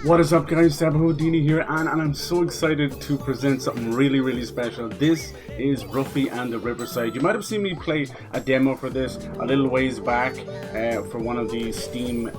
What is up, guys? Houdini here, and I'm so excited to present something really special. This is Ruffy and the Riverside. You might have seen me play a demo for this a little ways back for one of the Steam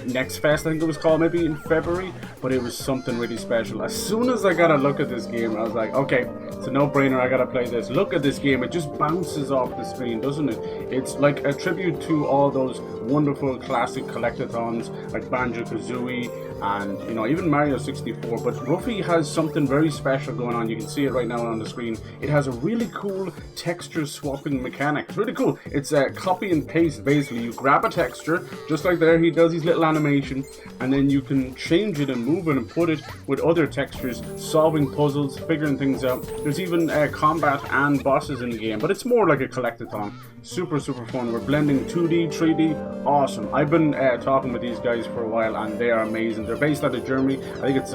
Next Fest, I think it was called, maybe in February, but it was something really special. As soon as I got a look at this game, I was like, okay, it's a no-brainer, I gotta play this. Look at this game, it just bounces off the screen, doesn't it? It's like a tribute to all those wonderful classic collectathons like Banjo Kazooie and, you know, even Mario 64. But Ruffy has something very special going on. You can see it right now on the screen. It has a really cool texture swapping mechanic. It's really cool. It's a copy and paste. Basically, you grab a texture just like there, he does his little animation, and then you can change it and move it and put it with other textures, solving puzzles, figuring things out. There's even combat and bosses in the game, but it's more like a collectathon. Super fun. We're blending 2D, 3D. Awesome. I've been talking with these guys for a while, and they are amazing. They're based out of Germany. I think it's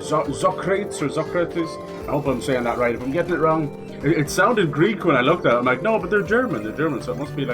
Socrates or Socrates. I hope I'm saying that right. If I'm getting it wrong, it sounded Greek when I looked at it. I'm like, no, but they're German. They're German, so it must be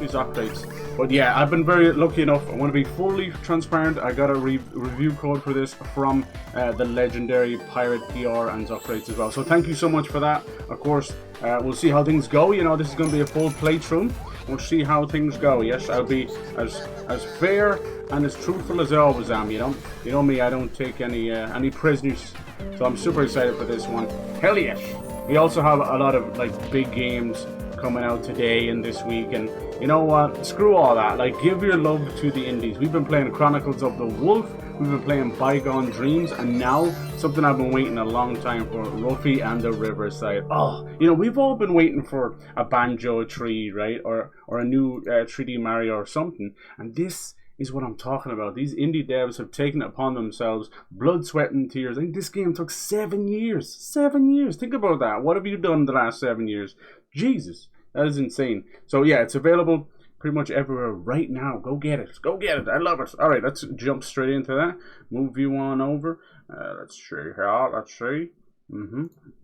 Socrates. But yeah, I've been very lucky enough. I want to be fully transparent. I got a review code for this from the legendary Pirate PR and Socrates as well. So thank you so much for that. Of course, we'll see how things go. You know, this is going to be a full playthrough. We'll see how things go. Yes, I'll be as fair and as truthful as I always am. You know me. I don't take any prisoners. So I'm super excited for this one. Hell yes! We also have a lot of like big games coming out today and this week, and you know what? Screw all that. Like, give your love to the indies. We've been playing Chronicles of the Wolf. We've been playing Bygone Dreams, and now something I've been waiting a long time for, Ruffy and the Riverside. Oh, you know, we've all been waiting for a Banjo tree, right? Or a new 3D Mario or something. And this is what I'm talking about. These indie devs have taken it upon themselves, blood, sweat, and tears. I think this game took 7 years. 7 years. Think about that. What have you done in the last 7 years? Jesus, that is insane. So yeah, it's available pretty much everywhere right now. Go get it. Go get it. I love it. All right, let's jump straight into that. Move you on over. Let's see here. Let's see.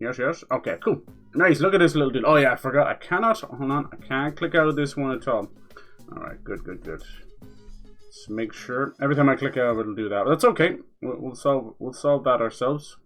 Yes. Okay, cool. Nice. Look at this little dude. Oh yeah, I forgot. I cannot. Hold on. I can't click out of this one at all. All right. Good. Let's make sure. Every time I click out, it'll do that. That's okay. We'll solve that ourselves.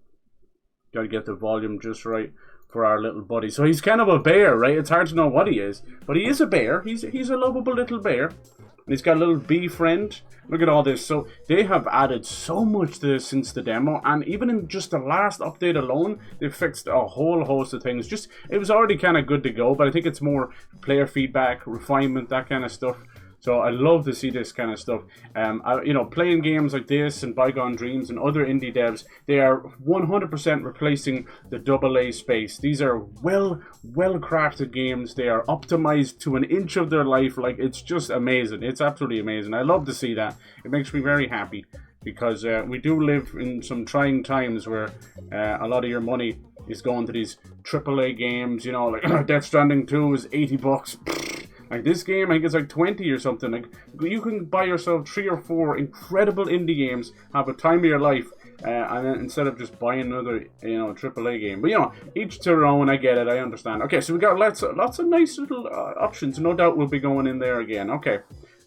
Got to get the volume just right for our little buddy. So he's kind of a bear, right? It's hard to know what he is, but he is a bear. He's a lovable little bear. And he's got a little bee friend. Look at all this. So they have added so much to this since the demo, and even in just the last update alone, they've fixed a whole host of things. Just, it was already kind of good to go, but I think it's more player feedback, refinement, that kind of stuff. So I love to see this kind of stuff. You know, playing games like this and Bygone Dreams and other indie devs, they are 100% replacing the AA space. These are well crafted games. They are optimized to an inch of their life. Like, it's just amazing. It's absolutely amazing. I love to see that. It makes me very happy, because we do live in some trying times where a lot of your money is going to these AAA games. You know, like Death Stranding 2 is $80. Like, this game, I think it's like 20 or something. Like, you can buy yourself 3 or 4 incredible indie games, have a time of your life, and then instead of just buying another, you know, AAA game. But, you know, each to their own. I get it. I understand. Okay, so we got lots of nice little options. No doubt we'll be going in there again. Okay,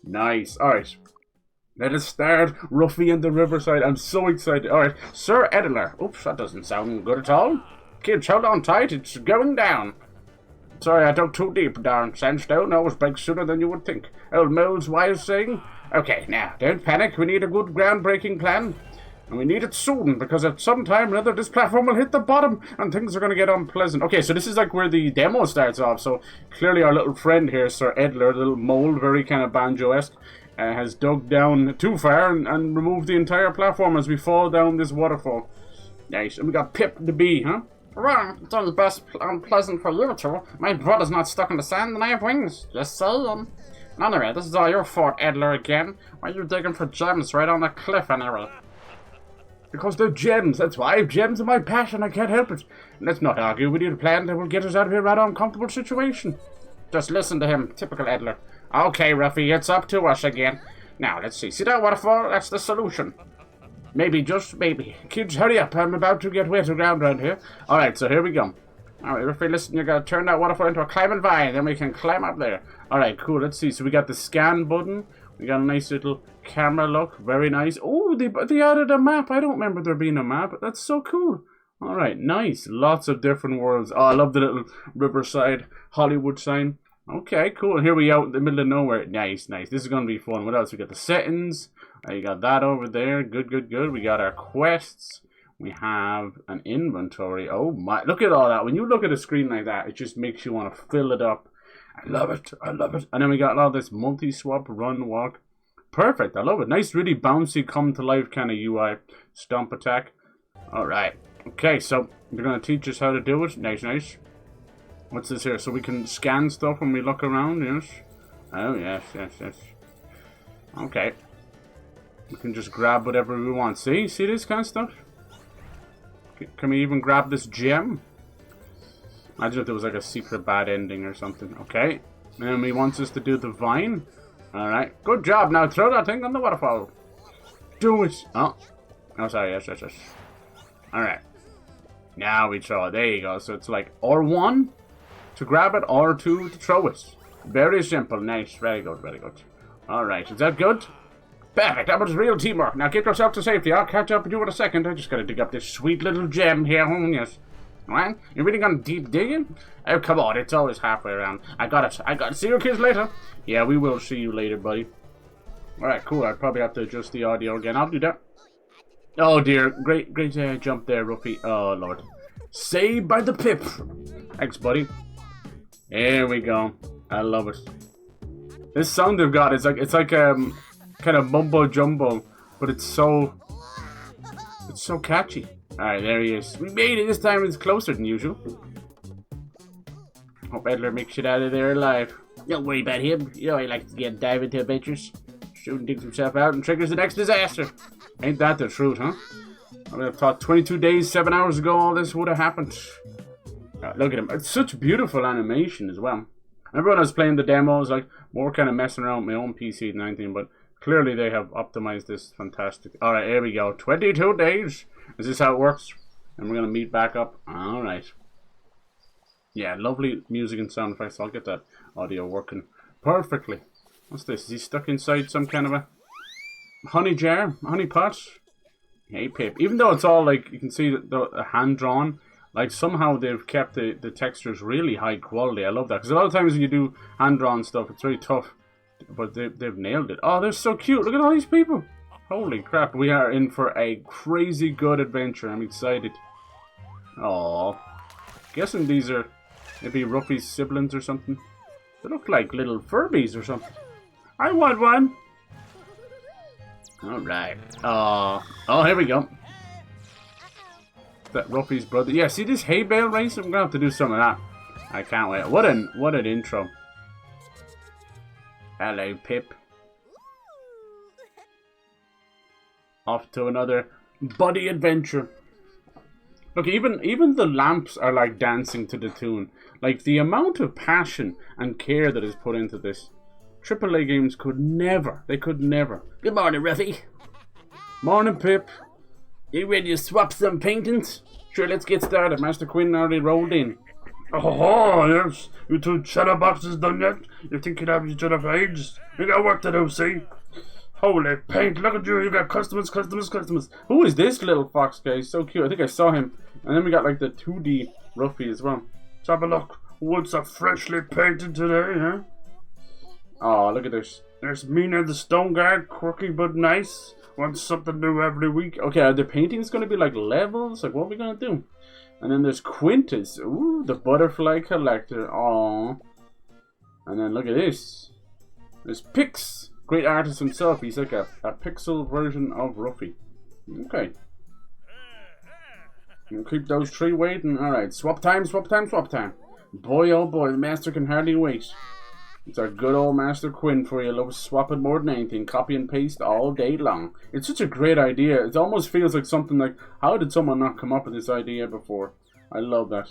nice. All right. Let us start Ruffy and the Riverside. I'm so excited. All right, Sir Editor. Oops, that doesn't sound good at all. Kids, hold on tight. It's going down. Sorry, I dug too deep down. Sandstone always breaks sooner than you would think. Old Mole's wise saying. Okay, now, don't panic. We need a good groundbreaking plan. And we need it soon, because at some time or another, this platform will hit the bottom, and things are going to get unpleasant. Okay, so this is like where the demo starts off. So clearly our little friend here, Sir Edler, the little mole, very kind of Banjo-esque, has dug down too far and removed the entire platform as we fall down this waterfall. Nice. And we got Pip the bee, huh? Well, it's only best unpleasant for you two. My brother's not stuck in the sand and I have wings. Just saying. Anyway, this is all your fault, Edler, again. Why are you digging for gems right on the cliff anyway? Because they're gems, that's why. Gems are my passion, I can't help it. Let's not argue. We need a plan that will get us out of here right out of a uncomfortable situation. Just listen to him, typical Edler. Okay, Ruffy, it's up to us again. Now, let's see. See that waterfall? That's the solution. Maybe, just maybe. Kids, hurry up. I'm about to get wet to ground around here. Alright, so here we go. Alright, Ruffy, listen, you gotta turn that waterfall into a climbing vine, then we can climb up there. Alright, cool. Let's see. So we got the scan button. We got a nice little camera look. Very nice. Oh, they added a map. I don't remember there being a map. That's so cool. Alright, nice. Lots of different worlds. Oh, I love the little Riverside Hollywood sign. Okay, cool. Here we out in the middle of nowhere. Nice, nice. This is going to be fun. What else? We got the settings. You got that over there. Good, good, good. We got our quests. We have an inventory. Oh my, look at all that. When you look at a screen like that, it just makes you want to fill it up. I love it. I love it. And then we got all this multi-swap, run, walk. Perfect. I love it. Nice, really bouncy, come to life kind of UI. Stomp attack. Alright. Okay, so they're going to teach us how to do it. Nice, nice. What's this here? So we can scan stuff when we look around, yes? Oh, yes, yes, yes. Okay. We can just grab whatever we want. See? See this kind of stuff? Can we even grab this gem? Imagine if there was like a secret bad ending or something. Okay. And then he wants us to do the vine. Alright. Good job. Now throw that thing on the waterfall. Do it. Oh. Oh, sorry. Yes, yes, yes. Alright. Now we throw it. There you go. So it's like R1 to grab it, R2 to throw it. Very simple. Nice. Very good. Very good. Alright. Is that good? Perfect, that was real teamwork. Now get yourself to safety. I'll catch up with you in a second. I just gotta dig up this sweet little gem here. Yes. Well, you really gonna deep digging? Oh, come on, it's always halfway around. I got it. I got it. See you kids later. Yeah, we will see you later, buddy. Alright, cool. I probably have to adjust the audio again. I'll do that. Oh dear, great jump there, Ruffy. Oh lord. Saved by the pip. Thanks, buddy. There we go. I love it. This sound they've got is like, it's like kind of mumbo jumbo, but it's so catchy. Alright, there he is. We made it. This time it's closer than usual. Hope Edler makes it out of there alive. Don't worry about him. You know he likes to get dive into adventures. Soon digs himself out and triggers the next disaster. Ain't that the truth, huh? I would have thought 22 days, 7 hours ago all this would have happened. Look at him. It's such beautiful animation as well. I remember when I was playing the demos, like, more kind of messing around with my own PC than anything, but clearly they have optimized this fantastic. Alright, here we go. 22 days. Is this how it works? And we're going to meet back up. Alright. Yeah, lovely music and sound effects. I'll get that audio working perfectly. What's this? Is he stuck inside some kind of a honey jar? Honey pot? Hey, Pip. Even though it's all like, you can see the hand-drawn, like somehow they've kept the textures really high quality. I love that. Because a lot of times when you do hand-drawn stuff, it's very tough. But they've nailed it. Oh, they're so cute. Look at all these people. Holy crap. We are in for a crazy good adventure. I'm excited. Oh, guessing these are maybe Ruffy's siblings or something. They look like little Furbies or something. I want one. Alright. Oh, here we go. That Ruffy's brother. Yeah, see this hay bale race? I'm going to have to do some of that. I can't wait. What an intro. Hello, Pip. Off to another buddy adventure. Look, even the lamps are like dancing to the tune. Like the amount of passion and care that is put into this. AAA games could never. They could never. Good morning, Ruffy. Morning, Pip. You ready to swap some paintings? Sure, let's get started. Master Quinn already rolled in. Oh, yes. You two chatterboxes done yet? You think you'd have each other for ages? You got work to do, see? Holy paint, look at you. You got customers. Who is this little fox guy? He's so cute. I think I saw him. And then we got like the 2D Ruffy as well. Let's have a look. What's a freshly painted today, huh? Oh, look at this. There's Mina the Stone Guard, quirky but nice. Wants something new every week. Okay, are the paintings going to be like levels? Like, what are we going to do? And then there's Quintus. Ooh, the butterfly collector. Aww. And then look at this. There's Pix. Great artist himself. He's like a pixel version of Ruffy. Okay. We'll keep those three waiting. Alright, swap time. Boy, oh boy, the master can hardly wait. It's our good old Master Quinn for you. Loves swapping more than anything. Copy and paste all day long. It's such a great idea. It almost feels like something like, how did someone not come up with this idea before? I love that.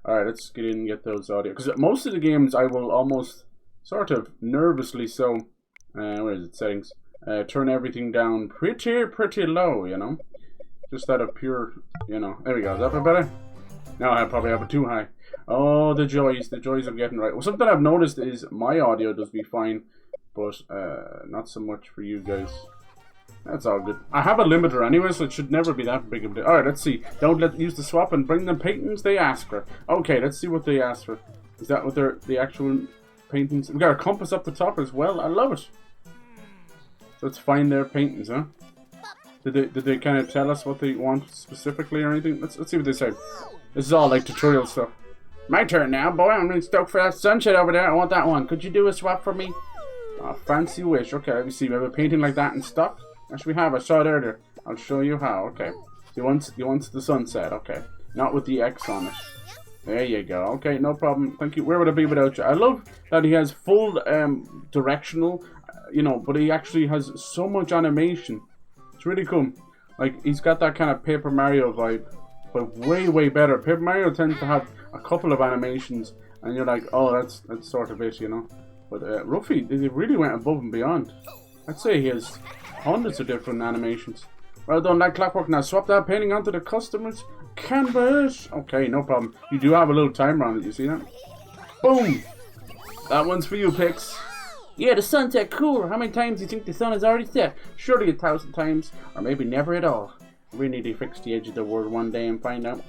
Alright, let's get in and get those audio. Because most of the games I will almost, sort of, nervously so, where is it, settings? Turn everything down pretty low, you know? Just out of pure, you know. There we go. Is that better? No, I probably have it too high. Oh, the joys of getting right. Well, something I've noticed is my audio does be fine, but not so much for you guys. That's all good. I have a limiter anyway, so it should never be that big of a deal. Alright, let's see. Don't use the swap and bring them paintings they ask for. Okay, let's see what they ask for. Is that what the actual paintings? We got a compass up the top as well. I love it. Let's find their paintings, huh? Did they kind of tell us what they want specifically or anything? Let's see what they say. This is all like tutorial stuff. My turn now, boy. I'm really stoked for that sunset over there. I want that one. Could you do a swap for me? Oh, fancy wish. Okay, let me see. We have a painting like that in stock. Actually, we have. I saw it earlier. I'll show you how. Okay. He wants the sunset. Okay. Not with the X on it. There you go. Okay, no problem. Thank you. Where would I be without you? I love that he has full directional, you know, but he actually has so much animation. It's really cool. Like, he's got that kind of Paper Mario vibe, but way, way better. Paper Mario tends to have a couple of animations, and you're like, oh, that's sort of it, you know. But Ruffy, they really went above and beyond. I'd say he has hundreds of different animations. Well done, that clockwork. Now swap that painting onto the customer's canvas. Okay, no problem. You do have a little timer on it, you see that? Boom! That one's for you, Pix. Yeah, the sun's set cooler. How many times do you think the sun has already set? Surely 1,000 times, or maybe never at all. We need to fix the edge of the world one day and find out.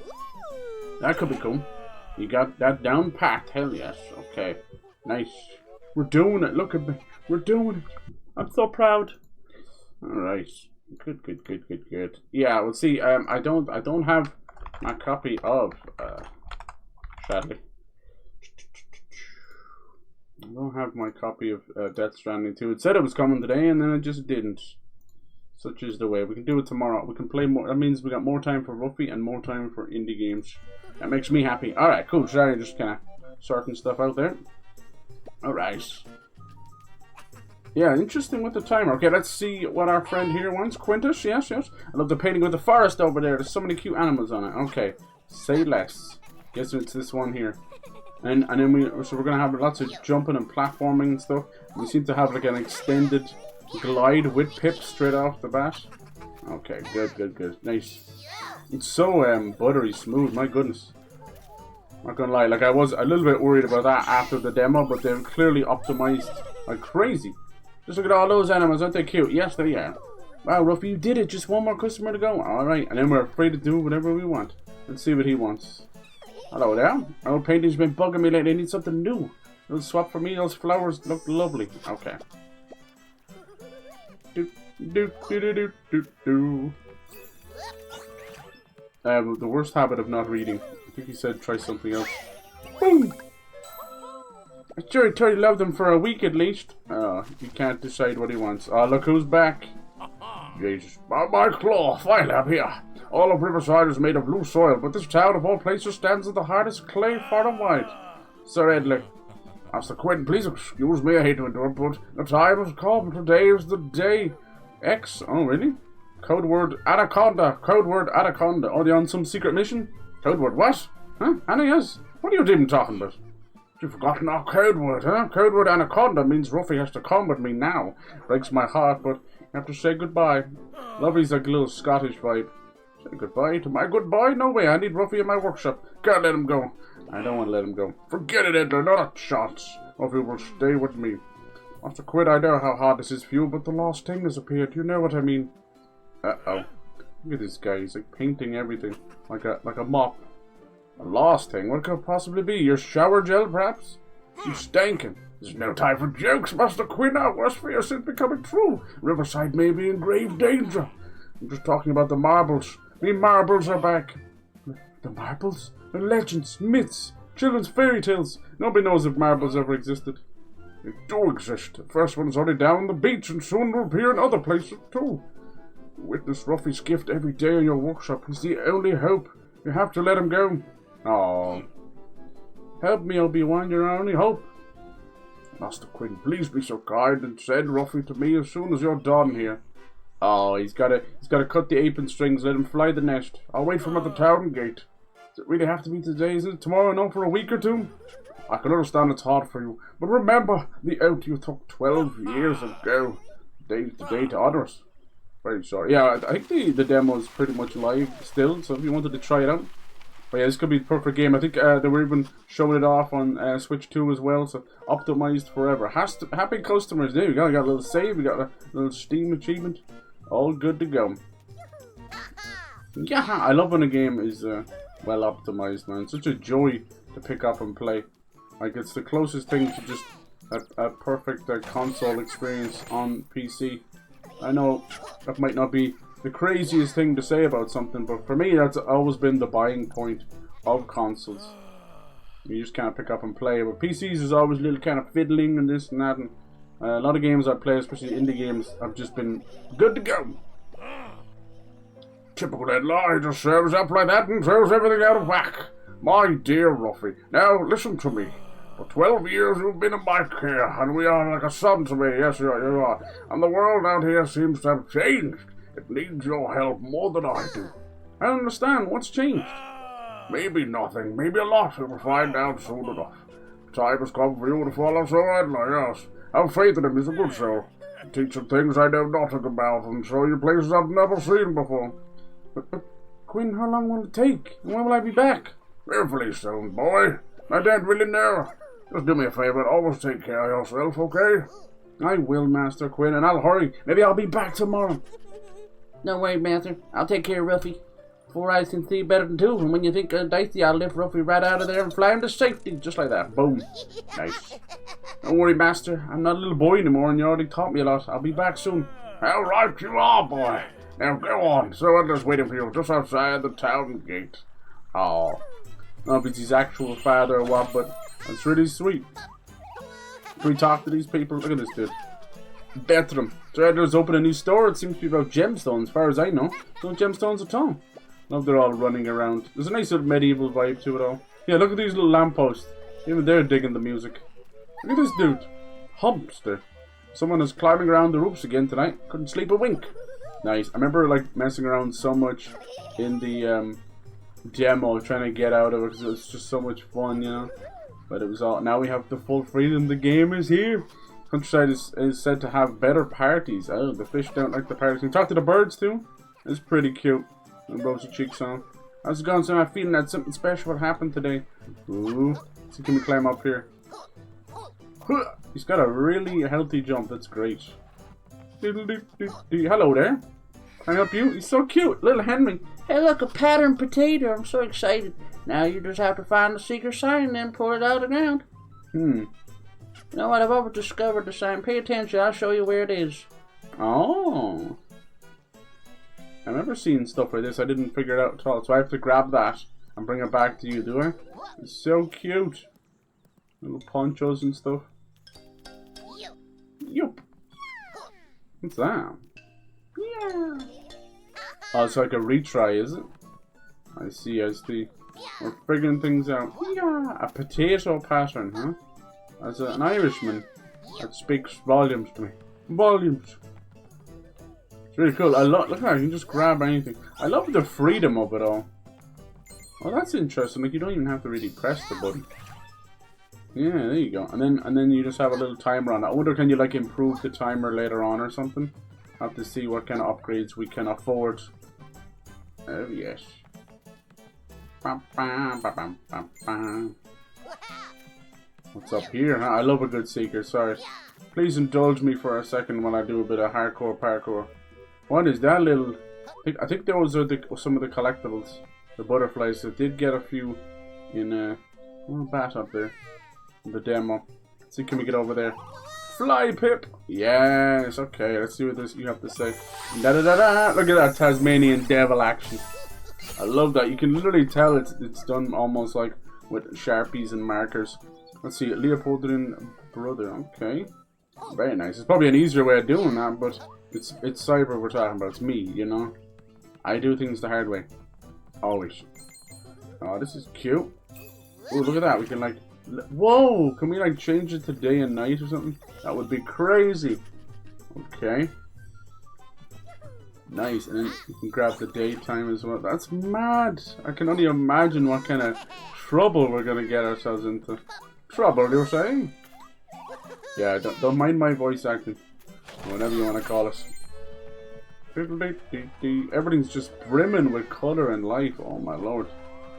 That could be cool. You got that down pat, hell yes. Okay, nice. We're doing it, look at me. We're doing it. I'm so proud. Alright. Good. Yeah, we'll see. I don't have my copy of sadly. I don't have my copy of Death Stranding 2. It said it was coming today, and then it just didn't. Such is the way. We can do it tomorrow. We can play more. That means we got more time for Ruffy and more time for indie games. That makes me happy. Alright, cool. Sorry, just kind of sorting stuff out there. Alright. Yeah, interesting with the timer. Okay, let's see what our friend here wants. Quintus, yes. I love the painting with the forest over there. There's so many cute animals on it. Okay, say less. Guess it's this one here. And then we're gonna have lots of jumping and platforming and stuff. We seem to have like an extended glide with Pip straight off the bat. Okay, good. Nice. It's so buttery smooth, my goodness. Not gonna lie, like I was a little bit worried about that after the demo, but they've clearly optimized like crazy. Just look at all those animals, aren't they cute? Yes, they are. Wow, Ruffy, you did it. Just one more customer to go. Alright, and then we're free to do whatever we want. Let's see what he wants. Hello there. Our old painting's been bugging me lately. I need something new. Little swap for me. Those flowers look lovely. Okay. The worst habit of not reading. I think he said try something else. Boom! I sure totally loved him for a week at least. He can't decide what he wants. Oh, look who's back. Jesus. By my cloth, I have here. All of Riverside is made of loose soil, but this town of all places stands at the hardest clay far and wide. Sir Edley. Master Quinn, please excuse me, I hate to interrupt, but the time has come. Today is the day. X? Oh, really? Code word Anaconda. Code word Anaconda. Are they on some secret mission? Code word what? Huh? Ananias? What are you even talking about? You've forgotten our code word, huh? Code word Anaconda means Ruffy has to come with me now. Breaks my heart, but I have to say goodbye. Lovely's like a little Scottish vibe. Say goodbye to my goodbye? No way, I need Ruffy in my workshop. Can't let him go. I don't want to let him go. Forget it, Edler, not a chance. Ruffy will stay with me. Master Quid, I know how hard this is for you, but the lost thing has appeared. You know what I mean? Uh-oh. Look at this guy, he's like painting everything. Like a mop. A lost thing? What could it possibly be? Your shower gel, perhaps? You stankin'. There's no time for jokes, Master Quinn. Our worst fear is becoming true. Riverside may be in grave danger. I'm just talking about the marbles. The marbles are back. The marbles? The legends, myths, children's fairy tales. Nobody knows if marbles ever existed. They do exist. The first one's already down on the beach and soon will appear in other places too. Witness Ruffy's gift every day in your workshop. He's the only hope. You have to let him go. Oh, help me, Obi-Wan, you're our only hope. Master Quinn, please be so kind and send Ruffy to me as soon as you're done here. Oh, he's gotta cut the apron strings, let him fly the nest. I'll wait for him at the town gate. Does it really have to be today? Is it tomorrow enough for a week or two? I can understand it's hard for you, but remember the oath you took 12 years ago. Today's the day to honor us. Very sorry. Yeah, I think the demo is pretty much live still, so if you wanted to try it out, But yeah, this could be the perfect game. I think they were even showing it off on Switch 2 as well. So optimized forever. Happy customers. There you go. We got a little save. We got a little Steam achievement. All good to go. Yeah, I love when a game is well optimized, man. It's such a joy to pick up and play. Like, it's the closest thing to just a perfect console experience on PC. I know that might not be the craziest thing to say about something, but for me, that's always been the buying point of consoles. You just can't pick up and play. But PCs is always a little kind of fiddling and this and that. And a lot of games I play, especially indie games, have just been good to go. Typical that lie just serves up like that and throws everything out of whack. My dear Ruffy, now listen to me. For 12 years you've been in my care, and we are like a son to me, yes you are. And the world out here seems to have changed. It needs your help more than I do. I understand, what's changed? Maybe nothing, maybe a lot, we'll find out soon enough. The time has come for you to follow Sir Adler, yes. Have faith in him, he's a good soul. Teach him things I know nothing about, and show you places I've never seen before. But Quinn, how long will it take? And when will I be back? Fearfully soon, boy. I don't really know. Just do me a favor and always take care of yourself, okay? I will, Master Quinn, and I'll hurry. Maybe I'll be back tomorrow. No way, Master. I'll take care of Ruffy. 4 eyes can see better than 2, and when you think dicey, I'll lift Ruffy right out of there and fly him to safety, just like that. Boom. Nice. Don't worry, Master. I'm not a little boy anymore, and you already taught me a lot. I'll be back soon. How right you are, boy. Now go on. Sir Adler's waiting for you just outside the town gate. Oh. I don't know if it's his actual father or what, but that's really sweet. Can we talk to these people? Look at this dude. Bedroom. Sir Adler's opened a new store. It seems to be about gemstones, as far as I know. No gemstones at all. Love they're all running around. There's a nice little medieval vibe to it all. Yeah, look at these little lampposts. Even they're digging the music. Look at this dude. Humpster. Someone is climbing around the roofs again tonight. Couldn't sleep a wink. Nice. I remember like messing around so much in the demo, trying to get out of it because it was just so much fun, you know. But it was all. Now we have the full freedom. The game is here. Countryside is said to have better parties. Oh, the fish don't like the parties. Can you talk to the birds too? It's pretty cute. And rosy cheeks on. How's it going? So I'm feeling that something special would happen today. Ooh. So can we climb up here? He's got a really healthy jump. That's great. Hello there. Can I help you? He's so cute. Little Henry. Hey, look, a patterned potato. I'm so excited. Now you just have to find the secret sign and then pull it out of the ground. You know what? I've always discovered the sign. Pay attention. I'll show you where it is. Oh. I've never seen stuff like this. I didn't figure it out at all. So I have to grab that and bring it back to you, do I? It's so cute. Little ponchos and stuff. Yup. What's that? Yeah. Oh, it's like a retry, is it? I see, I see. We're figuring things out. Yeah. A potato pattern, huh? As an Irishman, that speaks volumes to me. Volumes. It's really cool. I love. Look how you can just grab anything. I love the freedom of it all. Oh, that's interesting. Like you don't even have to really press the button. Yeah, there you go. And then you just have a little timer on it. I wonder, can you like improve the timer later on or something? Have to see what kind of upgrades we can afford. Oh yes. What's up here? Huh? I love a good seeker. Sorry. Please indulge me for a second when I do a bit of hardcore parkour. What is that little? I think those are some of the collectibles. The butterflies. I did get a few in a bat up there. The demo. Let's see, can we get over there? Fly, Pip! Yes, okay, let's see what this you have to say. Da da da da! Look at that Tasmanian devil action. I love that. You can literally tell it's done almost like with Sharpies and markers. Let's see, Leopoldine brother, okay. Very nice. It's probably an easier way of doing that, but it's cyber we're talking about. It's me, you know? I do things the hard way. Always. Oh, this is cute. Oh, look at that. We can like... Whoa! Can we like change it to day and night or something? That would be crazy. Okay. Nice. And then you can grab the daytime as well. That's mad. I can only imagine what kind of trouble we're going to get ourselves into. Trouble, you're saying? Yeah, don't mind my voice acting. Whatever you want to call it. Everything's just brimming with colour and life. Oh my lord.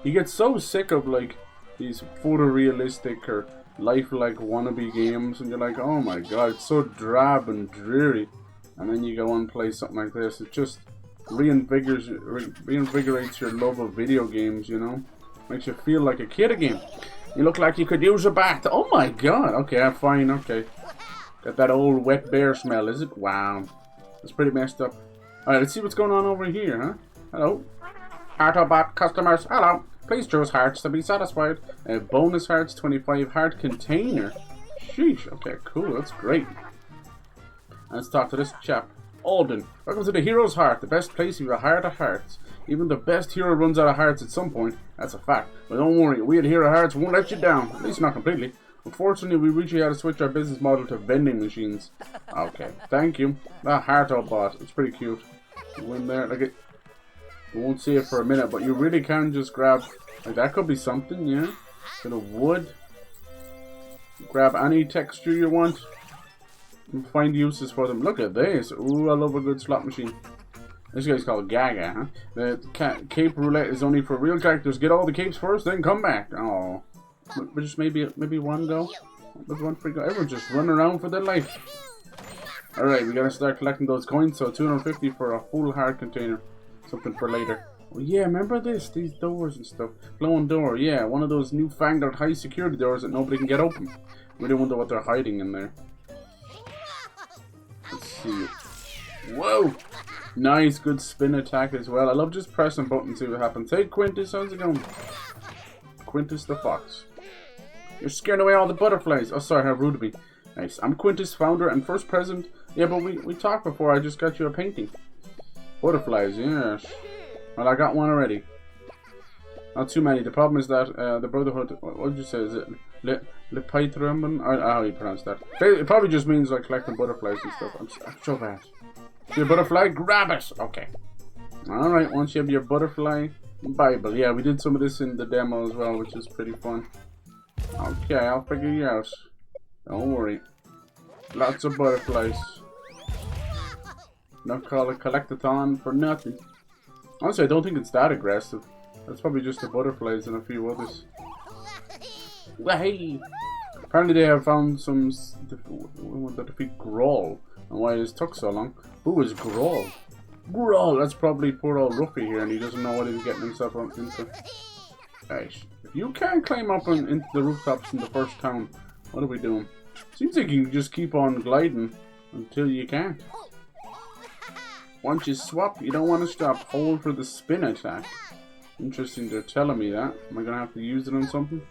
You get so sick of like these photorealistic or lifelike wannabe games, and you're like, oh my god, it's so drab and dreary. And then you go and play something like this. It just reinvigorates your love of video games, you know? Makes you feel like a kid again. You look like you could use a bath. Oh my god. Okay, fine, okay. Got that old wet bear smell, is it? Wow. That's pretty messed up. Alright, let's see what's going on over here, huh? Hello. Heartobot customers, hello. Please choose hearts to be satisfied. Bonus hearts, 25 heart container. Sheesh, okay, cool, that's great. Let's talk to this chap. Alden, welcome to the Hero's Heart, the best place if you're a heart of hearts. Even the best hero runs out of hearts at some point, that's a fact. But don't worry, we at Hero Hearts won't let you down, at least not completely. Unfortunately, we reach you how to switch our business model to vending machines. Okay, thank you. That Heartobot, it's pretty cute. Go in there, like it. You won't see it for a minute, but you really can just grab, like that could be something, yeah? Bit of wood. Grab any texture you want. And find uses for them. Look at this. Ooh, I love a good slot machine. This guy's called Gaga, huh? The cape roulette is only for real characters. Get all the capes first, then come back. Oh, but just maybe one go. Maybe one free go. Everyone's just running around for their life. All right, we gotta start collecting those coins. So 250 for a full heart container. Something for later. Oh yeah, remember this? These doors and stuff. Glowing door, yeah. One of those newfangled high security doors that nobody can get open. Really wonder what they're hiding in there. Let's see. Whoa! Nice, good spin attack as well. I love just pressing buttons, see what happens. Hey Quintus, how's it going? Quintus the Fox. You're scaring away all the butterflies. Oh sorry, how rude of me. Nice. I'm Quintus, founder and first president. Yeah, but we talked before. I just got you a painting. Butterflies, yes. Well, I got one already. Not too many. The problem is that the Brotherhood. What did you say? Is it Le Paitramon? I don't know how you pronounce that. It probably just means like collecting butterflies and stuff. I'm so bad. See a butterfly? Grab it. Okay. All right. Once you have your butterfly Bible, yeah, we did some of this in the demo as well, which is pretty fun. Okay, I'll figure you out. Don't worry. Lots of butterflies. Not call it collectathon for nothing. Honestly, I don't think it's that aggressive. That's probably just the butterflies and a few others. Hey! Apparently they have found some that defeat Grawl. And why this took so long. Who is Grawl? Grawl! That's probably poor old Ruffy here and he doesn't know what he's getting himself into. Right. If you can't climb up into the rooftops in the first town, what are we doing? Seems like you can just keep on gliding until you can't. Once you swap, you don't want to stop. Hold for the spin attack. Interesting, they're telling me that. Am I going to have to use it on something?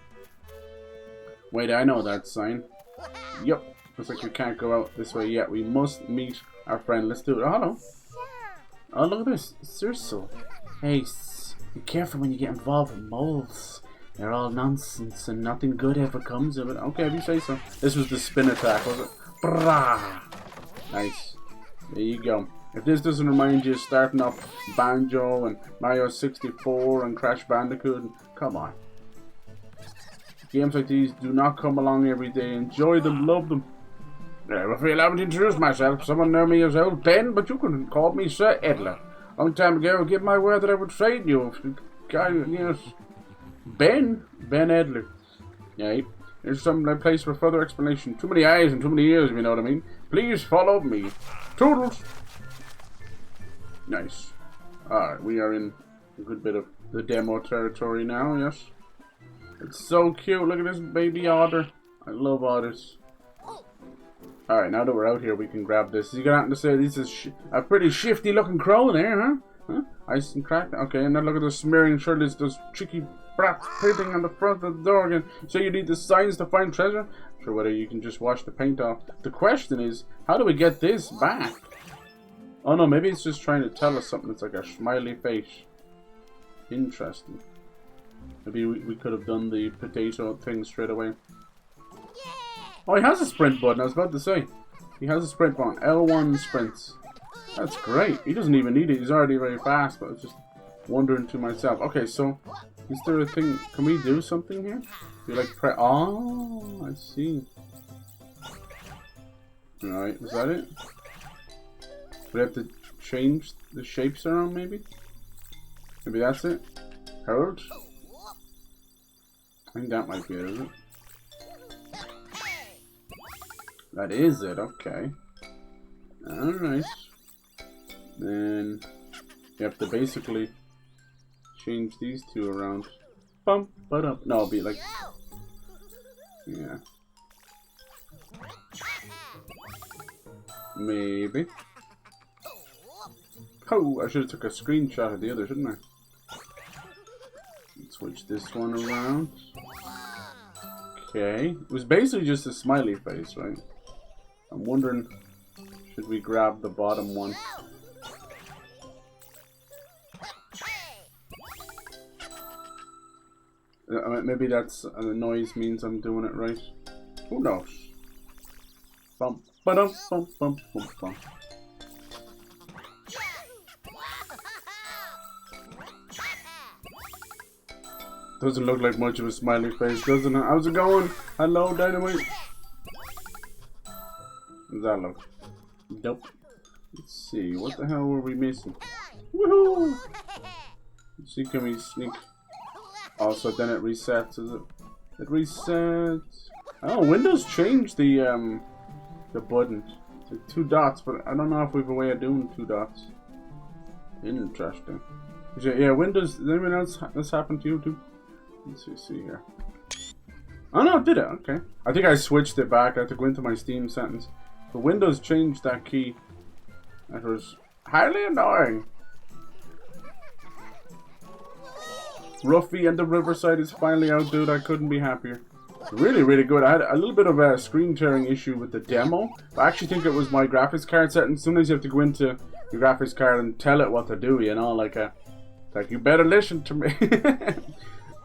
Wait, I know that sign. Yep. Looks like we can't go out this way yet. We must meet our friend. Let's do it. Oh, hello. Oh, look at this. Circle. Hey, be careful when you get involved with moles. They're all nonsense and nothing good ever comes of it. Okay, if you say so. This was the spin attack, was it? Brah! Nice. There you go. If this doesn't remind you of starting up Banjo and Mario 64 and Crash Bandicoot, come on. Games like these do not come along every day. Enjoy them, love them. Ruffy, allow me to introduce myself. Someone know me as old Ben, but you can call me Sir Edler. Long time ago, I give my word that I would trade you. Yes. Ben Edler. Yeah, here's some place for further explanation. Too many eyes and too many ears, if you know what I mean. Please follow me. Toodles. Nice. Alright, we are in a good bit of the demo territory now, yes. It's so cute. Look at this baby otter. I love otters. Alright, now that we're out here, we can grab this. You got to say this is a pretty shifty looking crow there, huh? Ice and cracked. Okay, and then look at the smearing. Surely it's those tricky brats painting on the front of the door again. So you need the signs to find treasure? Sure, whether you can just wash the paint off. The question is, how do we get this back? Oh no, maybe it's just trying to tell us something. It's like a smiley face. Interesting. Maybe we could have done the potato thing straight away. Oh, he has a sprint button. I was about to say. He has a sprint button. L1 sprints. That's great. He doesn't even need it. He's already very fast. But I was just wondering to myself. Okay, so is there a thing? Can we do something here? You like press? Oh, I see. Alright, is that it? We have to change the shapes around, maybe? Maybe that's it? Hold. think that might be it, is it? That is it, okay. Alright. Then you have to basically change these two around. Bump, but up. No, it'll be like. Yeah. Maybe. Oh, I should have took a screenshot of the other, shouldn't I? Switch this one around. Okay. It was basically just a smiley face, right? I'm wondering, should we grab the bottom one? Maybe that's the noise means I'm doing it right. Who knows? Bump, ba-dum, bump, bump, bump, bump. Doesn't look like much of a smiley face, doesn't it? How's it going? Hello, Dynamite. How's that look? Nope. Let's see, what the hell were we missing? Woohoo! Let's see, can we sneak? Also, then it resets, is it? It resets. Oh, Windows changed the buttons to 2 dots, but I don't know if we have a way of doing 2 dots. Interesting. Yeah, Windows. Does anyone else this happened to you too? Let's see here. Oh no, it did it. Okay. I think I switched it back. I had to go into my Steam settings. But Windows changed that key. That was highly annoying. Ruffy and the Riverside is finally out, dude. I couldn't be happier. Really, really good. I had a little bit of a screen tearing issue with the demo. I actually think it was my graphics card settings. Sometimes you have to go into your graphics card and tell it what to do, you know, like you better listen to me.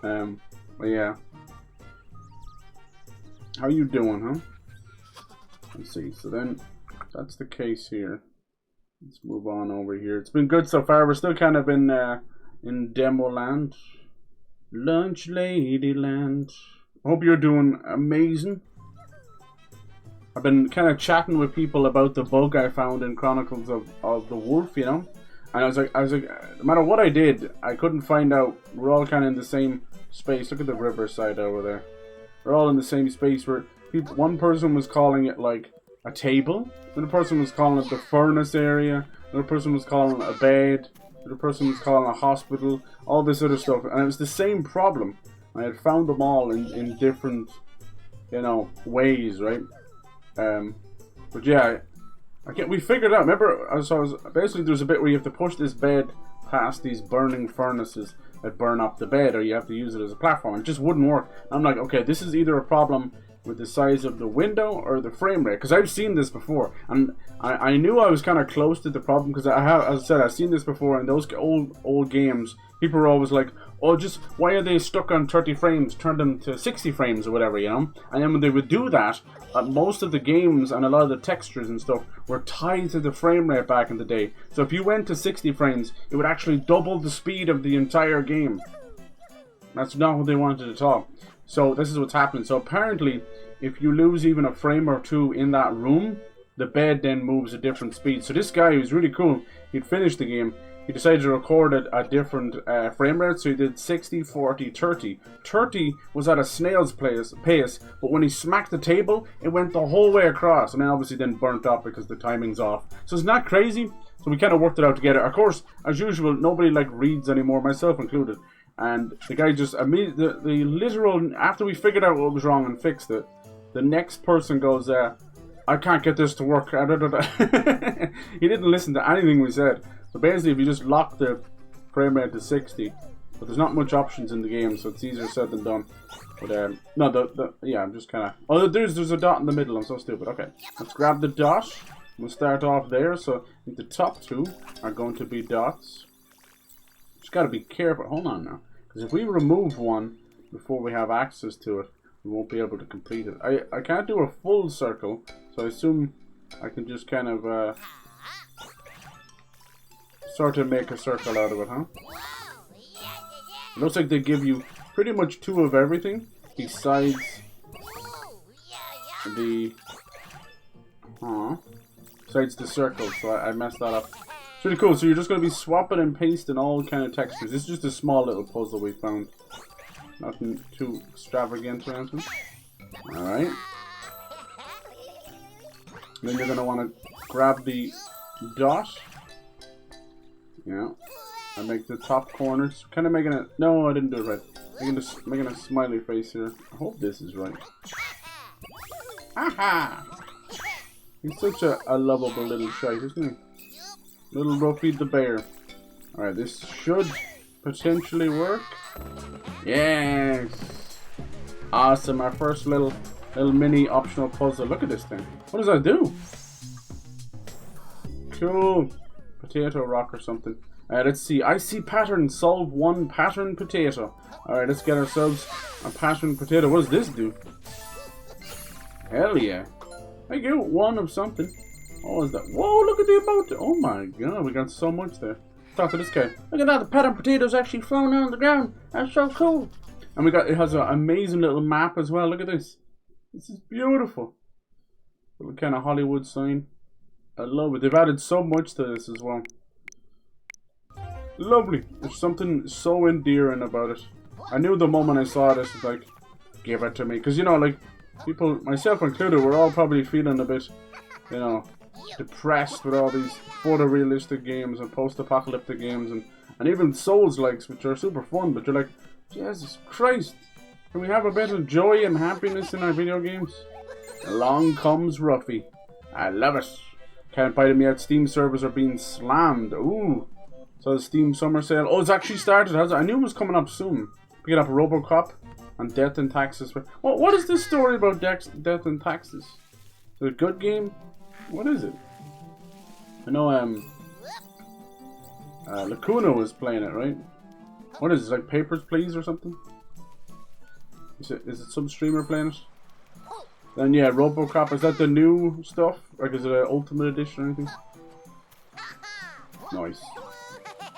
But yeah. How you doing, huh? Let's see. So then, that's the case here. Let's move on over here. It's been good so far. We're still kind of in demo land. Lunch lady land. Hope you're doing amazing. I've been kind of chatting with people about the bug I found in Chronicles of the Wolf, you know? And I was like, no matter what I did, I couldn't find out. We're all kind of in the same space. Look at the Riverside over there. We're all in the same space where people, one person was calling it like a table. Another person was calling it the furnace area. Another person was calling it a bed. Another person was calling it a hospital. All this other stuff. And it was the same problem. I had found them all in different, you know, ways, right? But yeah, we figured out. Remember, basically there's a bit where you have to push this bed past these burning furnaces that burn up the bed, or you have to use it as a platform. It just wouldn't work. I'm like, okay, this is either a problem with the size of the window or the frame rate, because I've seen this before, and I knew I was kind of close to the problem because as I said, I've seen this before in those old games. People were always like, oh, just why are they stuck on 30 frames? Turn them to 60 frames or whatever, you know? And then when they would do that, most of the games and a lot of the textures and stuff were tied to the frame rate back in the day. So if you went to 60 frames, it would actually double the speed of the entire game. That's not what they wanted at all. So this is what's happening. So apparently, if you lose even a frame or two in that room, the bed then moves at different speeds. So this guy, who's really cool, he'd finished the game. He decided to record it at different frame rates, so he did 60, 40, 30. 30 was at a snail's pace, but when he smacked the table, it went the whole way across, and then obviously then burnt up because the timing's off. So it's not crazy, so we kind of worked it out together. Of course, as usual, nobody like reads anymore, myself included. And the guy just, the literal, after we figured out what was wrong and fixed it, the next person goes, I can't get this to work. He didn't listen to anything we said. So basically, if you just lock the frame rate to 60, but there's not much options in the game, so it's easier said than done. But no, yeah, I'm just kind of. Oh, there's a dot in the middle. I'm so stupid. Okay, let's grab the dot. We'll start off there. So I think the top two are going to be dots. Just gotta be careful. Hold on now, because if we remove one before we have access to it, we won't be able to complete it. I can't do a full circle, so I assume I can just kind of sort of make a circle out of it, huh? It looks like they give you pretty much 2 of everything besides the circle. So I messed that up. It's really cool. So you're just going to be swapping and pasting all kind of textures. This is just a small little puzzle we found. Nothing too extravagant or anything. Alright. Then you're going to want to grab the dot. Yeah. And make the top corners. Kind of making it... No, I didn't do it right. Making a smiley face here. I hope this is right. Aha! He's such a lovable little shite, isn't he? Little Ruffy the bear. Alright, this should potentially work. Yes! Awesome, our first little mini optional puzzle. Look at this thing. What does that do? Cool. Potato rock or something. Let's see. I see pattern. Solve one pattern potato. Alright, let's get ourselves a pattern potato. What does this do? Hell yeah. I get one of something. What was that? Whoa, look at the amount. Oh my god, we got so much there. Talk to this guy. Look at that, the pattern potatoes actually flown on the ground. That's so cool. And it has an amazing little map as well. Look at this. This is beautiful. Little kind of Hollywood sign. I love it. They've added so much to this as well. Lovely. There's something so endearing about it. I knew the moment I saw this, it's like, give it to me. Because, you know, like, people, myself included, we're all probably feeling a bit, you know, depressed with all these photorealistic games and post-apocalyptic games and even Souls-likes, which are super fun, but you're like, Jesus Christ, can we have a bit of joy and happiness in our video games? Along comes Ruffy. I love it. Can't bite me out. Steam servers are being slammed. Ooh. So the Steam summer sale. Oh, it's actually started, has it? I knew it was coming up soon. Picking up Robocop and Death and Taxes. What is this story about Death and Taxes? Is it a good game? What is it? I know Lacuna was playing it, right? What is it, like Papers, Please or something? Is it some streamer playing it? Then yeah, Robocop, is that the new stuff? Like is it an Ultimate Edition or anything? Nice.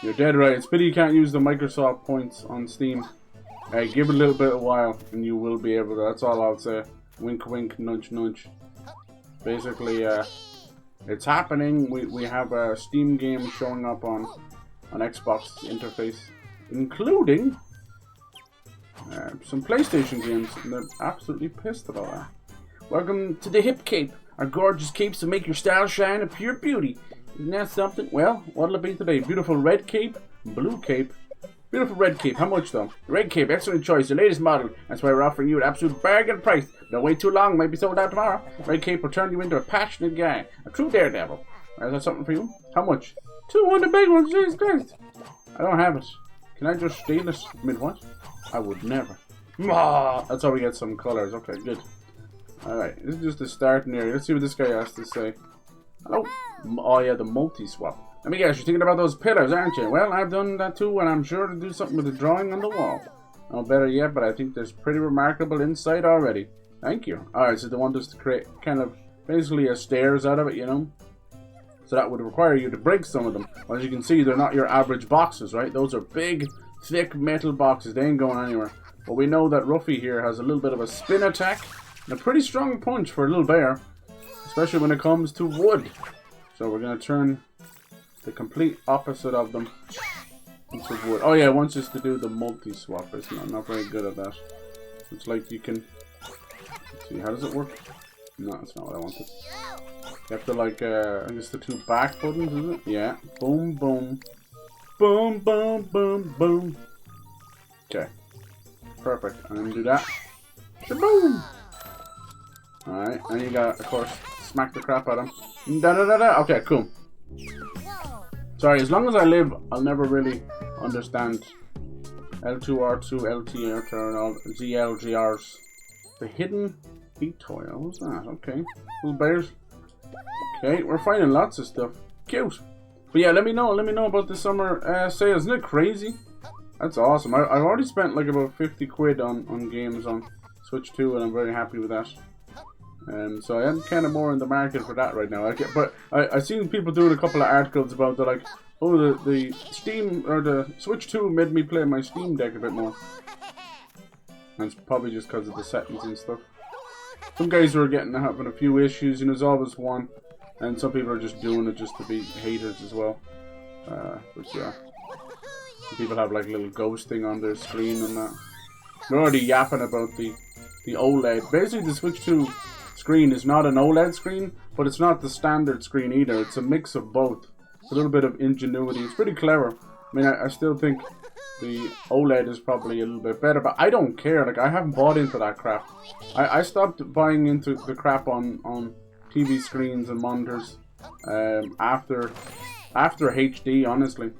You're dead right. It's pity you can't use the Microsoft points on Steam. Give it a little bit of a while and you will be able to. That's all I'll say. Wink wink, nudge nudge. Basically, it's happening. We have a Steam game showing up on Xbox interface, including some PlayStation games, and they're absolutely pissed about that. Welcome to the Hip Cape, our gorgeous capes to make your style shine a pure beauty. Isn't that something? Well, what'll it be today? Beautiful red cape, blue cape. Beautiful red cape. How much though? Red cape, excellent choice. The latest model. That's why we're offering you an absolute bargain price. Don't wait too long. Might be sold out tomorrow. Red cape will turn you into a passionate guy. A true daredevil. Is that something for you? How much? 200 big ones. Jesus Christ. I don't have it. Can I just steal it? I mean, what? I would never. That's how we get some colors. Okay, good. Alright, this is just the starting area. Let's see what this guy has to say. Oh yeah, the multi-swap. Let me guess, you're thinking about those pillars, aren't you? Well, I've done that too, and I'm sure to do something with the drawing on the wall. No better yet, but I think there's pretty remarkable insight already. Thank you. Alright, so they want us to create kind of basically a stairs out of it, you know? So that would require you to break some of them. Well, as you can see, they're not your average boxes, right? Those are big, thick metal boxes. They ain't going anywhere. But we know that Ruffy here has a little bit of a spin attack and a pretty strong punch for a little bear, especially when it comes to wood. So we're going to turn the complete opposite of them into wood. Oh yeah, it wants us to do the multi-swap. It's not very good at that. It's like you can... Let's see, how does it work? No, that's not what I wanted. You have to like, I guess the two back buttons, is it? Yeah. Boom, boom. Boom, boom, boom, boom. Okay. Perfect. I'm going to do that. Shaboom! Alright, and you gotta, of course, smack the crap out of him. Da-da-da-da! Okay, cool. Sorry, as long as I live, I'll never really understand L2R2, LTR, and all ZLGRs. The hidden heat toy. What was that? Okay. Little bears. Okay, we're finding lots of stuff. Cute. But yeah, let me know about the summer sale. Isn't it crazy? That's awesome. I've already spent like about 50 quid on games on Switch 2, and I'm very happy with that. So I am kind of more in the market for that right now. But I've seen people doing a couple of articles about like, oh, the Steam or the Switch 2 made me play my Steam Deck a bit more. And it's probably just because of the settings and stuff. Some guys are having a few issues, and there's always one. And some people are just doing it just to be haters as well. But yeah, some people have like little ghosting on their screen and that. We're already yapping about the OLED. Basically, the Switch 2 screen is not an OLED screen, but it's not the standard screen either. It's a mix of both. It's a little bit of ingenuity. It's pretty clever. I mean, I still think the OLED is probably a little bit better, but I don't care. Like, I haven't bought into that crap. I stopped buying into the crap on TV screens and monitors after HD, honestly.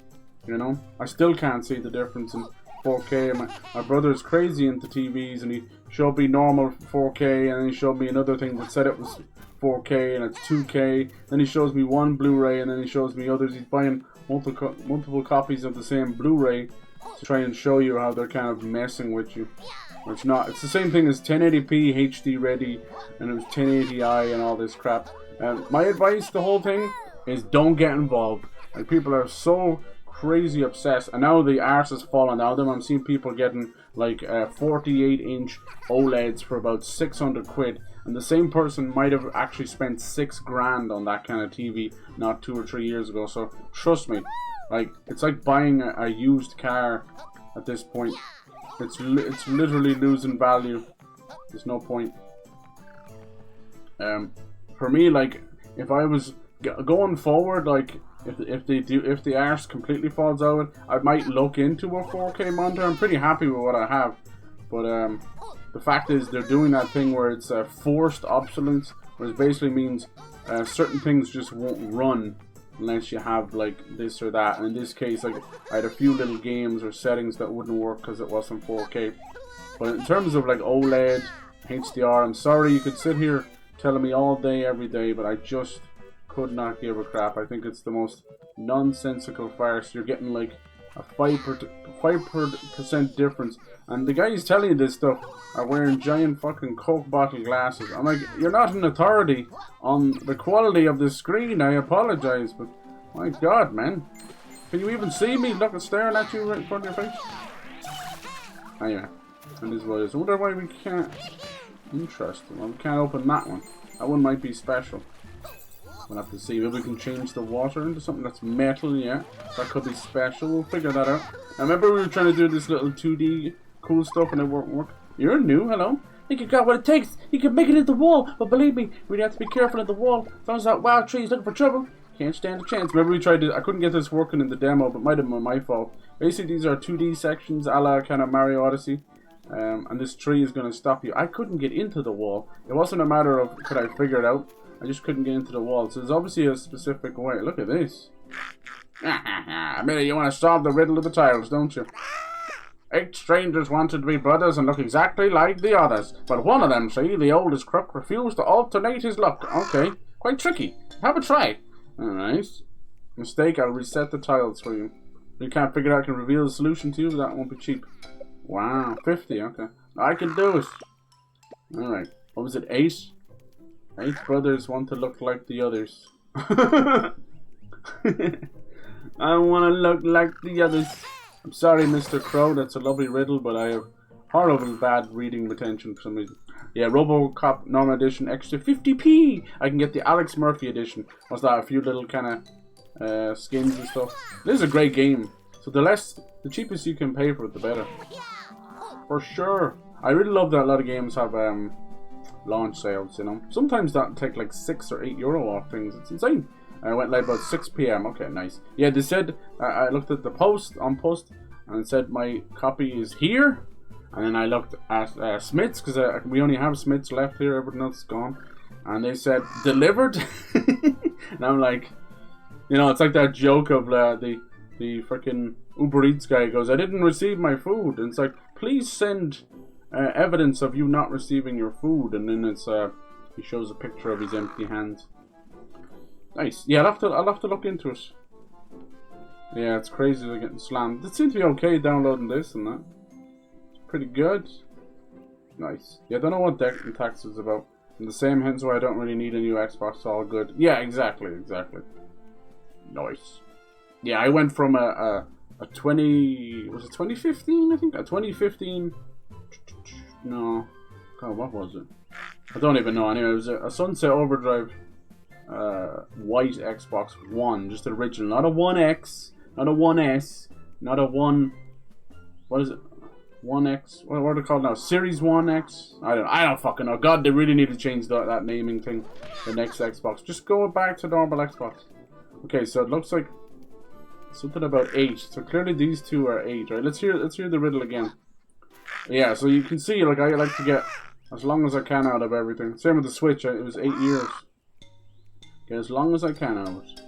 You know, I still can't see the difference in 4K. My brother's crazy into TVs, and he showed me normal 4K, and then he showed me another thing that said it was 4K and it's 2K. Then he shows me one Blu-ray, and then he shows me others. He's buying multiple copies of the same Blu-ray to try and show you how they're kind of messing with you. It's not. It's the same thing as 1080p HD ready, and it was 1080i and all this crap. My advice, the whole thing, is don't get involved. Like, people are so crazy obsessed, and now the arse has fallen out of them. I'm seeing people getting like 48-inch OLEDs for about 600 quid, and the same person might have actually spent $6,000 on that kind of TV not 2 or 3 years ago. So trust me, like, it's like buying a used car at this point. It's literally losing value. There's no point. For me, like, if I was going forward, like, if the arse completely falls out, I might look into a 4K monitor. I'm pretty happy with what I have, but the fact is they're doing that thing where it's forced obsolescence, which basically means certain things just won't run unless you have like this or that. And in this case, like, I had a few little games or settings that wouldn't work because it wasn't 4K. But in terms of like OLED, HDR, I'm sorry, you could sit here telling me all day, every day, but I just could not give a crap. I think it's the most nonsensical farce. You're getting like a 5% difference, and the guys telling you this stuff are wearing giant fucking Coke bottle glasses. I'm like, you're not an authority on the quality of the screen. I apologize, but my God, man, can you even see me looking, staring at you right in front of your face? Anyway, and this is what it is. I wonder why we can't. Interesting. Well, we can't open that one. That one might be special. We'll have to see. Maybe we can change the water into something that's metal, yeah. That could be special. We'll figure that out. Now, remember we were trying to do this little 2D cool stuff and it won't work? You're new, hello? I think you got what it takes. You can make it in the wall. But believe me, we'd have to be careful at the wall. As long as that wild tree is looking for trouble, can't stand a chance. Remember we tried to... I couldn't get this working in the demo, but it might have been my fault. Basically, these are 2D sections a la kind of Mario Odyssey. And this tree is going to stop you. I couldn't get into the wall. It wasn't a matter of could I figure it out. I just couldn't get into the wall. So there's obviously a specific way. Look at this. Amelia, you want to solve the riddle of the tiles, don't you? 8 strangers wanted to be brothers and look exactly like the others. But one of them, see, the oldest crook, refused to alternate his luck. Okay, quite tricky. Have a try. Alright. Mistake, I'll reset the tiles for you. If you can't figure it out, I can reveal the solution to you. That won't be cheap. Wow, 50, okay. I can do it. Alright, what was it, 8? 8 brothers want to look like the others. I want to look like the others. I'm sorry, Mr. Crow, that's a lovely riddle, but I have horrible bad reading retention for some reason. Yeah, RoboCop normal edition, extra 50p. I can get the Alex Murphy edition. What's that? A few little kind of skins and stuff. This is a great game. So the cheapest you can pay for it, the better. For sure. I really love that a lot of games have launch sales, you know. Sometimes that take like 6 or 8 euro off things. It's insane. I went like about 6 p.m. Okay, nice. Yeah, they said, I looked at the post, and it said my copy is here. And then I looked at Smith's, because we only have Smith's left here, everything else is gone. And they said, delivered. And I'm like, you know, it's like that joke of the freaking Uber Eats guy goes, I didn't receive my food. And it's like, please send evidence of you not receiving your food. And then it's he shows a picture of his empty hands. Nice. Yeah, I'll have to look into it. Yeah, it's crazy they're getting slammed. It seems to be okay downloading this and that. It's pretty good. Nice. Yeah, I don't know what Deck and Tax is about. And the same hence why I don't really need a new Xbox. All good. Yeah, exactly. Nice. Yeah, I went from a 2015, I think? A 2015... No. God, what was it? I don't even know. Anyway, it was a Sunset Overdrive white Xbox One. Just the original. Not a 1X. Not a 1S. Not a 1... What is it? 1X. What are they called now? Series 1X? I don't fucking know. God, they really need to change that naming thing. The next Xbox. Just go back to normal Xbox. Okay, so it looks like something about 8. So clearly these two are 8, right? Let's hear the riddle again. Yeah, so you can see, like, I like to get as long as I can out of everything. Same with the Switch. It was 8 years. Get as long as I can out of it.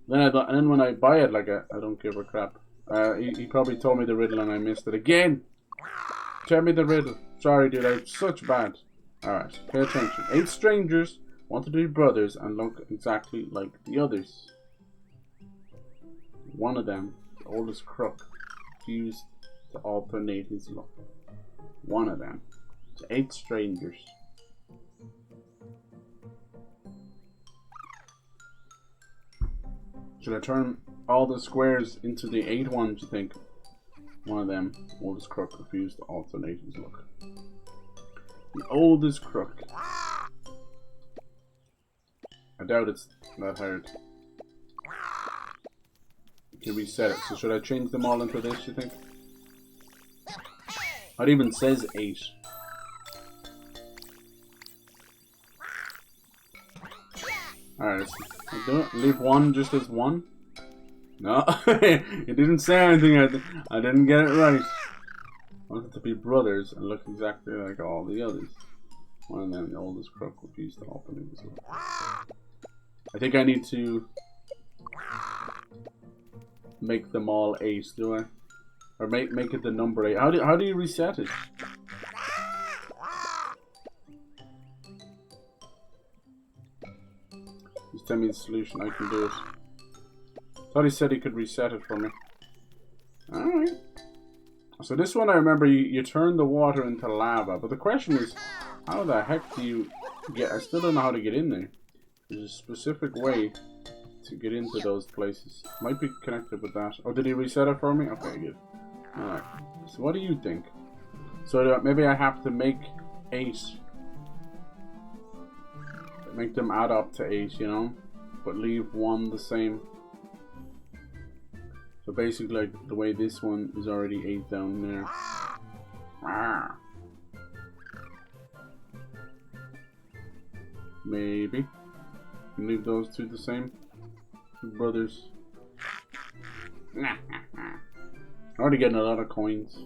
And then when I buy it, like, I don't give a crap. He probably told me the riddle and I missed it again. Tell me the riddle. Sorry, dude, I'm such bad. Alright, pay attention. 8 strangers wanted to be brothers and look exactly like the others. One of them, the oldest crook, refused to alternate his look. One of them. 8 strangers. Should I turn all the squares into the 8 ones, you think? One of them, oldest crook, refused to alternate his look. The oldest crook. I doubt it's that hard. You can reset it. So should I change them all into this, you think? It even says 8. Alright, let's do it. Leave 1 just as 1. No, it didn't say anything. I didn't get it right. I wanted to be brothers and look exactly like all the others. One of them, the oldest crook, refused to open his look. I think I need to make them all 8, do I? Or make it the number 8. How do you reset it? Just tell me the solution, I can do it. Thought he said he could reset it for me. Alright. So this one I remember you turn the water into lava, but the question is, how the heck do you get, I still don't know how to get in there. There's a specific way to get into those places. Might be connected with that. Oh, did he reset it for me? Okay, good. Alright. So what do you think? So maybe I have to make 8. Make them add up to 8, you know? But leave 1 the same. So basically, like, the way this one is already 8 down there. Maybe. Leave those 2 the same. 2 brothers. Already getting a lot of coins.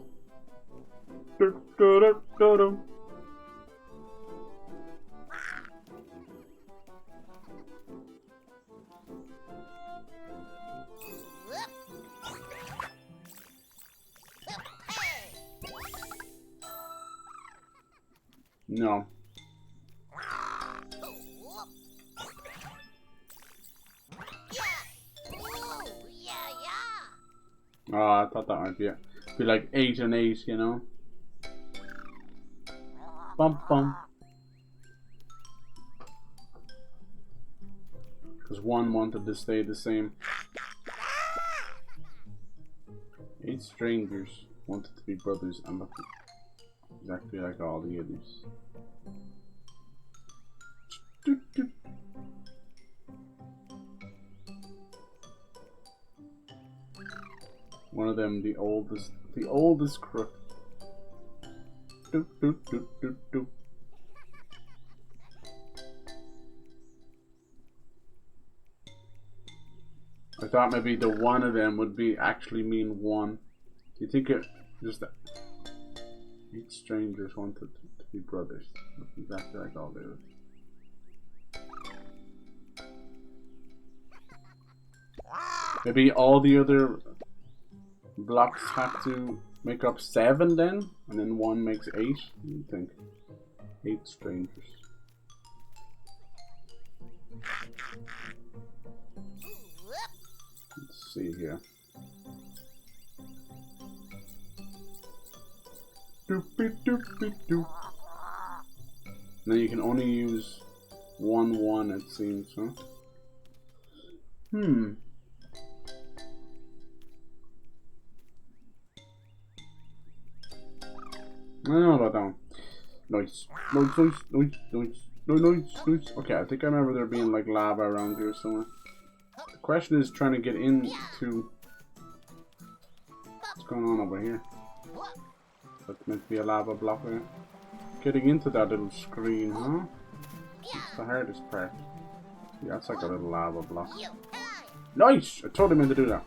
No. Oh, I thought that might be it. Be like 8 and 8, you know? Bum bum. Because 1 wanted to stay the same. 8 strangers wanted to be brothers and look exactly like all the others. One of them, the oldest crook. I thought maybe the one of them would be actually mean 1. Do you think it just that 8 strangers wanted to be brothers? Look exactly like all the others. Maybe all the other blocks have to make up 7 then, and then 1 makes 8. What do you think? 8 strangers. Let's see here. Doopy doopy doop. Now you can only use 1 1, it seems, huh? I don't know about that one. Nice. Nice. Okay, I think I remember there being like lava around here somewhere. The question is trying to get into what's going on over here. That's meant to be a lava block there. Getting into that little screen, huh? It's the hardest part. Yeah, that's like a little lava block. Nice! I told him to do that.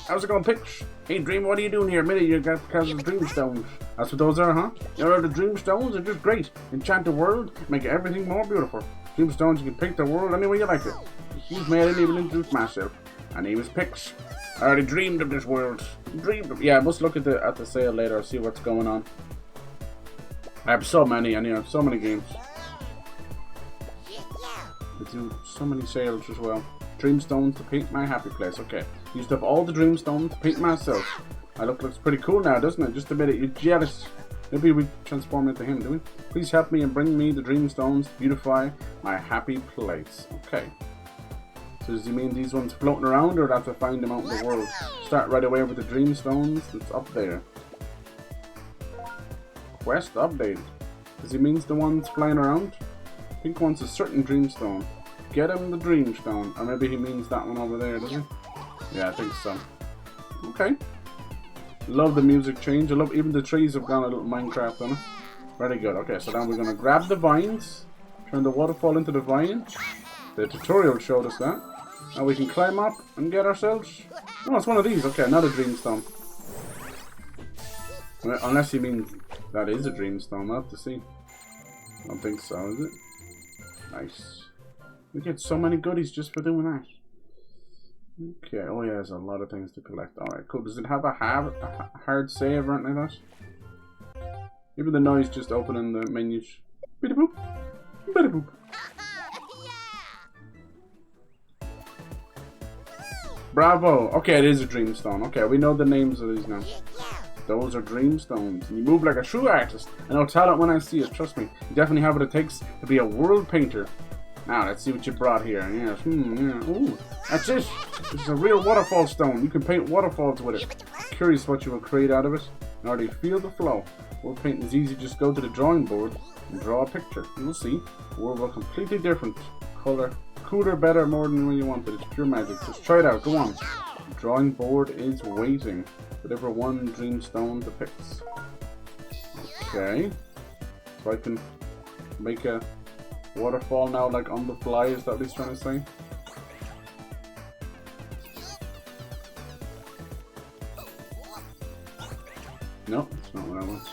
How's it going, Pix? Hey, Dream, what are you doing here? Minute you got because of the dream stones. That's what those are, huh? You know, the dream stones are just great. Enchant the world, make everything more beautiful. Dream stones, you can paint the world any way you like it. Excuse me, I didn't even introduce myself. My name is Pix. I already dreamed of this world. Dreamed of. Yeah, I must look at the sale later, see what's going on. I have so many, and I have so many games. I do so many sales as well. Dreamstone to paint my happy place. Okay, used up all the dreamstone to paint myself. My look looks pretty cool now, doesn't it? Just a bit. You're jealous. Maybe we transform into him, do we? Please help me and bring me the dreamstones to beautify my happy place. Okay. So does he mean these ones floating around, or do I have to find them out in the world? Start right away with the dreamstones that's up there. Quest updated. Does he mean the ones flying around? I think one's a certain dreamstone. Get him the dreamstone. Or maybe he means that one over there, does he? Yeah, I think so. Okay. Love the music change. I love even the trees have gone a little Minecraft on it. Very good. Okay, so now we're going to grab the vines. Turn the waterfall into the vine. The tutorial showed us that. Now we can climb up and get ourselves... Oh, it's one of these. Okay, another dreamstone. Well, unless he means that is a dreamstone. I'll have to see. I don't think so, is it? Nice. We get so many goodies just for doing that. Okay, oh yeah, there's a lot of things to collect. Alright, cool. Does it have a hard save or anything like that? Even the noise just opening the menus. Biddy boop. Biddy boop. Bravo! Okay, it is a dreamstone. Okay, we know the names of these now. Those are dreamstones. You move like a true artist. I know talent when I see it, trust me. You definitely have what it takes to be a world painter. Now, let's see what you brought here. Yes, yeah. Ooh, that's it. This is a real waterfall stone. You can paint waterfalls with it. Curious what you will create out of it. In order to feel the flow. World painting is easy. Just go to the drawing board and draw a picture. You'll see. The world will completely different. Color, cooler, better, more than when you wanted. It's pure magic. Just try it out. Go on. The drawing board is waiting. Whatever one dreamstone depicts. Okay. So I can make a waterfall now, like on the fly, is that what he's trying to say? No, that's not what I want.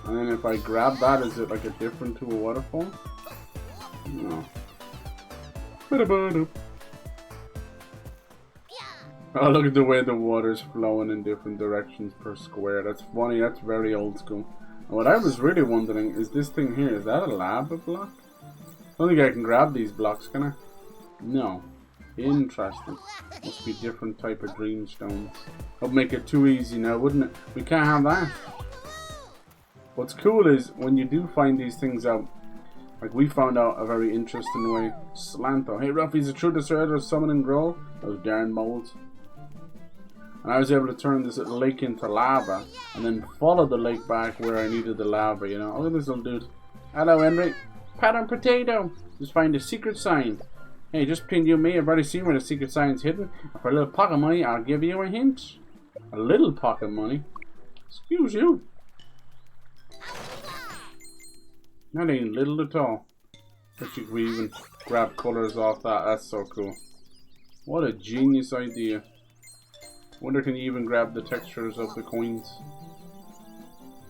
And then if I grab that, is it like a different to a waterfall? No. Oh, look at the way the water's flowing in different directions per square. That's funny. That's very old school. And what I was really wondering is this thing here. Is that a lava block? I don't think I can grab these blocks, can I? No. Interesting. Must be different type of dreamstones. That would make it too easy now, wouldn't it? We can't have that. What's cool is when you do find these things out. Like we found out a very interesting way. Slanto. Hey Ruffy, is it true the servers summon and grow? Those darn moles. And I was able to turn this little lake into lava and then follow the lake back where I needed the lava, you know. Look at this little dude. Hello, Henry. Pattern potato. Just find a secret sign. Hey, just between you and me, I've already seen where the secret sign's hidden. And for a little pocket money, I'll give you a hint. A little pocket money? Excuse you. That ain't little at all. But you can even grab colors off that. That's so cool. What a genius idea. Wonder can you even grab the textures of the coins?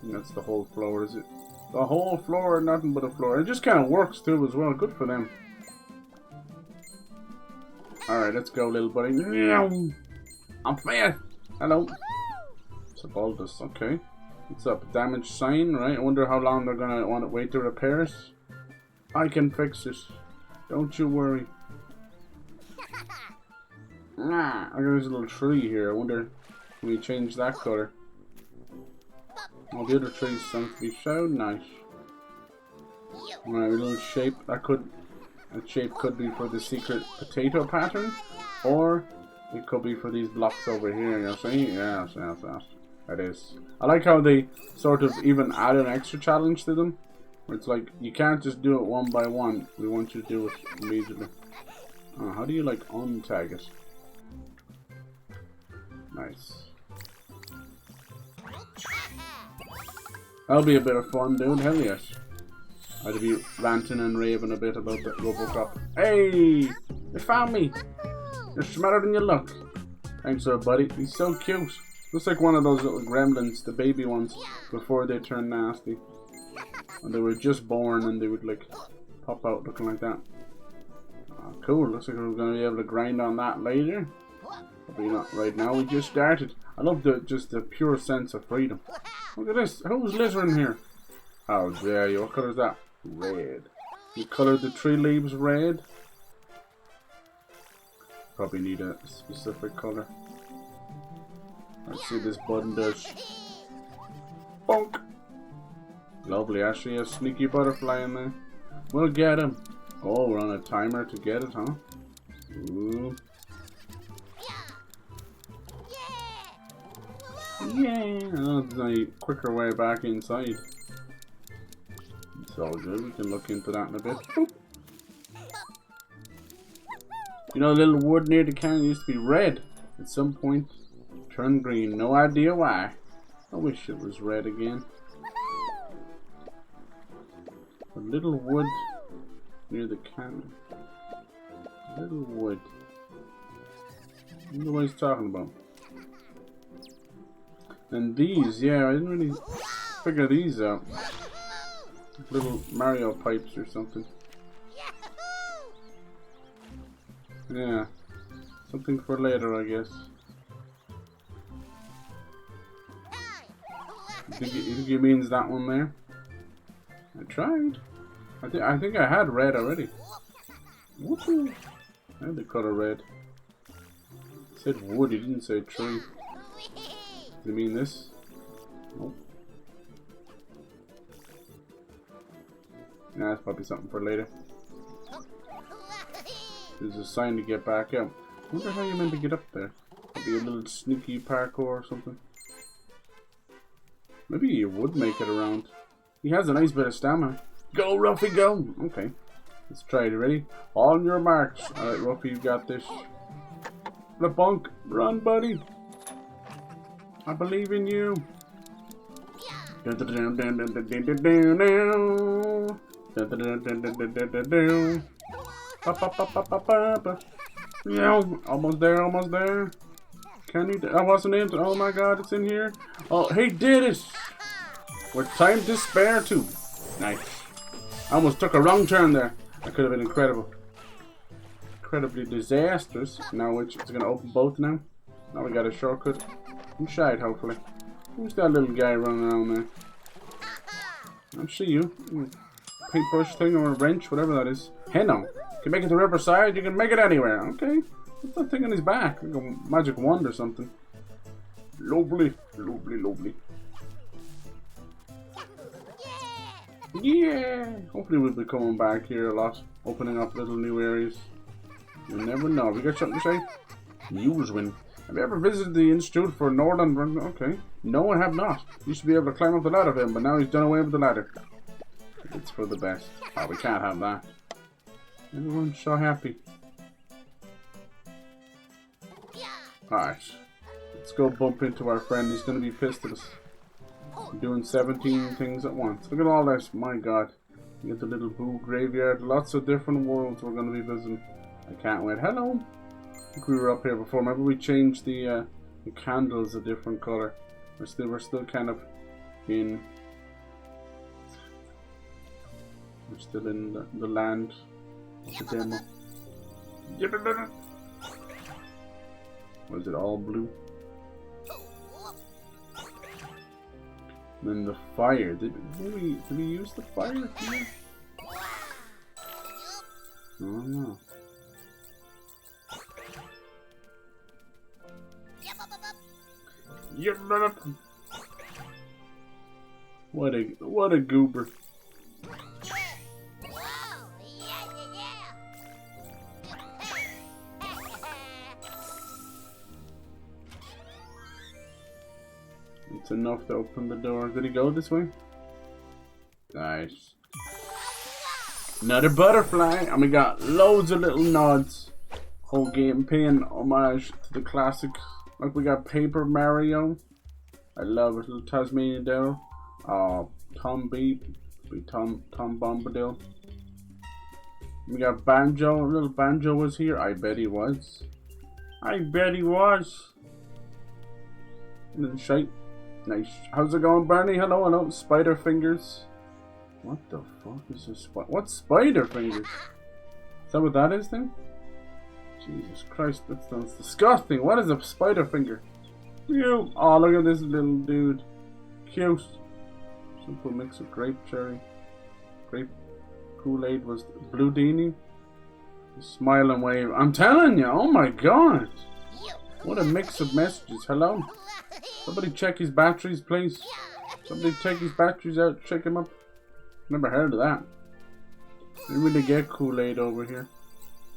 And that's the whole floor, is it? The whole floor, nothing but a floor. It just kind of works too as well. Good for them. Alright, let's go, little buddy. I'm fair. Hello. It's a bulbous, okay. What's up? Damaged sign, right? I wonder how long they're gonna want to wait to repair it. I can fix it. Don't you worry. Ah, there's a little tree here. I wonder can we change that color? All the other trees seem to be so nice. Alright, a little shape. That shape could be for the secret potato pattern, or it could be for these blocks over here. You see? Yes. It is. I like how they sort of even add an extra challenge to them. Where it's like, you can't just do it one by one. We want you to do it immediately. How do you like untag it? Nice. That'll be a bit of fun, dude. Hell yes. I'd be ranting and raving a bit about the Robocop. Hey! You found me! You're smarter than you look. Thanks, buddy. He's so cute. Looks like one of those little gremlins, the baby ones, before they turn nasty. When they were just born and they would like pop out looking like that. Oh, cool. Looks like we're going to be able to grind on that later. Probably not right now. We just started. I love just the pure sense of freedom. Look at this. Who's littering here? How dare you? What color is that? Red. You colored the tree leaves red? Probably need a specific color. Let's see this button does. Bonk! Lovely. Actually, a sneaky butterfly in there. We'll get him. Oh, we're on a timer to get it, huh? Ooh. Yeah! Oh, there's a quicker way back inside. It's all good. We can look into that in a bit. Boop. You know, the little wood near the cannon used to be red. At some point, turned green. No idea why. I wish it was red again. A little wood near the cannon. Little wood. I wonder what he's talking about. And these, yeah, I didn't really figure these out. Little Mario pipes or something. Yeah. Something for later, I guess. You think it means that one there? I tried. I think I had red already. Woohoo! I had the color red. It said wood, it didn't say tree. Does it mean this? Nope. Nah, that's probably something for later. There's a sign to get back out. I wonder how you're meant to get up there. Maybe a little sneaky parkour or something. Maybe you would make it around. He has a nice bit of stamina. Go, Ruffy, go! Okay. Let's try it. Ready? On your marks. Alright, Ruffy, you got this. The bunk. Run, buddy. I believe in you. Yeah, almost there, almost there. Can you? I wasn't in. Oh my God, it's in here. Oh, he did it. With time to spare too. Nice. I almost took a wrong turn there. That could have been incredible. Incredibly disastrous. Now which it's gonna open both now. Now we got a shortcut. Inside, hopefully. Who's that little guy running around there? I don't see you. Paintbrush thing or a wrench, whatever that is. Hey no. You can make it to Riverside, you can make it anywhere. Okay. What's that thing on his back? Like a magic wand or something. Lovely. Lovely, lovely. Yeah! Hopefully we'll be coming back here a lot. Opening up little new areas. You never know. Have you got something to say? News win. Have you ever visited the Institute for Northern... Okay. No, I have not. Used to be able to climb up the ladder for him, but now he's done away with the ladder. It's for the best. Oh, we can't have that. Everyone's so happy. Alright. Let's go bump into our friend. He's going to be pissed at us. Doing 17 things at once. Look at all this. My God. You get the little boo graveyard. Lots of different worlds we're going to be visiting. I can't wait. Hello. I think we were up here before. Maybe we changed the candles a different color. We're still kind of in... We're still in the land of the demo. Was it all blue? And then the fire. Did we use the fire here? I don't know. What a goober. It's enough to open the door. Did he go this way? Nice. Another butterfly, and we got loads of little nods. Whole game paying homage to the classic Look, we got Paper Mario. I love it. Little Tasmanian Devil. Tom Beat. Tom Bombadil. We got Banjo. Little Banjo was here. I bet he was. I bet he was. Little shape. Nice. How's it going, Barney? Hello, hello. Spider fingers. What the fuck is this? What's spider fingers? Is that what that is then? Jesus Christ, that sounds disgusting. What is a spider finger? You. Oh, look at this little dude. Cute. Simple mix of grape cherry. Grape Kool-Aid was blue Deanie. Smile and wave. I'm telling you, oh my god. What a mix of messages. Hello? Somebody check his batteries, please. Somebody take his batteries out, check him up. Never heard of that. Didn't really get Kool-Aid over here.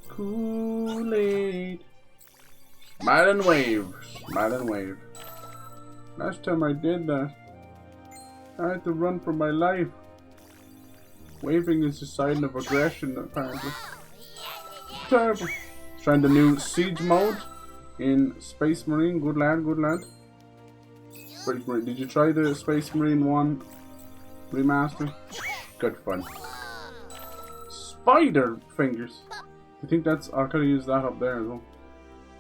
Kool-Aid. Smile and wave. Smile and wave. Last time I did that, I had to run for my life. Waving is a sign of aggression, apparently. Terrible. Trying the new Siege mode in Space Marine. Good lad, good lad. Space Marine. Did you try the Space Marine 1 remaster? Good fun. Spider fingers. I think that's. I could have used that up there as well.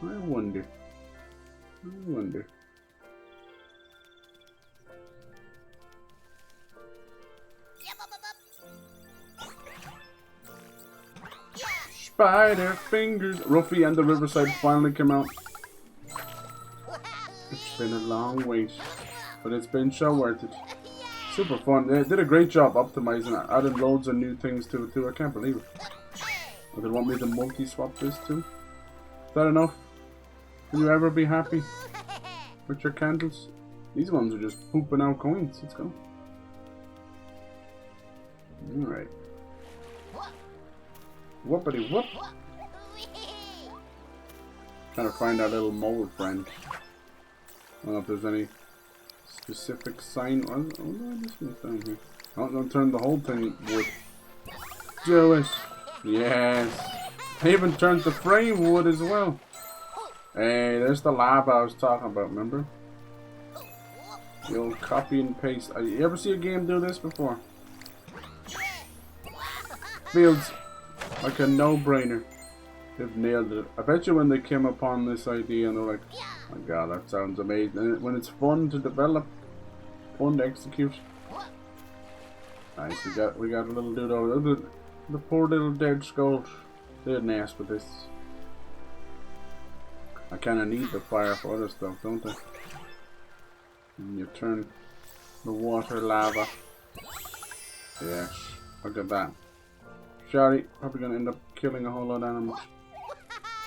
I wonder. I wonder. Spider fingers. Ruffy and the Riverside finally came out. It's been a long wait, but it's been so worth it. Super fun. They did a great job optimizing it. Added loads of new things to it too. I can't believe it. But they want me to multi-swap this too. Is that enough? Will you ever be happy with your candles? These ones are just pooping out coins. Let's go. Alright. Whoopity whoop. Trying to find our little mole friend. I don't know if there's any specific sign. Oh, no, this one's down here. Oh, don't turn the whole thing wood. Do it. Yes. I even turned the frame wood as well. Hey, there's the lava I was talking about, remember? The old copy and paste. You ever see a game do this before? Feels like a no-brainer. They've nailed it. I bet you when they came upon this idea and they're like, oh my god, that sounds amazing. And when it's fun to develop, fun to execute. Nice, we got a little dude over there. The poor little dead skull. They didn't ask for this. I kinda need the fire for other stuff, don't I? And you turn the water lava. Yes, look at that. Sorry, probably gonna end up killing a whole lot of animals.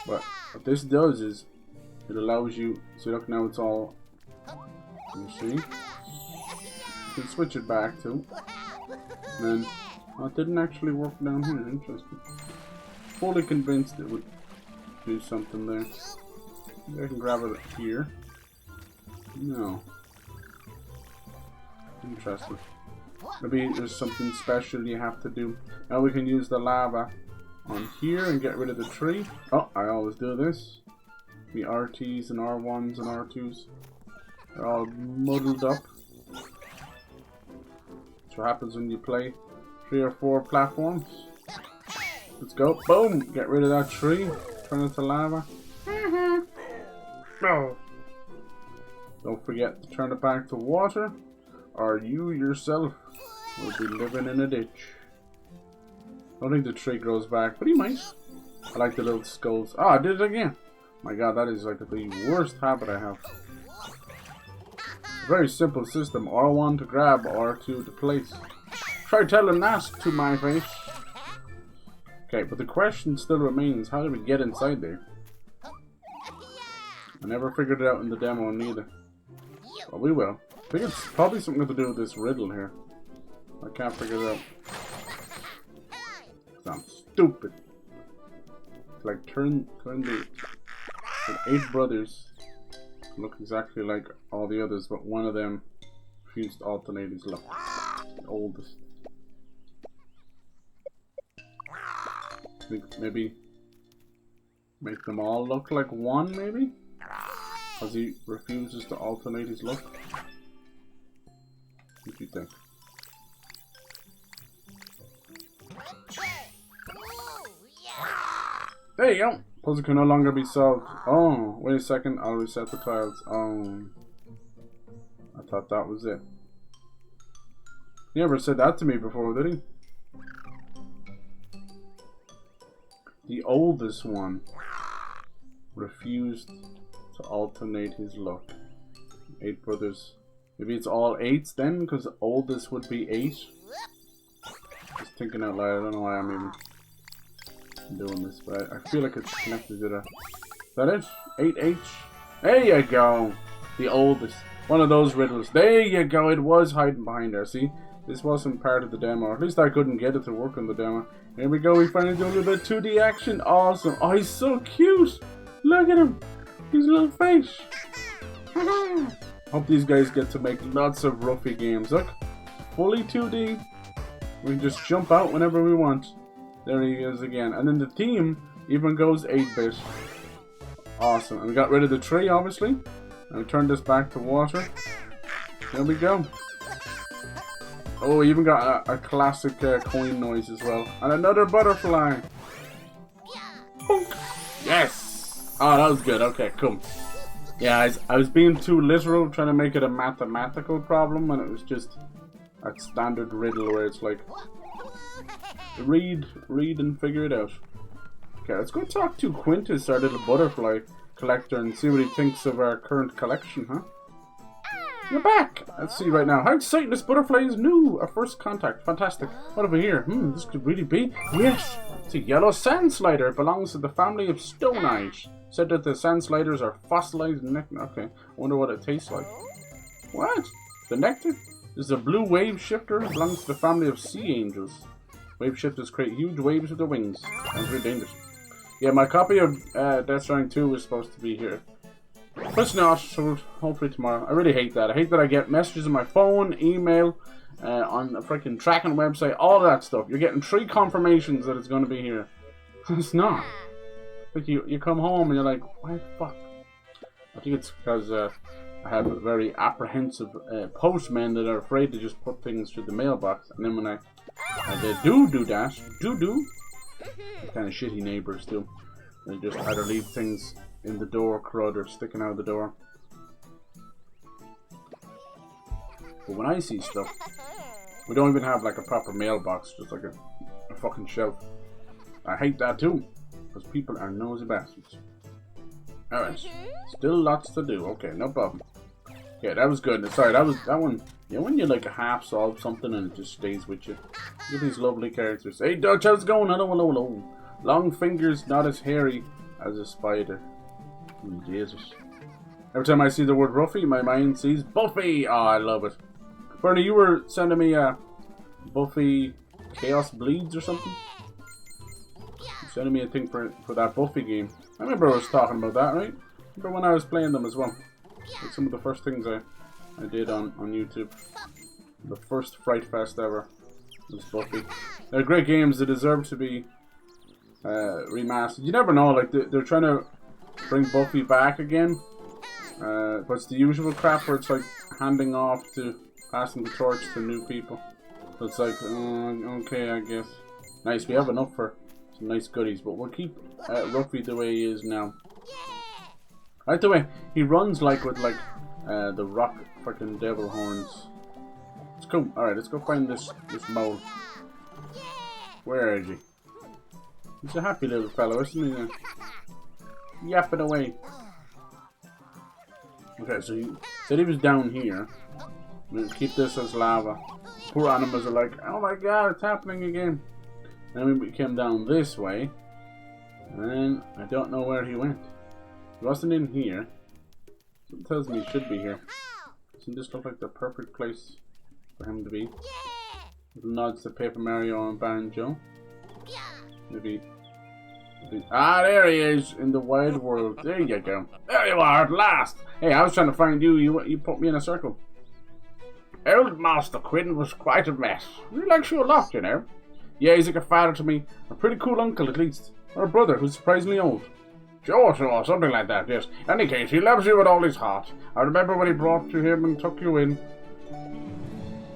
But what this does is it allows you. See, look, now it's all. You see? You can switch it back to. And it didn't actually work down here. Interesting. Fully convinced it would do something there. Maybe I can grab it here. No. Interesting. Maybe there's something special you have to do. Now we can use the lava on here and get rid of the tree. Oh, I always do this. The RTs and R1s and R2s. They're all muddled up. That's what happens when you play 3 or 4 platforms. Let's go. Boom! Get rid of that tree. Turn it to lava. No. Don't forget to turn it back to water, or you yourself will be living in a ditch. I don't think the tree grows back, but he might. I like the little skulls. Oh, I did it again. My god, that is like the worst habit I have. Very simple system. R1 to grab, R2 to place. Try telling that to my face. Okay, but the question still remains, how do we get inside there? I never figured it out in the demo neither. But we will. I think it's probably something to do with this riddle here. I can't figure it out. I'm stupid. It's like turn the 8 brothers look exactly like all the others, but one of them refused to alternate his luck. The oldest. I think maybe make them all look like one, maybe? Because he refuses to alternate his luck. What do you think? There you go! Puzzle can no longer be solved. Oh, wait a second, I'll reset the tiles. Oh. I thought that was it. He never said that to me before, did he? The oldest one refused to alternate his luck. 8 brothers. Maybe it's all 8s then, because oldest would be 8. Just thinking out loud, I don't know why I'm even doing this, but I feel like it's connected to that. Is that it? 8H? There you go! The oldest. One of those riddles. There you go, it was hiding behind there, see? This wasn't part of the demo. At least I couldn't get it to work on the demo. Here we go, we finally do a little bit of 2D action. Awesome. Oh, he's so cute! Look at him! His little face! Hope these guys get to make lots of Ruffy games. Look, fully 2D. We can just jump out whenever we want. There he is again. And then the theme even goes 8-bit. Awesome. And we got rid of the tree, obviously. And we turned this back to water. There we go. Oh, we even got a classic coin noise as well. And another butterfly. Yes! Oh, that was good. Okay, cool. Yeah, I was being too literal, trying to make it a mathematical problem, and it was just a standard riddle where it's like, read and figure it out. Okay, let's go talk to Quintus, our little butterfly collector, and see what he thinks of our current collection, huh? You're back! Let's see right now. How exciting, this butterfly is new! Our first contact. Fantastic. What over here? This could really be. Yes! It's a yellow sand slider. It belongs to the family of stone eyes. Said that the sand sliders are fossilized nectar. Okay. I wonder what it tastes like. What? The nectar? This is a blue wave shifter. It belongs to the family of sea angels. Wave shifters create huge waves with their wings. Sounds really dangerous. Yeah, my copy of Death Stranding 2 was supposed to be here. But it's not, so hopefully tomorrow. I really hate that. I hate that I get messages on my phone, email, on a freaking tracking website, all that stuff. You're getting 3 confirmations that it's going to be here. It's not. Like you come home and you're like, why the fuck? I think it's because I have a very apprehensive postmen that are afraid to just put things through the mailbox. And then when they do that, kind of shitty neighbors too. They just either leave things in the door crud or sticking out of the door. But when I see stuff, we don't even have like a proper mailbox, just like a fucking shelf. I hate that too, because people are nosy bastards. Alright, still lots to do. Okay, no problem. Okay, that was good. Sorry, that one. Yeah, when you like half solve something and it just stays with you. Look at these lovely characters. Hey Dutch, how's it going? Hello. Long fingers, not as hairy as a spider. Oh, Jesus. Every time I see the word Ruffy, my mind sees Buffy. Oh, I love it. Bernie, you were sending me Buffy Chaos Bleeds or something? You're sending me a thing for that Buffy game. I remember I was talking about that, right? Remember when I was playing them as well. Like some of the first things I did on YouTube. The first Fright Fest ever was Buffy. They're great games. They deserve to be remastered. You never know, like they're trying to bring Buffy back again. But it's the usual crap where it's like handing off to passing the torch to new people. So it's like, okay, I guess. Nice, we have enough for some nice goodies, but we'll keep Ruffy the way he is now. I like the way he runs like with like the rock fucking devil horns. It's cool. Alright, let's go find this mole. Where is he? He's a happy little fellow, isn't he? Yapping away. Okay, so he said he was down here. We'll keep this as lava. Poor animals are like, oh my god, it's happening again. And then we came down this way. And I don't know where he went. He wasn't in here. Something tells me he should be here. Doesn't this look like the perfect place for him to be? Little nods to Paper Mario and Banjo. Maybe. Ah, there he is in the wide world. There you go. There you are at last. Hey, I was trying to find you. You put me in a circle. Old Master Quinn was quite a mess. He likes you a lot, you know. Yeah, he's like a father to me. A pretty cool uncle, at least. Or a brother who's surprisingly old. Sure, something like that, yes. In any case, he loves you with all his heart. I remember when he brought you him and took you in.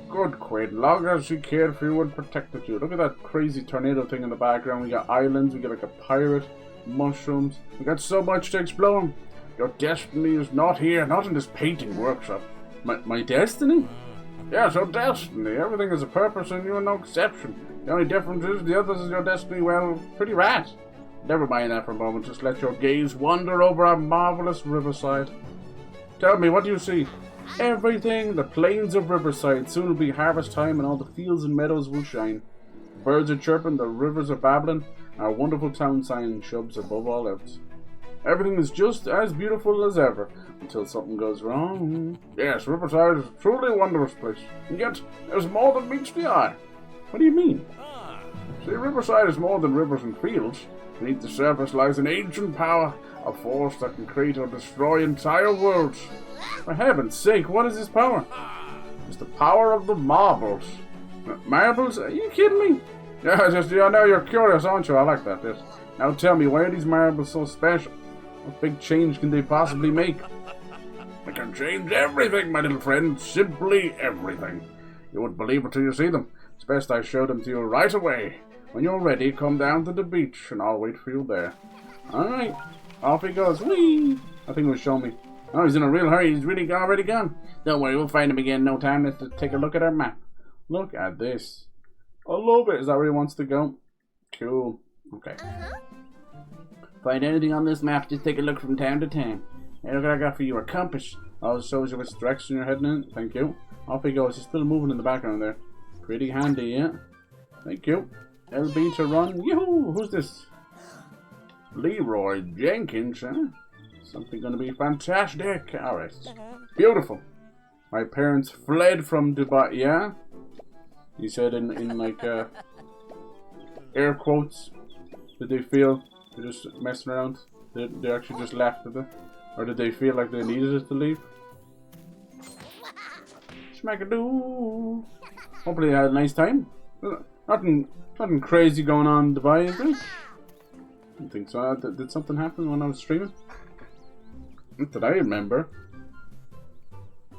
Good Quid, long as he cared for you and protected you. Look at that crazy tornado thing in the background. We got islands, we got like a pirate, mushrooms. We got so much to explore. Your destiny is not here, not in this painting workshop. My destiny? Yes, your destiny. Everything has a purpose and you are no exception. The only difference is the others is your destiny, well, pretty rat. Never mind that for a moment, just let your gaze wander over our marvelous Riverside. Tell me, what do you see? Everything. The plains of Riverside. Soon will be harvest time and all the fields and meadows will shine. Birds are chirping, the rivers are babbling, our wonderful town sign shoves above all else. Everything is just as beautiful as ever, until something goes wrong. Yes, Riverside is truly a wondrous place, and yet there's more than meets the eye. What do you mean? See, Riverside is more than rivers and fields. Beneath the surface lies an ancient power, a force that can create or destroy entire worlds. For heaven's sake, what is this power? It's the power of the marbles. Marbles? Are you kidding me? Yeah, I know you're curious, aren't you? I like that, yes. Now tell me, why are these marbles so special? What big change can they possibly make? They can change everything, my little friend. Simply everything. You wouldn't believe it till you see them. It's best I show them to you right away. When you're ready, come down to the beach, and I'll wait for you there. Alright, off he goes. Whee! I think he'll show me. Oh, he's in a real hurry. He's really already gone. Don't worry, we'll find him again in no time. Let's just take a look at our map. Look at this. I love it. Is that where he wants to go? Cool. Okay. Find anything on this map, just take a look from town to town. Hey, look what I got for you. A compass. Oh, it shows you which direction you're heading in. Thank you. Off he goes. He's still moving in the background there. Pretty handy, yeah? Thank you. LB to run. Yoo-hoo! Who's this? Leroy Jenkins, huh? Something gonna be fantastic. Alright. Beautiful. My parents fled from Dubai. Yeah? You said in like, air quotes. Did they feel they're just messing around? They actually just left, did they? Or did they feel like they needed it to leave? Schmackadoo! Hopefully they had a nice time. Nothing crazy going on in Dubai, is there? I don't think so. Did something happen when I was streaming? Not that I remember.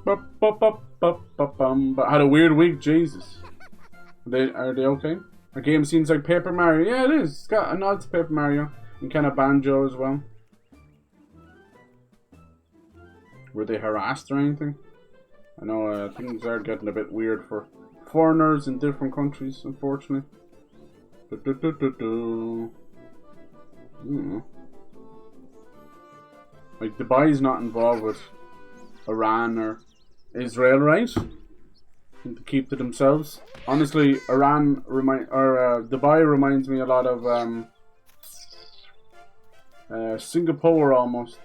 But I had a weird week, Jesus. Are they okay? Our game seems like Paper Mario. Yeah, it is. It's got a nod to Paper Mario. And kind of banjo as well. Were they harassed or anything? I know things are getting a bit weird for foreigners in different countries, unfortunately. Like, Dubai's not involved with Iran or Israel, right? Need to keep to themselves. Honestly, Dubai reminds me a lot of Singapore almost.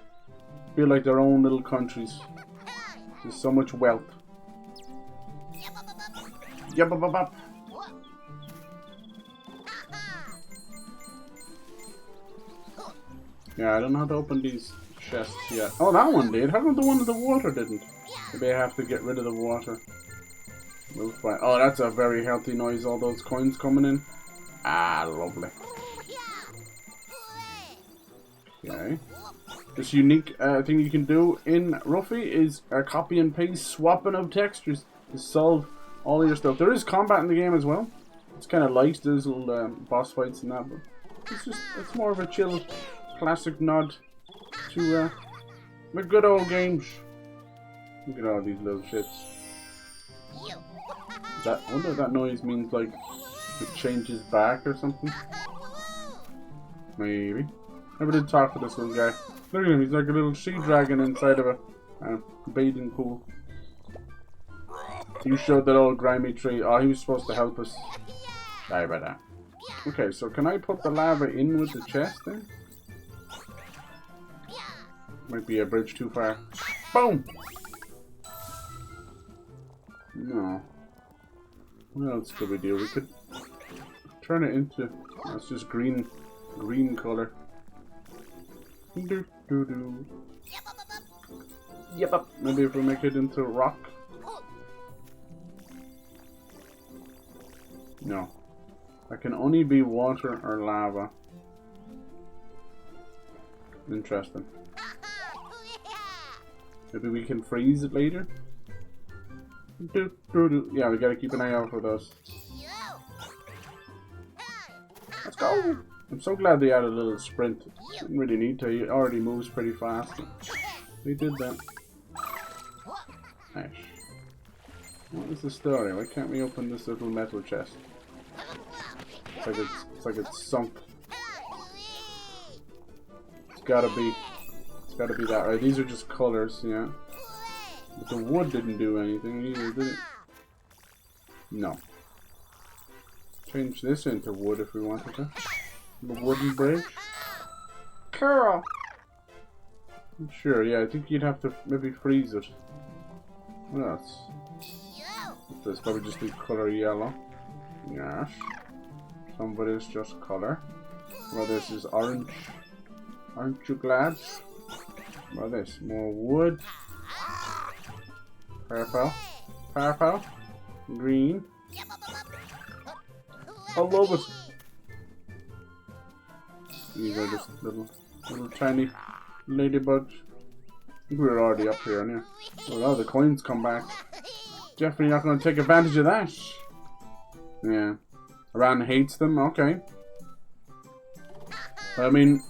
Feel like their own little countries. There's so much wealth. Yeah, I don't know how to open these chests yet. Oh, that one did. How come the one in the water didn't? Maybe I have to get rid of the water. We'll find. Oh, that's a very healthy noise. All those coins coming in. Ah, lovely. Okay. This unique thing you can do in Ruffy is copy and paste swapping of textures to solve all of your stuff. There is combat in the game as well. It's kind of light. There's little boss fights and that, but it's more of a chill, classic nod to the good old games. Look at all these little shits. I wonder if that noise means like it changes back or something. Maybe. Never did talk to this little guy. Look at him, he's like a little sea dragon inside of a bathing pool. You showed that old grimy tree. Oh, he was supposed to help us. Sorry about that. Okay, so can I put the lava in with the chest then? Might be a bridge too far. Boom! No. What else could we do? We could turn it into... That's just green color. Yep. Maybe if we make it into rock. No. That can only be water or lava. Interesting. Maybe we can freeze it later? Yeah, we gotta keep an eye out for those. Let's go! I'm so glad they added a little sprint. Didn't really need to. He already moves pretty fast. They did that. Nice. What is the story? Why can't we open this little metal chest? It's like it's sunk. It's gotta be that, right? These are just colors, yeah. But the wood didn't do anything either, did it? No. Change this into wood if we wanted to. The wooden bridge. Cool. Sure, yeah, I think you'd have to maybe freeze it. What else? This probably just be color yellow. Yes. Some of it is just color. Well, this is orange. Aren't you glad? Well, this more wood. Purple. Purple. Green. I love it. These are just little tiny ladybugs. I think we were already up here, aren't you? Well, the coins come back. Definitely not going to take advantage of that. Yeah. Iran hates them, okay. But I mean,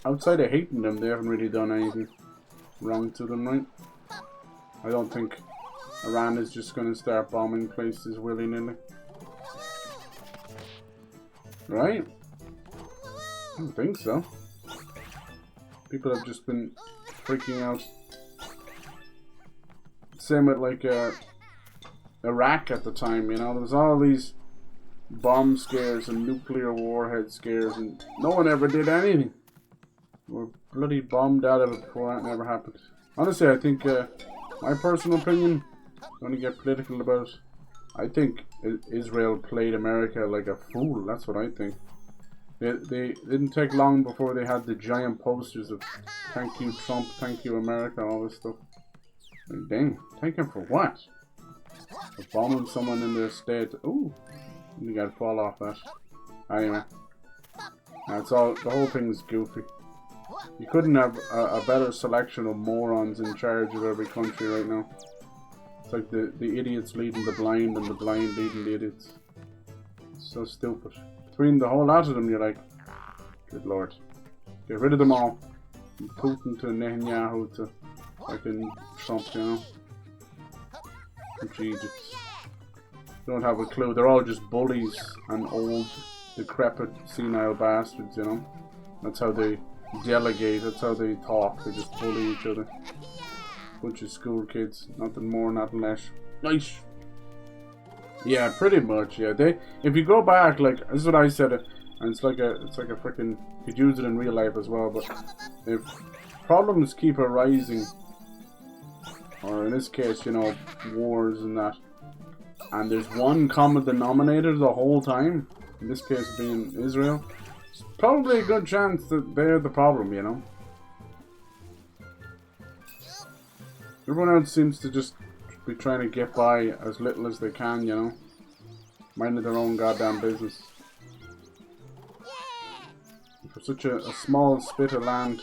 outside of hating them, they haven't really done anything wrong to them, right? I don't think Iran is just going to start bombing places willy-nilly. Right? I don't think so. People have just been freaking out. Same with like Iraq at the time, you know. There was all these bomb scares and nuclear warhead scares, and no one ever did anything. We're bloody bombed out of it before that never happened. Honestly, I think, my personal opinion, I'm going to get political about it, I think Israel played America like a fool. That's what I think. They didn't take long before they had the giant posters of "Thank you Trump, thank you America," all this stuff. Like, dang, thank him for what? For bombing someone in their state. Ooh, you gotta fall off that. Anyway, that's all. The whole thing is goofy. You couldn't have a better selection of morons in charge of every country right now. It's like the idiots leading the blind and the blind leading the idiots. It's so stupid. Between the whole lot of them, you're like, good lord, get rid of them all. From Putin to Netanyahu to fucking Trump, you know. Jesus. Don't have a clue. They're all just bullies and old, decrepit, senile bastards, you know. That's how they delegate. That's how they talk. They just bully each other. Bunch of school kids. Nothing more, nothing less. Nice. Yeah, pretty much. Yeah, if you go back, like this is what I said, and it's like a freaking. You could use it in real life as well. But if problems keep arising, or in this case, you know, wars and that, and there's one common denominator the whole time, in this case being Israel, it's probably a good chance that they're the problem. You know, everyone else seems to just be trying to get by as little as they can, you know. Minding their own goddamn business. For such a small spit of land,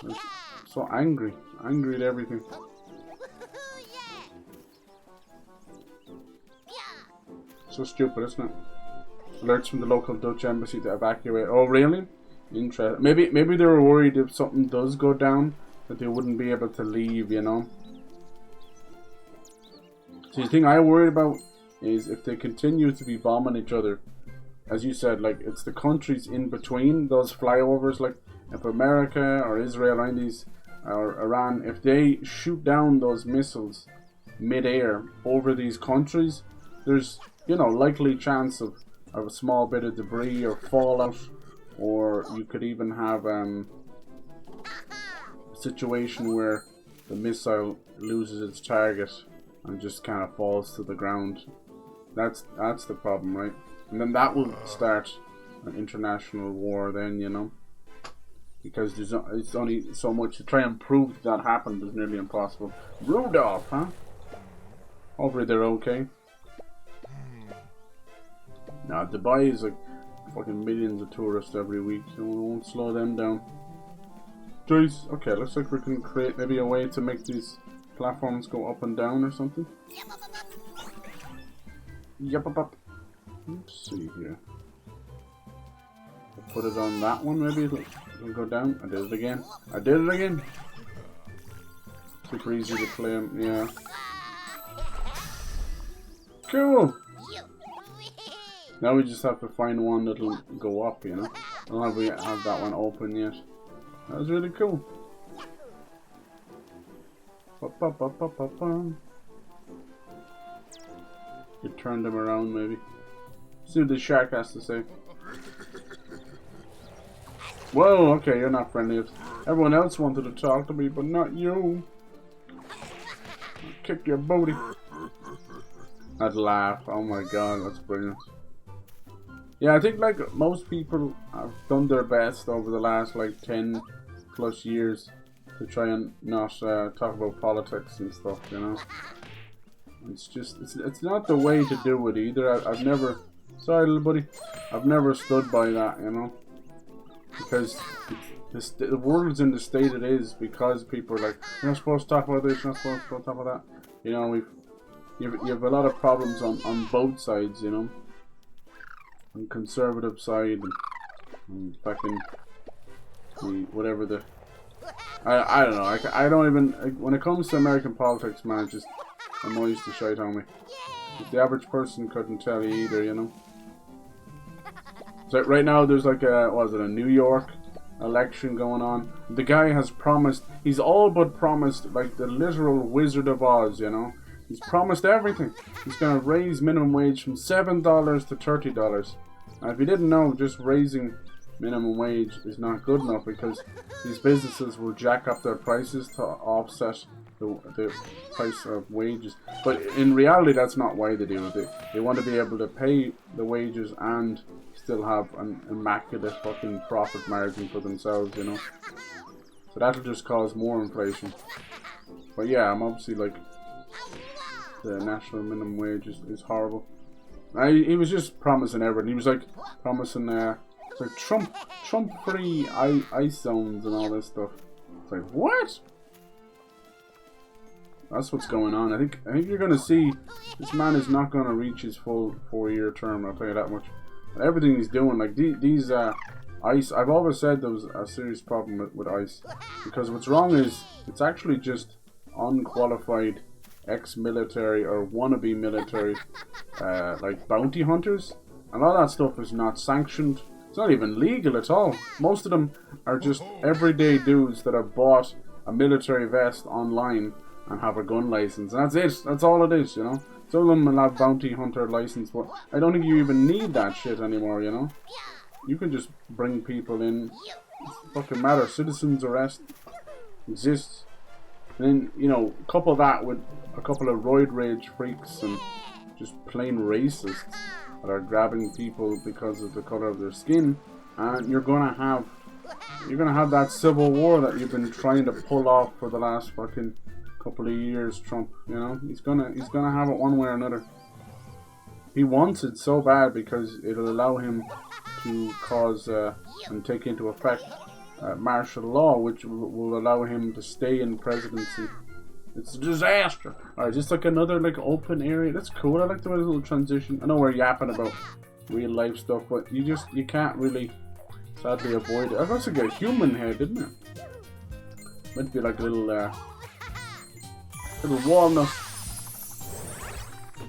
they're so angry at everything. So stupid, isn't it? Alerts from the local Dutch embassy to evacuate. Oh, really? Interesting. Maybe they were worried if something does go down that they wouldn't be able to leave, you know. So the thing I worried about is if they continue to be bombing each other, as you said, like it's the countries in between those flyovers, like if America or Israel or these or Iran, if they shoot down those missiles mid-air over these countries, there's, you know, likely chance of a small bit of debris or fallout, or you could even have a situation where the missile loses its target and just kind of falls to the ground. That's the problem, right? And then that will start an international war then, you know. Because it's only so much to try and prove that happened is nearly impossible. Rudolph, huh? Hopefully they're okay. Nah, Dubai is like fucking millions of tourists every week, so we won't slow them down. Nice. Okay, looks like we can create maybe a way to make these platforms go up and down or something. Yep, up. Let's see here. I'll put it on that one, maybe it'll go down. I did it again. I did it again. Super easy to play them, yeah. Cool! Now we just have to find one that'll go up, you know? I don't know if we have that one open yet. That was really cool. You turn them around, maybe. See what the shark has to say. Whoa, okay, you're not friendly. Everyone else wanted to talk to me, but not you. Kick your booty. That laugh, oh my god, that's brilliant. Yeah, I think like most people have done their best over the last like 10 plus years to try and not talk about politics and stuff, you know. It's just, it's not the way to do it either. I've never, sorry little buddy, I've never stood by that, you know. Because the world's in the state it is because people are like, you're not supposed to talk about this, you're not supposed to talk about that. You know, you have a lot of problems on both sides, you know. On conservative side and fucking whatever the I don't know. I don't even, when it comes to American politics, man, it just annoys the shite on me. The average person couldn't tell you either, you know. So right now there's like a, what is it, a New York election going on. The guy has promised, he's all but promised, like the literal Wizard of Oz, you know. He's promised everything. He's going to raise minimum wage from $7 to $30. Now, if you didn't know, just raising minimum wage is not good enough because these businesses will jack up their prices to offset the price of wages. But in reality, that's not why they do it. They want to be able to pay the wages and still have an immaculate fucking profit margin for themselves, you know. So that'll just cause more inflation. But yeah, I'm obviously like, the national minimum wage is horrible. He was just promising everything. He was like promising like Trump free ice zones and all this stuff. It's like, what? That's what's going on. I think you're gonna see this man is not gonna reach his full 4-year term, I'll tell you that much. And everything he's doing, like these ice, I've always said there was a serious problem with ice. Because what's wrong is it's actually just unqualified ex-military or wannabe military like bounty hunters, and all that stuff is not sanctioned. It's not even legal at all. Most of them are just everyday dudes that have bought a military vest online and have a gun license, and that's it. That's all it is, you know. Some of them will have bounty hunter license, but I don't think you even need that shit anymore, you know. You can just bring people in. It doesn't fucking matter. Citizens arrest exists. And then, you know, couple that with a couple of roid rage freaks and just plain racists that are grabbing people because of the color of their skin, and you're gonna have that civil war that you've been trying to pull off for the last fucking couple of years, Trump. You know, he's gonna have it one way or another. He wants it so bad because it'll allow him to cause and take into effect martial law, which will allow him to stay in presidency. It's a disaster. Alright, just like another like open area. That's cool. I like the little transition. I know we're yapping about real life stuff, but you can't really sadly avoid it. I thought it was like a human head, didn't it? Meant to be like a little walnut.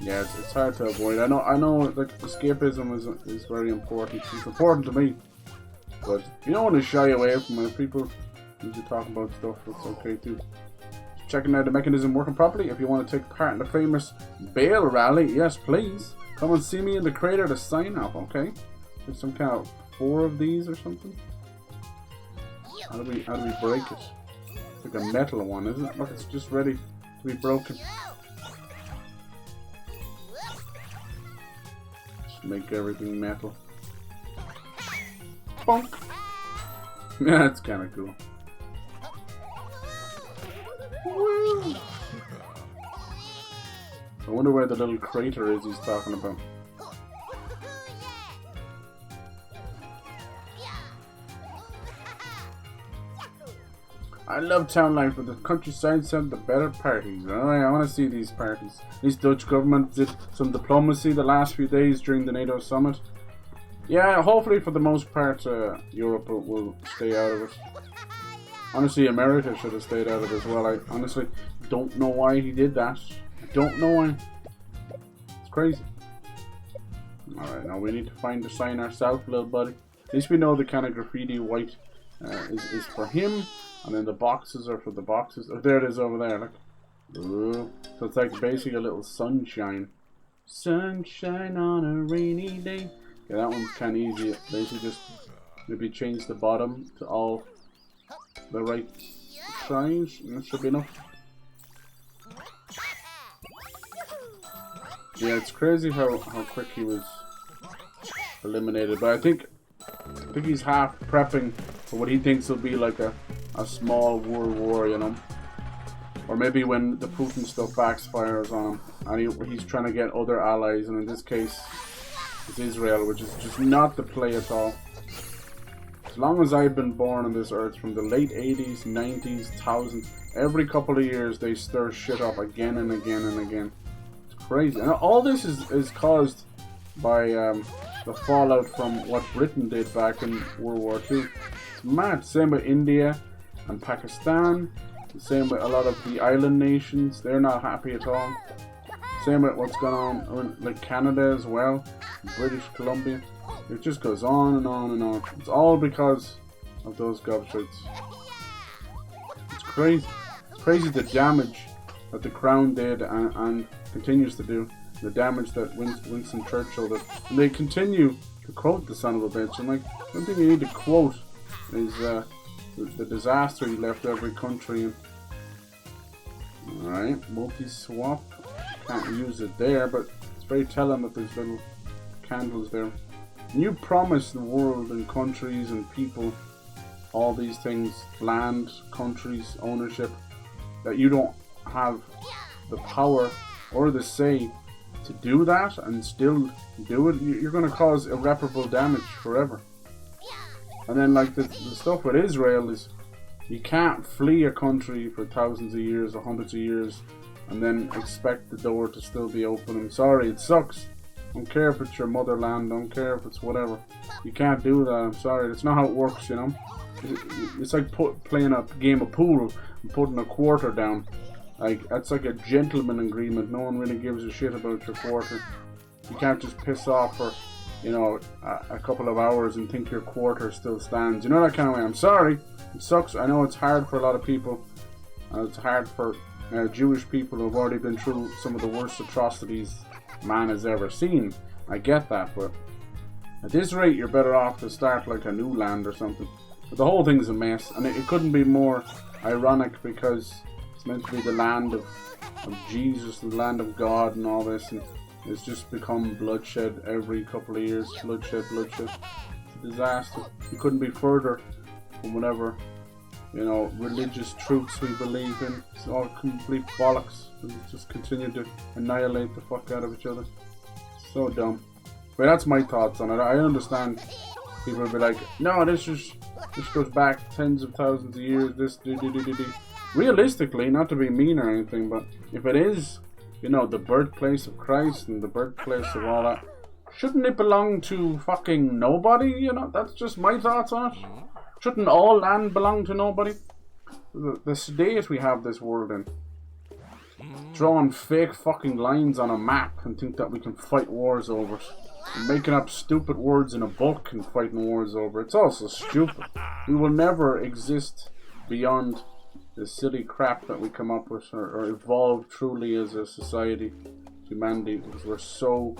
Yeah, it's hard to avoid. I know like escapism is very important. It's important to me. But you don't want to shy away from it. People need to talk about stuff. It's okay too. Checking out the mechanism working properly. If you want to take part in the famous bale rally, yes please. Come and see me in the crater to sign up, okay? There's some kind of 4 of these or something. How do we break it? It's like a metal one, isn't it? Look, it's just ready to be broken. Just make everything metal. Bonk! Yeah, that's kind of cool. Woo. I wonder where the little crater is he's talking about. I love town life, but the countryside sent the better parties. Alright, I want to see these parties. At least Dutch government did some diplomacy the last few days during the NATO summit. Yeah, hopefully for the most part, Europe will stay out of it. Honestly, America should have stayed out of it as well. I honestly don't know why he did that. I don't know why. It's crazy. Alright, now we need to find the sign ourselves, little buddy. At least we know the kind of graffiti white is for him. And then the boxes are for the boxes. Oh, there it is over there, look. Ooh. So it's like basically a little sunshine. Sunshine on a rainy day. Yeah, that one's kind of easy. Basically just maybe change the bottom to all the right size. And that should be enough. Yeah, it's crazy how quick he was eliminated. But I think he's half prepping for what he thinks will be like a small world war, you know, or maybe when the Putin stuff backfires on him and he's trying to get other allies, and in this case it's Israel, which is just not the play at all. As long as I've been born on this earth, from the late 80s, 90s, thousands, every couple of years they stir shit up again and again and again. It's crazy, and all this is caused by the fallout from what Britain did back in World War II. It's mad. Same with India and Pakistan. The same with a lot of the island nations. They're not happy at all. Same with what's going on like Canada as well, British Columbia. It just goes on and on and on. It's all because of those gobshites. It's crazy. It's crazy the damage that the Crown did and continues to do. The damage that Winston Churchill did. And they continue to quote the son of a bitch. And like, one thing you need to quote is the disaster he left every country in. Alright, multi-swap. Can't use it there, but it's very telling that there's little candles there. And you promise the world and countries and people all these things, land, countries, ownership, that you don't have the power or the say to do that and still do it. You're going to cause irreparable damage forever. And then like the stuff with Israel is, you can't flee a country for thousands of years or hundreds of years and then expect the door to still be open. I'm sorry, it sucks. Don't care if it's your motherland, don't care if it's whatever. You can't do that, I'm sorry. That's not how it works, you know. It's like playing a game of pool and putting a quarter down. Like, that's like a gentleman agreement. No one really gives a shit about your quarter. You can't just piss off for, you know, a couple of hours and think your quarter still stands. You know, that kind of way. I'm sorry. It sucks. I know it's hard for a lot of people. It's hard for Jewish people who have already been through some of the worst atrocities man has ever seen. I get that, but at this rate, you're better off to start like a new land or something. But the whole thing's a mess, and it couldn't be more ironic because it's meant to be the land of Jesus, the land of God and all this, and it's just become bloodshed every couple of years. Bloodshed, bloodshed. It's a disaster. You couldn't be further from whatever, you know, religious truths we believe in. It's all complete bollocks. We just continue to annihilate the fuck out of each other. So dumb. But that's my thoughts on it. I understand people will be like, no, this goes back tens of thousands of years, this Realistically, not to be mean or anything, but if it is, you know, the birthplace of Christ and the birthplace of all that, shouldn't it belong to fucking nobody? You know, that's just my thoughts on it. Shouldn't all land belong to nobody? The state we have this world in, drawing fake fucking lines on a map and think that we can fight wars over it. And making up stupid words in a book and fighting wars over it. It's also stupid. We will never exist beyond the silly crap that we come up with or evolve truly as a society, humanity, because we're so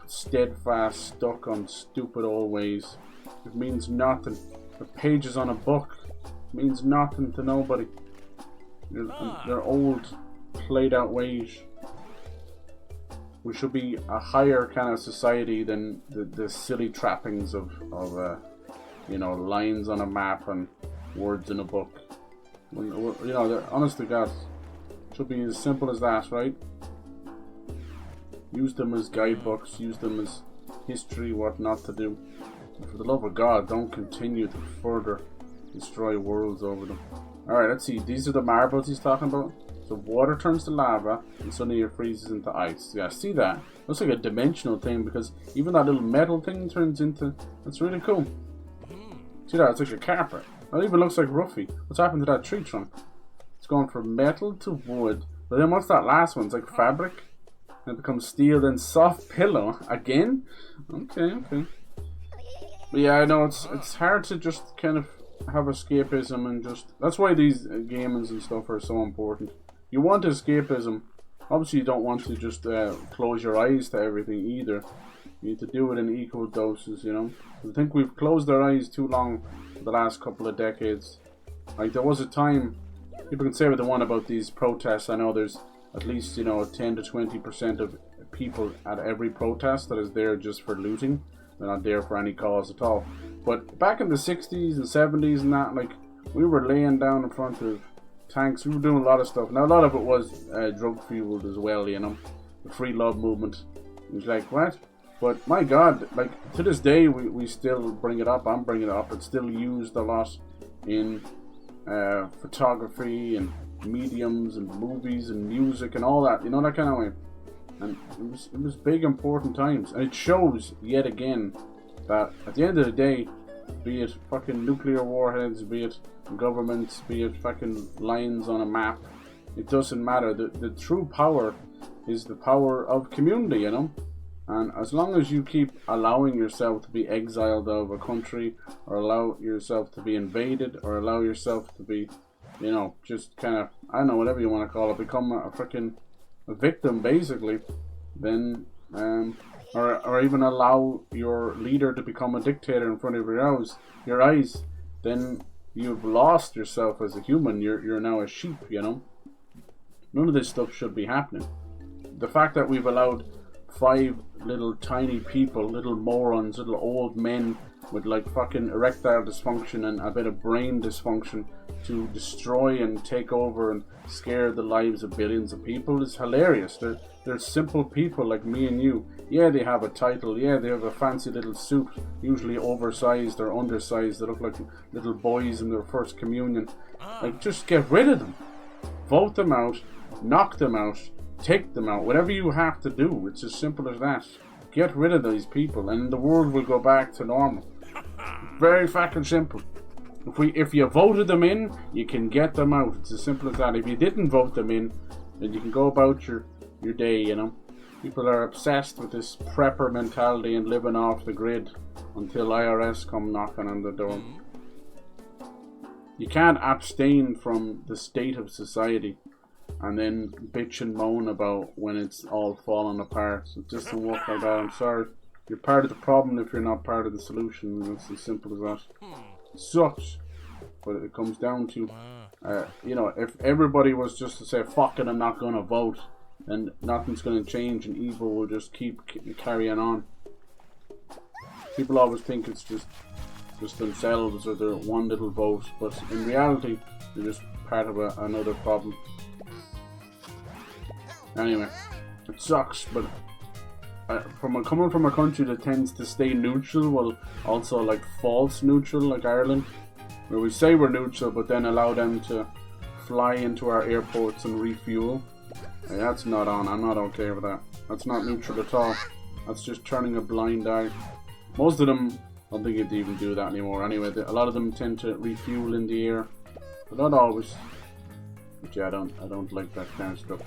steadfast, stuck on stupid old ways. It means nothing. The pages on a book means nothing to nobody. They're old, played out ways. We should be a higher kind of society than the silly trappings of you know, lines on a map and words in a book. You know, honest to God, should be as simple as that, right? Use them as guidebooks, use them as history, what not to do. And for the love of God, don't continue to further destroy worlds over them. Alright, let's see. These are the marbles he's talking about. So water turns to lava, and suddenly it freezes into ice. Yeah, see that? Looks like a dimensional thing, because even that little metal thing turns into... That's really cool. See that? It's like a carpet. That even looks like Ruffy. What's happened to that tree trunk? It's going from metal to wood. But then what's that last one? It's like fabric. And it becomes steel, then soft pillow. Again? Okay. But yeah, I know it's hard to just kind of have escapism and just... That's why these gamings and stuff are so important. You want escapism. Obviously you don't want to just close your eyes to everything either. You need to do it in equal doses, you know. I think we've closed our eyes too long for the last couple of decades. Like, there was a time, people can say what they want about these protests. I know there's at least, you know, 10 to 20% of people at every protest that is there just for looting. They're not there for any cause at all. But back in the 60s and 70s and that, like, we were laying down in front of tanks. We were doing a lot of stuff. Now, a lot of it was drug fueled as well, you know. The free love movement. It was like, what? But my God, like, to this day, we still bring it up. I'm bringing it up. It's still used a lot in photography and mediums and movies and music and all that, you know, that kind of way. And it was big, important times. And it shows, yet again, that at the end of the day, be it fucking nuclear warheads, be it governments, be it fucking lines on a map, it doesn't matter. The true power is the power of community, you know. And as long as you keep allowing yourself to be exiled out of a country, or allow yourself to be invaded, or allow yourself to be, you know, just kind of, I don't know, whatever you want to call it, become a freaking victim, basically, then, or even allow your leader to become a dictator in front of your eyes, then you've lost yourself as a human. You're now a sheep, you know. None of this stuff should be happening. The fact that we've allowed 5 little tiny people, little morons, little old men with like fucking erectile dysfunction and a bit of brain dysfunction to destroy and take over and scare the lives of billions of people is hilarious. They're simple people like me and you. Yeah, they have a title. Yeah, they have a fancy little suit, usually oversized or undersized. They look like little boys in their first communion. Like, just get rid of them. Vote them out. Knock them out. Take them out. Whatever you have to do. It's as simple as that. Get rid of these people and the world will go back to normal. Very fucking simple. If you voted them in, you can get them out. It's as simple as that. If you didn't vote them in, then you can go about your day, you know. People are obsessed with this prepper mentality and living off the grid until IRS come knocking on the door. You can't abstain from the state of society and then bitch and moan about when it's all falling apart. It doesn't work like that. I'm sorry. You're part of the problem if you're not part of the solution. It's as simple as that. It sucks. But it comes down to, you know, if everybody was just to say, fuck it, I'm not going to vote, then nothing's going to change and evil will just keep carrying on. People always think it's just themselves or their one little vote, but in reality, they're just part of another problem. Anyway, it sucks, but coming from a country that tends to stay neutral, well, also like false neutral, like Ireland, where we say we're neutral, but then allow them to fly into our airports and refuel. Hey, that's not on. I'm not okay with that. That's not neutral at all. That's just turning a blind eye. Most of them, I don't think they'd even do that anymore. Anyway, a lot of them tend to refuel in the air, but not always. But yeah, I don't like that kind of stuff.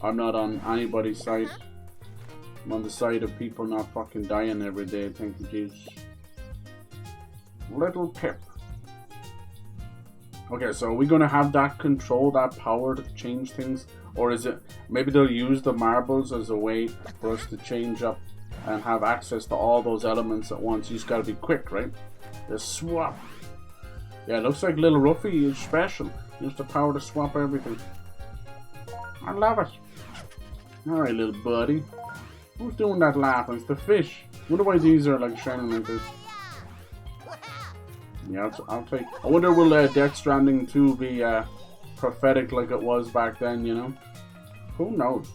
I'm not on anybody's side. I'm on the side of people not fucking dying every day. Thank you, Jesus. Little Pip. Okay, so are we going to have that control, that power to change things? Or is it, maybe they'll use the marbles as a way for us to change up and have access to all those elements at once. You just gotta be quick, right? The swap. Yeah, it looks like little Ruffy is special. He has the power to swap everything. I love it. Alright, little buddy. Who's doing that laughing? It's the fish. Wonder why these are like shining like this. Yeah, I'll take. I wonder will Death Stranding 2 be prophetic like it was back then, you know? Who knows?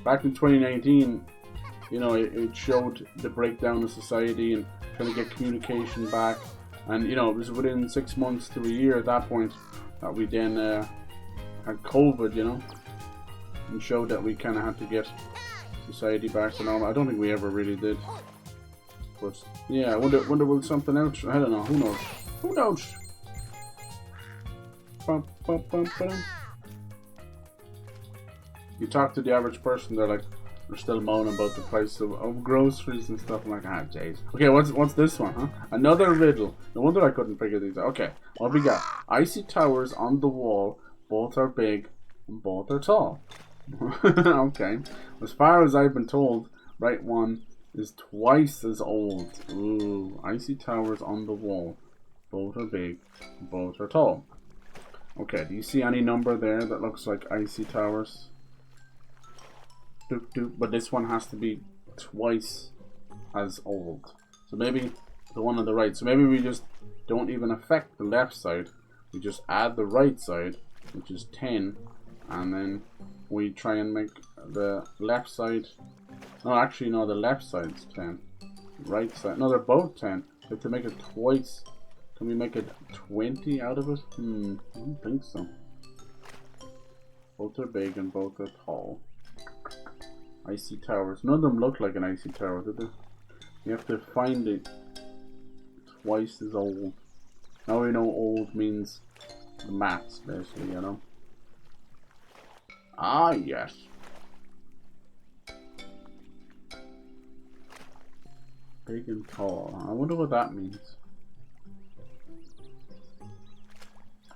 Back in 2019, you know, it showed the breakdown of society and trying to get communication back And you know, it was within 6 months to a year at that point that we then had COVID, you know, and showed that we kind of had to get society back to normal. I don't think we ever really did. But yeah, I wonder will something else? I don't know. Who knows? Who knows? Bum, bum, bum, ba-dum. You talk to the average person, they're still moaning about the price of groceries and stuff. I'm like, ah, jeez. Okay, what's this one, huh? Another riddle. No wonder I couldn't figure these out. Okay, what we got? Icy towers on the wall. Both are big and both are tall. Okay. As far as I've been told, right one is twice as old. Ooh, icy towers on the wall. Both are big, both are tall. Okay, do you see any number there that looks like icy towers? Doop, doop. But this one has to be twice as old. So maybe the one on the right. So maybe we just don't even affect the left side. We just add the right side, which is 10, and then we try and make the left side. No, actually, no, the left side's 10. Right side. No, they're both 10. We have to make it twice. Can we make it 20 out of it? I don't think so. Both are big and both are tall. Icy towers. None of them look like an icy tower, do they? You have to find it twice as old. Now we know old means the maths, basically, you know. Ah, yes. Big and tall. I wonder what that means.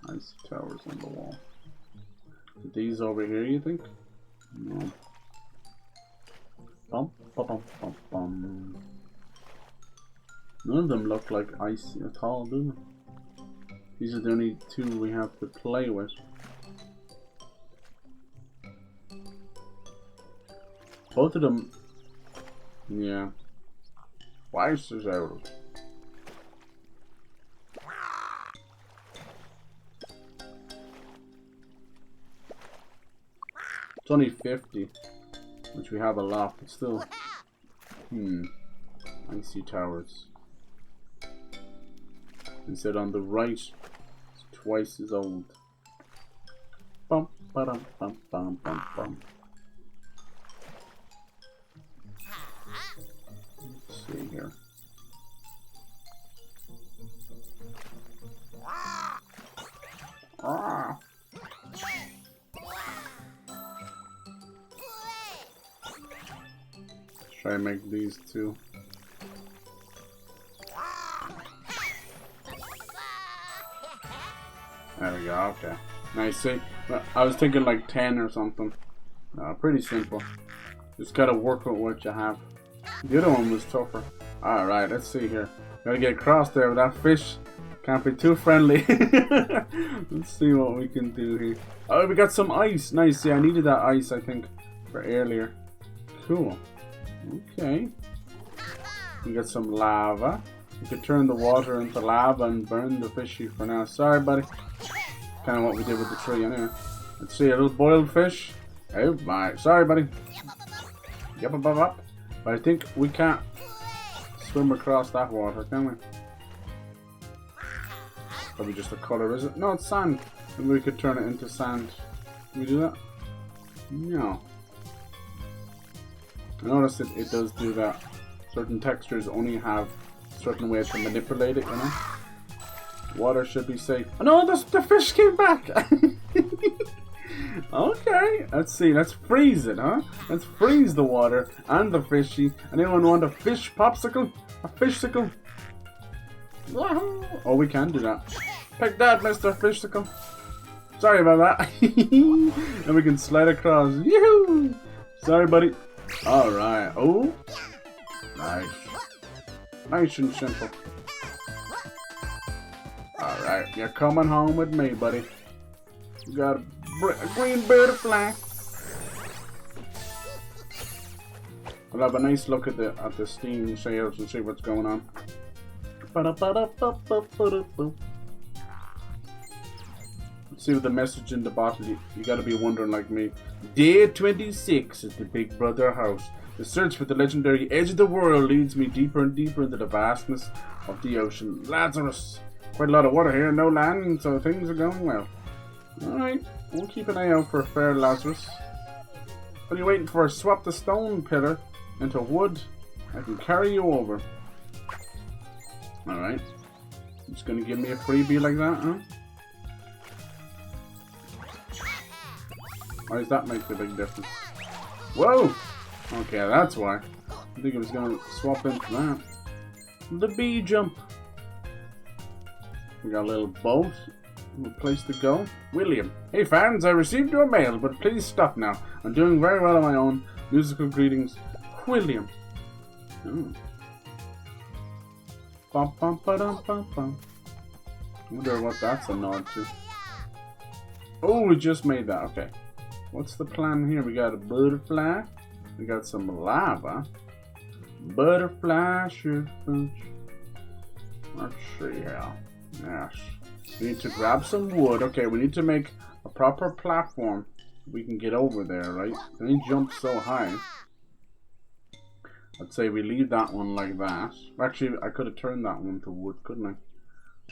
Icy towers on the wall. These over here, you think? No. Bum, bum, bum, bum, bum. None of them look like icy at all, do they? These are the only two we have to play with. Both of them, yeah. Twice as old. It's only 50, which we have a lot, but still. Icy towers. Instead on the right, it's twice as old. Bum, ba-dum, bum, bum, bum, bum. Let's see here. Ah. Try and make these two. There we go, okay. Nice, see? I was thinking like 10 or something. Pretty simple. Just gotta work with what you have. The other one was tougher. Alright, let's see here. Gotta get across there with that fish. Can't be too friendly. Let's see what we can do here. Oh, we got some ice. Nice, yeah, I needed that ice, I think, for earlier. Cool. Okay. We got some lava. We could turn the water into lava and burn the fishy for now. Sorry, buddy. Kind of what we did with the tree, anyway. Let's see, a little boiled fish. Oh my. Sorry, buddy. Yep, up, up, up. But I think we can't swim across that water, can we? Probably just a color, is it? No, it's sand. Maybe we could turn it into sand. Can we do that? No. I noticed it does do that. Certain textures only have certain ways to manipulate it, you know? Water should be safe. Oh no, the fish came back! Okay, let's see, let's freeze it, huh? Let's freeze the water and the fishy. Anyone want a fish popsicle? A fishsicle? Wahoo! Oh, we can do that. Pick that, Mr. Fishsicle. Sorry about that. And we can slide across. Yoo-hoo! Sorry, buddy. Alright. Oh. Nice. Nice and simple. Alright. You're coming home with me, buddy. You got a green butterfly. We'll have a nice look at the steam sails and see what's going on. Let's see what the message in the bottle. You gotta be wondering like me. Day 26 at the Big Brother house. The search for the legendary edge of the world leads me deeper and deeper into the vastness of the ocean. Lazarus! Quite a lot of water here, no land, so things are going well. Alright, we'll keep an eye out for fair Lazarus. What are you waiting for? Swap the stone pillar into wood. I can carry you over. Alright. Just gonna give me a freebie like that, huh? Why does that make the big difference? Whoa! Okay, that's why. I think I was gonna swap into that. The bee jump. We got a little boat. A place to go. William. Hey fans, I received your mail, but please stop now. I'm doing very well on my own. Musical greetings. William. Oh. Bum, bum, ba-dum, bum, bum. Wonder what that's a nod to. Oh, we just made that. Okay. What's the plan here? We got a butterfly. We got some lava. Butterfly should punch. Let's see here. Yes. We need to grab some wood. Okay, we need to make a proper platform. We can get over there, right? Can we jump so high? I'd say we leave that one like that. Actually, I could have turned that one to wood, couldn't I?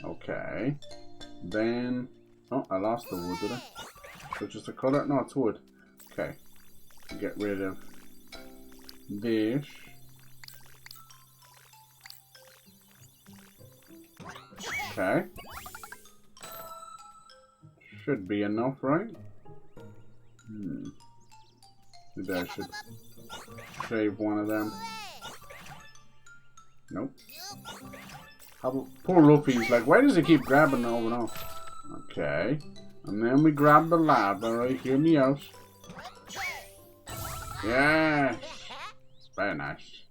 Okay. Then... Oh, I lost the wood, did I? So just a color? No, it's wood. Okay. Get rid of this. Okay. Should be enough, right? Maybe I should shave one of them. Nope. How about poor Ruffy's like, why does he keep grabbing over and over? Okay. And then we grab the lava, right? Hear me out. Yes! Very nice.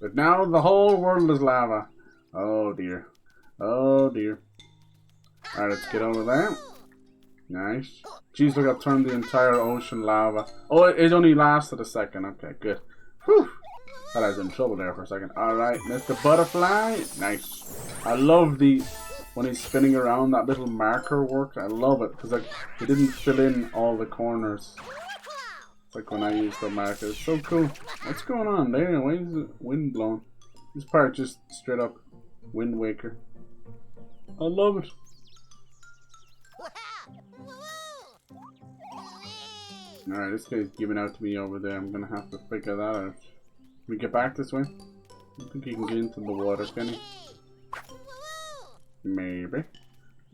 But now the whole world is lava. Oh dear. Oh dear. Alright, let's get over there. Nice. Jeez, look, I've turned the entire ocean lava. Oh, it only lasted a second. Okay, good. Whew. Thought I was in trouble there for a second. Alright, Mr. Butterfly. Nice. I love the... when he's spinning around, that little marker work. I love it, because like, it didn't fill in all the corners. It's like when I use the marker. It's so cool. What's going on there? Why is the wind blowing? This part just straight up Wind Waker. I love it. Alright, this guy's giving out to me over there. I'm gonna have to figure that out. Can we get back this way? I don't think he can get into the water, can he? Maybe.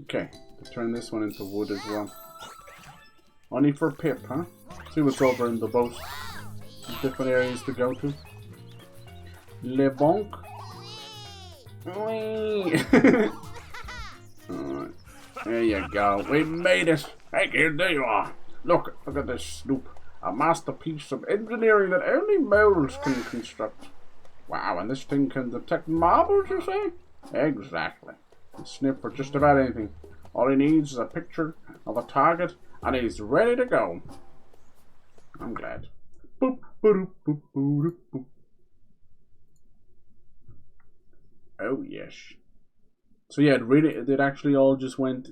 Okay, to turn this one into wood as well. Only for Pip, huh? See what's over in the boat. Different areas to go to. Le bonk. Alright. There you go. We made it. Hey kid, there you are. Look at this sloop. A masterpiece of engineering that only moles can construct. Wow, and this thing can detect marbles, you say? Exactly. And sniff for just about anything. All he needs is a picture of a target, and he's ready to go. I'm glad. Boop, boop, boop, boop, boop. Oh yes. So yeah, it actually all just went.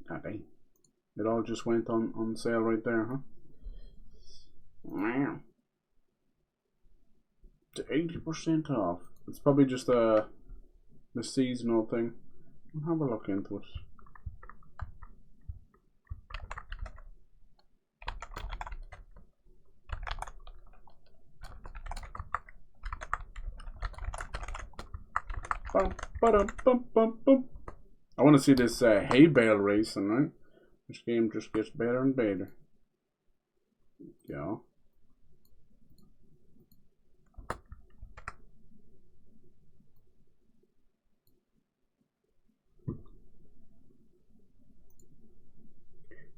Okay. It all just went on sale right there, huh? Wow. To 80% off. It's probably just the seasonal thing. I'll have a look into it. Bum, ba-dum, bum, bum, bum. I want to see this hay bale racing, right? This game just gets better and better. Yeah.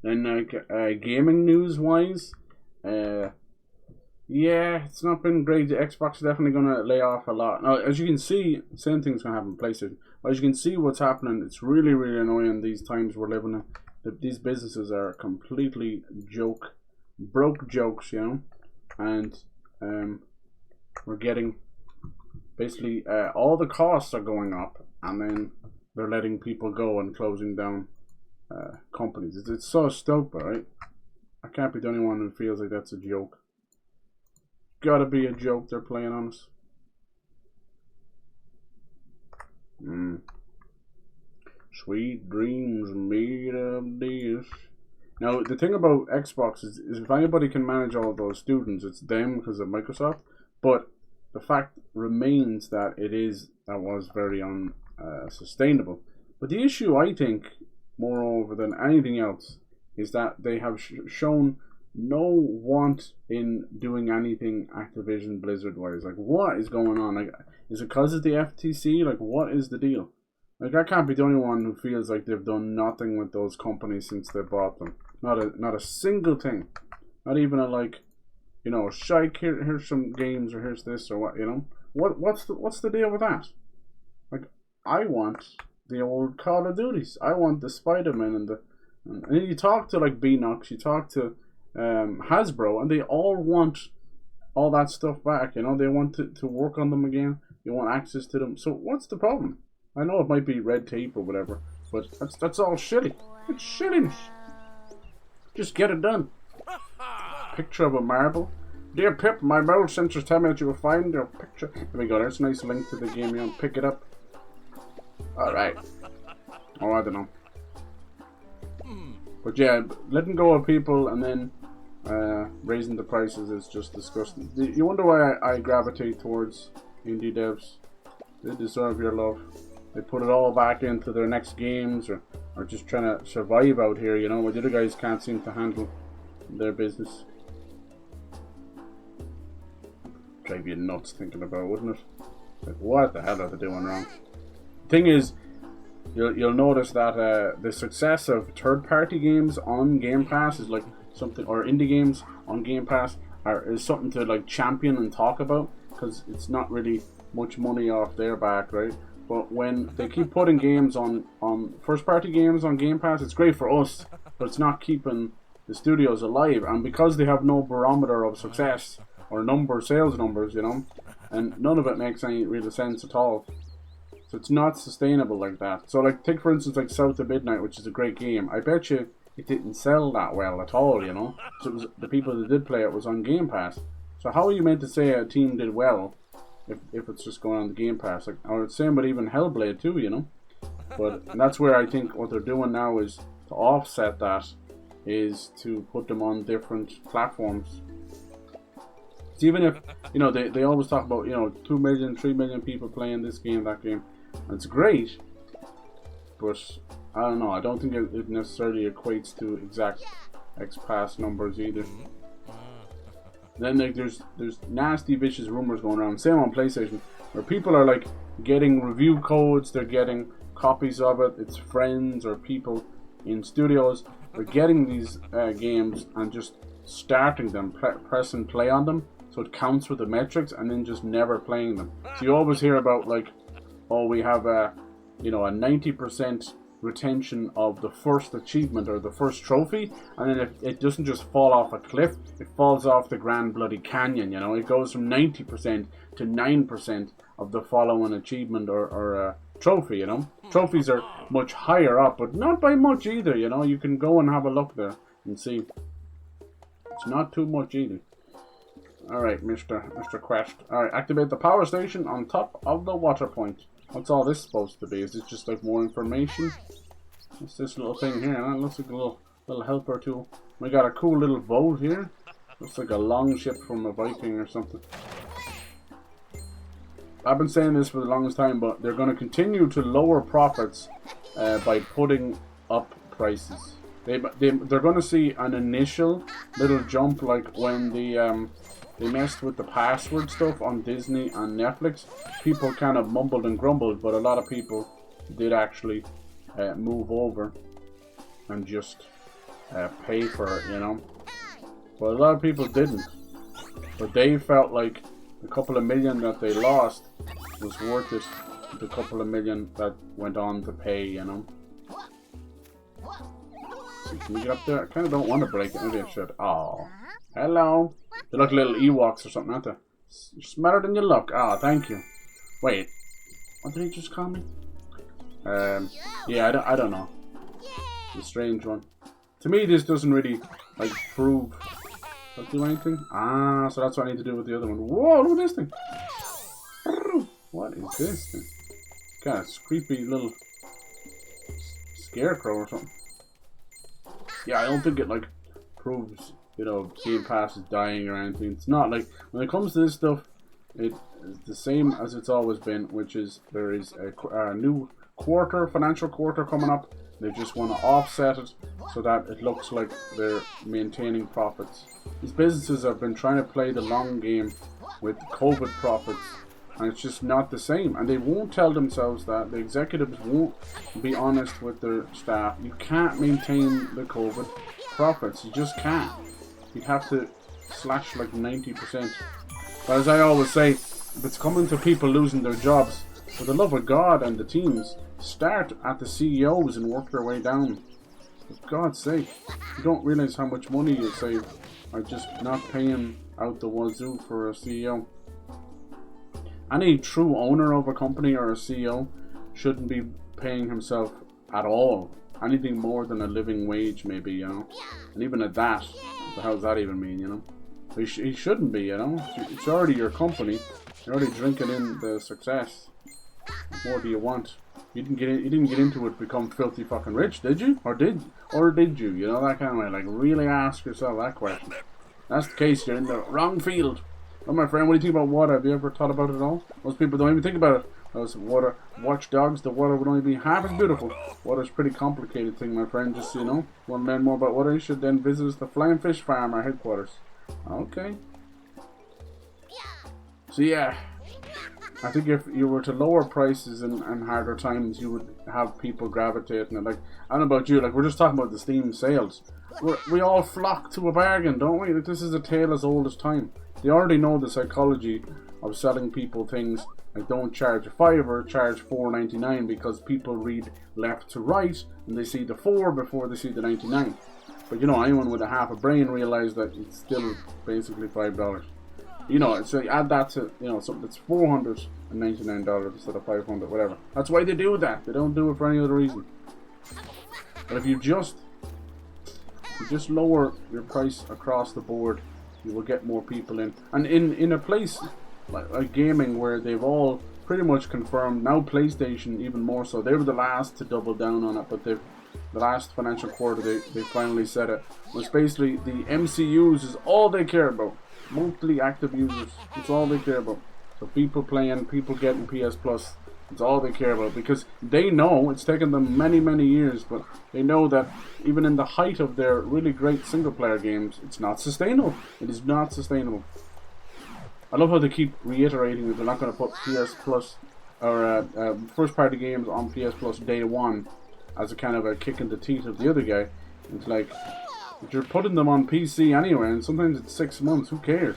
Then gaming news wise, yeah, it's not been great. The Xbox is definitely gonna lay off a lot. Now, as you can see, same thing's gonna happen in PlayStation. As you can see, what's happening, it's really, really annoying these times we're living in. These businesses are completely broke jokes, you know, and we're getting basically all the costs are going up, and then they're letting people go and closing down companies. It's so stupid, right? I can't be the only one who feels like that's a joke. Gotta be a joke they're playing on us. Sweet dreams made of this. Now, the thing about Xbox is if anybody can manage all of those students, it's them because of Microsoft. But the fact remains that that was very unsustainable. But the issue, I think, moreover than anything else, is that they have shown no want in doing anything Activision Blizzard wise. Like, what is going on? Like, is it because of the FTC? Like, what is the deal? Like, I can't be the only one who feels like they've done nothing with those companies since they bought them. Not a single thing. Not even a, like, you know, shike, here's some games, or here's this, or what, you know? What's the deal with that? Like, I want the old Call of Duties. I want the Spider-Man and you talk to, like, Beanox, you talk to Hasbro, and they all want all that stuff back, you know? They want to work on them again. You want access to them. So what's the problem? I know it might be red tape or whatever, but that's all shitty. It's shittiness. Just get it done. Picture of a marble. Dear Pip, my moral sensors tell me that you will find your picture. There we go. There's a nice link to the game. You want to pick it up. Alright. Oh, I don't know. But yeah, letting go of people and then raising the prices is just disgusting. You wonder why I gravitate towards indie devs. They deserve your love. They put it all back into their next games or just trying to survive out here, you know, where the other guys can't seem to handle their business. Drive you nuts thinking about, wouldn't it? Like, what the hell are they doing wrong? Thing is, you'll notice that the success of third-party games on Game Pass is like something, or indie games on Game Pass is something to like champion and talk about, because it's not really much money off their back, right? But when they keep putting games on first-party games on Game Pass, it's great for us, but it's not keeping the studios alive. And because they have no barometer of success or sales numbers, you know, and none of it makes any real sense at all. So it's not sustainable like that. So like, take for instance like South of Midnight, which is a great game. I bet you it didn't sell that well at all, you know. So it was, the people that did play it was on Game Pass. So how are you meant to say a team did well if it's just going on the Game Pass? Like, or it's same with even Hellblade too, you know. But that's where I think what they're doing now is to offset that, is to put them on different platforms. So even if, you know, they always talk about, you know, 2 million, 3 million people playing this game, that game. And it's great, but I don't know, I don't think it necessarily equates to exact X-Pass numbers either. Then like, there's nasty vicious rumors going around, same on PlayStation, where people are like getting review codes, they're getting copies of it, it's friends or people in studios, they're getting these games and just starting them, pressing play on them, so it counts with the metrics, and then just never playing them. So you always hear about like, oh, we have a 90% retention of the first achievement or the first trophy, and then it doesn't just fall off a cliff, it falls off the Grand Bloody Canyon, you know. It goes from 90% to 9% of the following achievement or trophy, you know. Trophies are much higher up, but not by much either, you know. You can go and have a look there and see. It's not too much either. Alright, Mr. Quest. Alright, activate the power station on top of the water point. What's all this supposed to be? Is this just like more information? What's this little thing here? That looks like a little helper tool. We got a cool little boat here. Looks like a long ship from a Viking or something. I've been saying this for the longest time, but they're going to continue to lower profits by putting up prices. They're going to see an initial little jump, like when they messed with the password stuff on Disney and Netflix. People kind of mumbled and grumbled, but a lot of people did actually move over and just pay for it, you know. But a lot of people didn't. But they felt like the couple of million that they lost was worth it. The couple of million that went on to pay, you know. So can we get up there? I kind of don't want to break it. Maybe I should. Oh, hello. They look little Ewoks or something, aren't they? You're smarter than you look. Ah, thank you. Wait, what did he just call me? Yeah, I don't know. It's a strange one. To me, this doesn't really like prove. Does that do anything? Ah, so that's what I need to do with the other one. Whoa, look at this thing. What is this thing? Got a creepy little scarecrow or something. Yeah, I don't think it like proves, you know, Game Pass is dying or anything. It's not like, when it comes to this stuff, it is the same as it's always been, which is there is a new financial quarter coming up. They just want to offset it so that it looks like they're maintaining profits. These businesses have been trying to play the long game with COVID profits, and it's just not the same. And they won't tell themselves that. The executives won't be honest with their staff. You can't maintain the COVID profits. You just can't. You have to slash like 90%. But as I always say, if it's coming to people losing their jobs, for the love of God and the teams, start at the CEOs and work their way down. For God's sake, you don't realize how much money you save by just not paying out the wazoo for a CEO. Any true owner of a company or a CEO shouldn't be paying himself at all. Anything more than a living wage, maybe, you know. And even at that, how does that even mean, you know? He shouldn't be, you know. It's already your company. You're already drinking in the success. What more do you want? You didn't get into it to become filthy fucking rich, did you? Or did you? You know, that kind of way. Like, really ask yourself that question. That's the case. You're in the wrong field. Oh, my friend, what do you think about water? Have you ever thought about it at all? Most people don't even think about it. Those water watchdogs, the water would only be half as beautiful. Water's a pretty complicated thing, my friend. Just, you know, want to learn more about water, you should then visit us, the Flying Fish Farm, our headquarters. Okay. So, yeah. I think if you were to lower prices in harder times, you would have people gravitating it. Like, I don't know about you, like, we're just talking about the Steam sales. We all flock to a bargain, don't we? Like, this is a tale as old as time. They already know the psychology of selling people things like don't charge a $5, charge $4.99, because people read left to right and they see the 4 before they see the 99. But you know, anyone with a half a brain realized that it's still basically $5. You know, so add that to, you know, something that's $499 instead of $500, whatever. That's why they do that. They don't do it for any other reason. But if you just lower your price across the board, you will get more people in. And in a place like gaming where they've all pretty much confirmed, now PlayStation even more so, they were the last to double down on it, but the last financial quarter they finally said it, was basically the MCUs is all they care about. Monthly active users, it's all they care about. So people playing, people getting PS Plus, it's all they care about, because they know it's taken them many years, but they know that even in the height of their really great single player games, it's not sustainable. It is not sustainable. I love how they keep reiterating that they're not going to put PS Plus or first party games on PS Plus day one as a kind of a kick in the teeth of the other guy. It's like, but you're putting them on PC anyway, and sometimes it's 6 months. Who cares?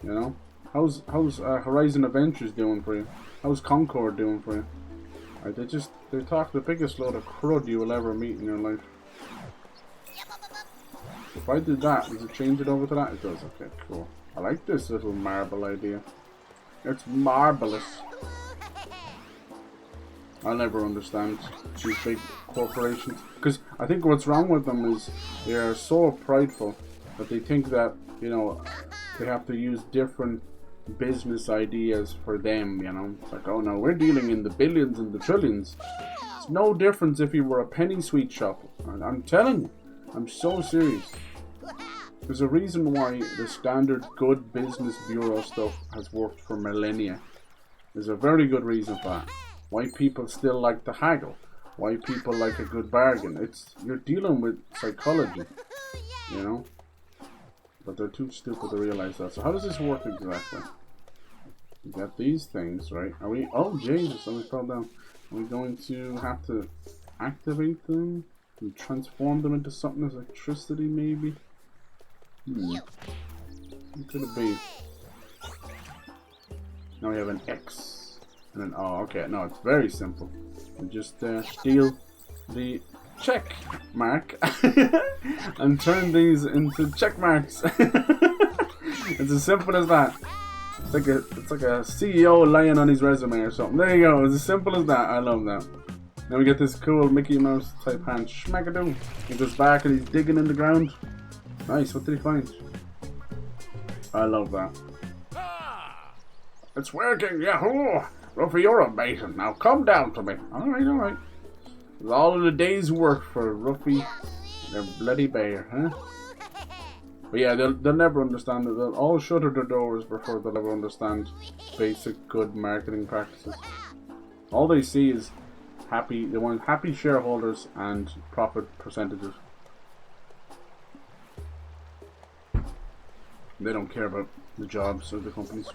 You know? How's Horizon Adventures doing for you? How's Concord doing for you? Right, they talk the biggest load of crud you will ever meet in your life. If I did that, does it change it over to that? It does. Okay, cool. I like this little marble idea. It's marvelous. I'll never understand these big corporations, because I think what's wrong with them is they are so prideful that they think that, you know, they have to use different business ideas for them, you know. It's like, oh no, we're dealing in the billions and the trillions. It's no difference if you were a penny sweet shop. I'm telling you, I'm so serious. There's a reason why the standard good business bureau stuff has worked for millennia. There's a very good reason for that. Why people still like to haggle. Why people like a good bargain. You're dealing with psychology, you know. But they're too stupid to realize that. So how does this work exactly? We got these things, right? Are we? Oh Jesus! Something fell down. Are we going to have to activate them? And transform them into something as electricity, maybe? What could it be? Now we have an X and an O. Okay, no, it's very simple. We just steal the check mark and turn these into check marks. It's as simple as that. It's like a CEO lying on his resume or something. There you go. It's as simple as that. I love that. Then we get this cool Mickey Mouse type hand. Schmackadoo. He goes back and he's digging in the ground. Nice, what did he find? I love that. It's working, yahoo! Ruffy, you're amazing. Now come down to me. Alright, alright. It was all in a day's work for Ruffy, their bloody bear, huh? But yeah, they'll never understand it. They'll all shutter their doors before they'll ever understand basic good marketing practices. All they see is happy, they want happy shareholders and profit percentages. They don't care about the jobs of the companies.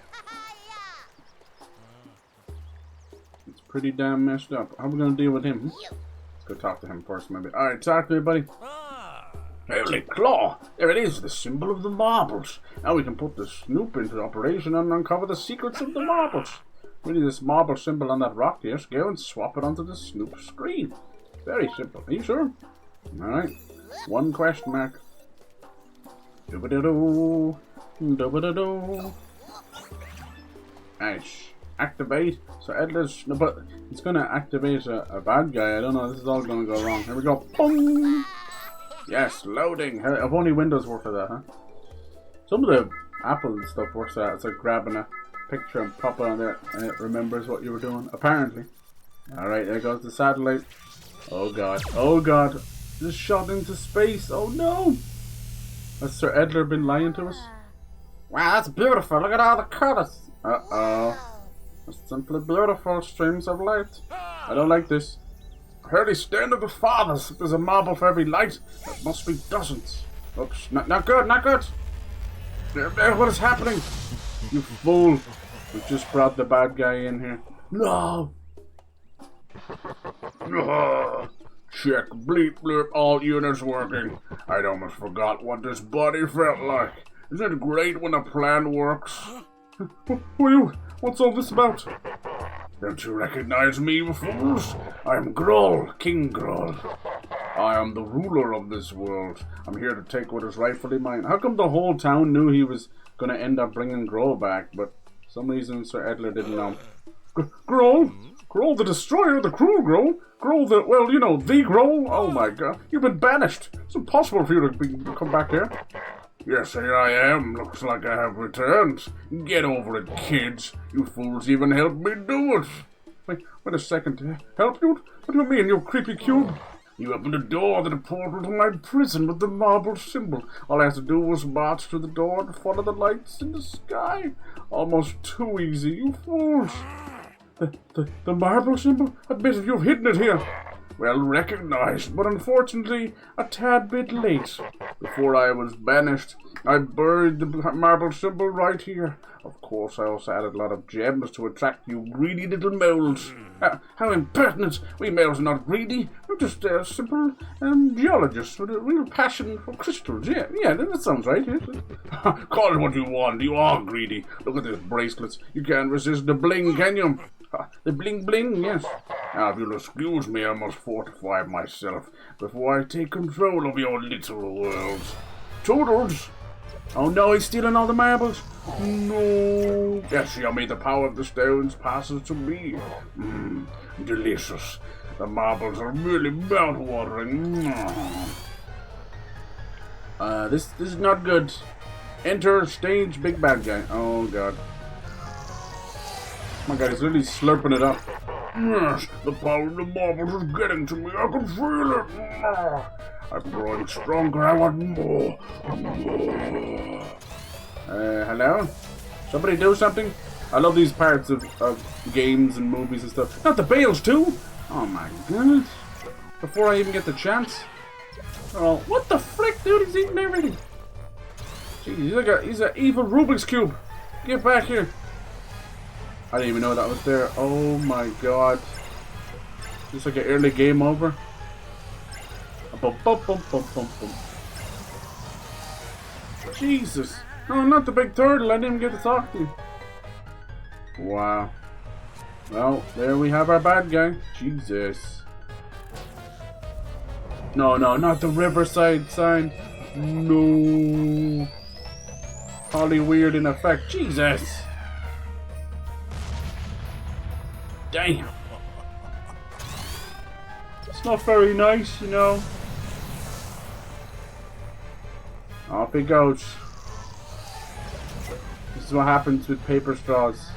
It's pretty damn messed up. How are we going to deal with him? Let's go talk to him first, maybe. Alright, talk to me, buddy. Holy claw! There it is, the symbol of the marbles. Now we can put the Snoop into operation and uncover the secrets of the marbles. We need this marble symbol on that rock here. So go and swap it onto the Snoop screen. Very simple. Are you sure? Alright. One question mark. Doo-ba-da-doo. Doo-ba-da-doo. Nice. Activate. So Edler's... No, but it's going to activate a bad guy. I don't know. This is all going to go wrong. Here we go. Boom. Yes, loading. If only Windows work for that, huh? Some of the Apple stuff works for that. It's like grabbing a picture and pop it on there and it remembers what you were doing. Apparently. Alright, there goes the satellite. Oh god. Oh god. Just shot into space. Oh no. Has Sir Edler been lying to us? Wow, that's beautiful. Look at all the colors. Uh-oh. It's simply beautiful streams of light. I don't like this. Hurry, stand of the fathers. If there's a marble for every light, there must be dozens. Oops, not good, not good. What is happening? You fool. We just brought the bad guy in here. No. Check, bleep, bleep, all units working. I'd almost forgot what this body felt like. Isn't it great when a plan works? Who are you? What's all this about? Don't you recognize me, fools? I'm Groll, King Groll. I am the ruler of this world. I'm here to take what is rightfully mine. How come the whole town knew he was going to end up bringing Groll back, but for some reason Sir Edler didn't know? Groll? Groll the Destroyer? The cruel Groll? Groll the, well, you know, the Groll? Oh my god, you've been banished. It's impossible for you to come back here. Yes, here I am. Looks like I have returned. Get over it, kids. You fools even helped me do it. Wait a second. Help you? What do you mean, you creepy cube? You opened the door to the portal to my prison with the marble symbol. All I had to do was march to the door and follow the lights in the sky. Almost too easy, you fools. The marble symbol? Admit you've hidden it here. Well recognized, but unfortunately a tad bit late. Before I was banished, I buried the marble symbol right here. Of course, I also added a lot of gems to attract you greedy little moles. How impertinent! We moles are not greedy. We're just simple geologists with a real passion for crystals. Yeah, that sounds right. Yes. Call it what you want. You are greedy. Look at these bracelets. You can't resist the bling, can you? The bling bling, yes. Now, if you'll excuse me, I must fortify myself before I take control of your little world. Toodles! Oh no, he's stealing all the marbles. No. Yes, yummy, the power of the stones passes to me. Delicious. The marbles are really mouth-watering. This is not good. Enter stage big bad guy. Oh god. Oh my god, he's really slurping it up. Yes, the power of the marbles is getting to me. I can feel it. I'm growing stronger. I want more. Hello? Somebody do something? I love these parts of games and movies and stuff. Not the bales too? Oh my goodness. Before I even get the chance. Oh, what the frick, dude? He's eating everything. Jeez, he's an evil Rubik's Cube. Get back here. I didn't even know that was there. Oh my god. Just like an early game over. Bum, bum, bum, bum, bum, bum. Jesus. No, not the big turtle. I didn't even get to talk to you. Wow. Well, there we have our bad guy. Jesus. No, not the Riverside sign. No. Holly weird in effect. Jesus. Damn. It's not very nice, you know. Off he goes. This is what happens with paper straws.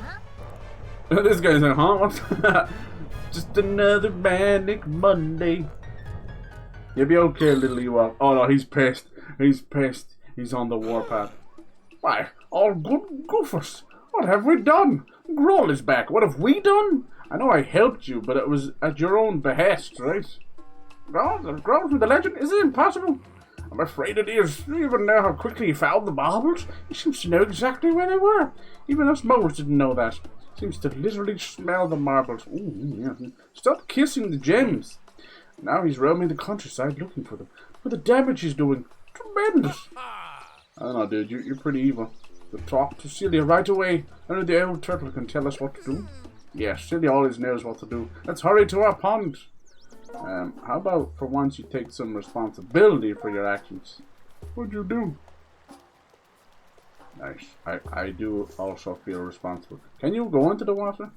This guy's like, huh? What's that? Just another manic Monday. You'll be okay, little Ewok. Oh no, he's pissed. He's pissed. He's on the warpath. Why, all good goofers. What have we done? Growl is back. What have we done? I know I helped you, but it was at your own behest, right? Growl from the legend? Is it impossible? I'm afraid it is. You even know how quickly he found the marbles? He seems to know exactly where they were. Even us moles didn't know that. Seems to literally smell the marbles. Ooh, yeah. Stop kissing the gems. Now he's roaming the countryside looking for them. But the damage he's doing, tremendous. I don't know, dude. You're pretty evil. We'll talk to Celia right away. Only the old turtle can tell us what to do. Yeah, Celia always knows what to do. Let's hurry to our pond. How about for once you take some responsibility for your actions? What'd you do? Nice. I do also feel responsible. Can you go into the water?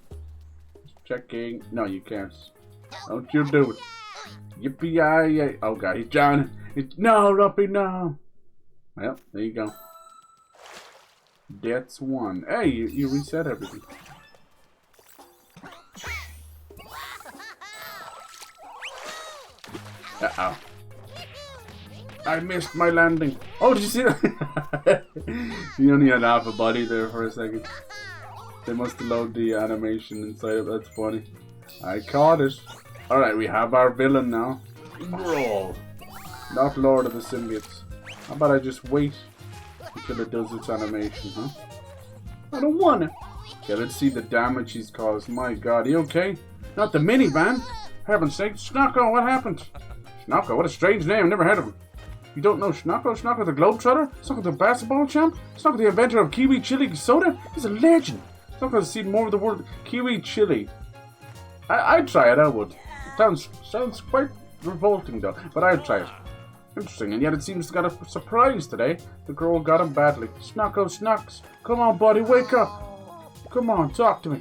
Just checking. No, you can't. Don't you do it. Yippee-yi-yi. Oh god, he's drowning. No, Ruffy, no. Well, there you go. That's one. Hey, you reset everything. Uh-oh. I missed my landing. Oh, did you see that? You only had half a body there for a second. They must have loaded the animation inside of it. That's funny. I caught it. Alright, we have our villain now. Growl. Not Lord of the Symbiotes. How about I just wait until it does its animation, huh? I don't want it. Okay, let's see the damage he's caused. My god, you okay? Not the minivan. Heaven's sake. Schnocko, what happened? Schnocko, what a strange name. Never heard of him. You don't know Schnocko? Schnocko the Globetrotter? Schnocko the basketball champ? Schnocko the inventor of Kiwi Chili soda? He's a legend. Schnocko's seen more of the world. Kiwi Chili. I'd try it, I would. Sounds quite revolting though, but I'd try it. Interesting, and yet it seems to got a surprise today. The girl got him badly. Schnocko, Schnocks. Come on, buddy, wake up. Come on, talk to me.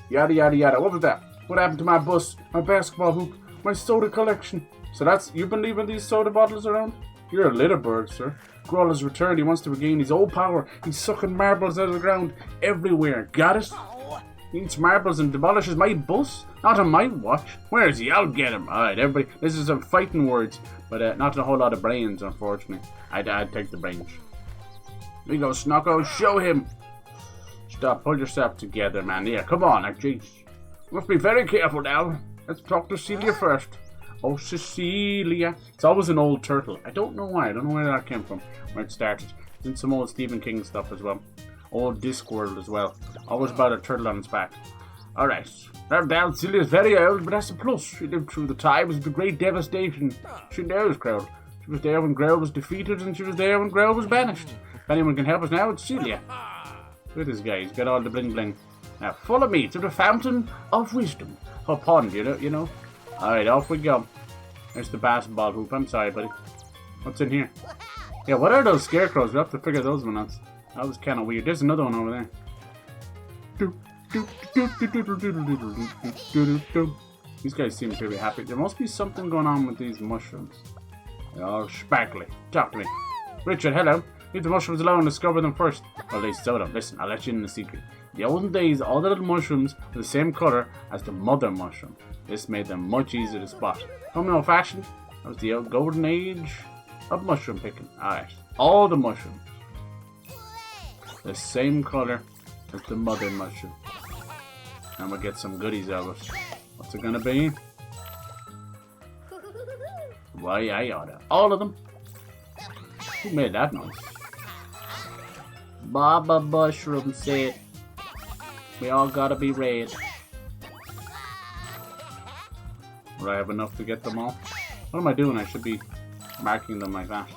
Yada, yada, yada. What was that? What happened to my bus, my basketball hoop, my soda collection? So you've been leaving these soda bottles around? You're a little bird, sir. Growl has returned. He wants to regain his old power. He's sucking marbles out of the ground everywhere. Got it? He eats marbles and demolishes my bus? Not on my watch. Where is he? I'll get him. Alright, everybody. This is some fighting words, but not a whole lot of brains, unfortunately. I'd take the brains. Here you go, Schnocko. Show him. Stop. Pull yourself together, man. Yeah, come on. Like, jeez. Must be very careful now. Let's talk to Celia first. Oh, Cecilia. It's always an old turtle. I don't know why. I don't know where that came from. Where it started. It's in some old Stephen King stuff as well. Old Discworld as well. Always about a turtle on its back. Alright. No doubt Celia's very old, but that's a plus. She lived through the times of the great devastation. She knows, Growl. She was there when Growl was defeated, and she was there when Growl was banished. If anyone can help us now, it's Celia. Look at this guy. He's got all the bling bling. Now follow me to the fountain of wisdom. Or pond, you know. Alright, off we go. There's the basketball hoop. I'm sorry, buddy. What's in here? Yeah, what are those scarecrows? We'll have to figure those one out. That was kind of weird. There's another one over there. These guys seem pretty happy. There must be something going on with these mushrooms. They're all sparkly. Talk to me. Richard, hello. Leave the mushrooms alone and discover them first. Or at least so them. Listen, I'll let you in the secret. In the olden days, all the little mushrooms were the same colour as the mother mushroom. This made them much easier to spot. From old fashioned, that was the old golden age of mushroom picking. Alright. All the mushrooms. The same colour as the mother mushroom. And we'll get some goodies out of it. What's it gonna be? Why, I oughta. All of them. Who made that noise? Baba Mushroom said, we all gotta be red. Will I have enough to get them all? What am I doing? I should be marking them like that.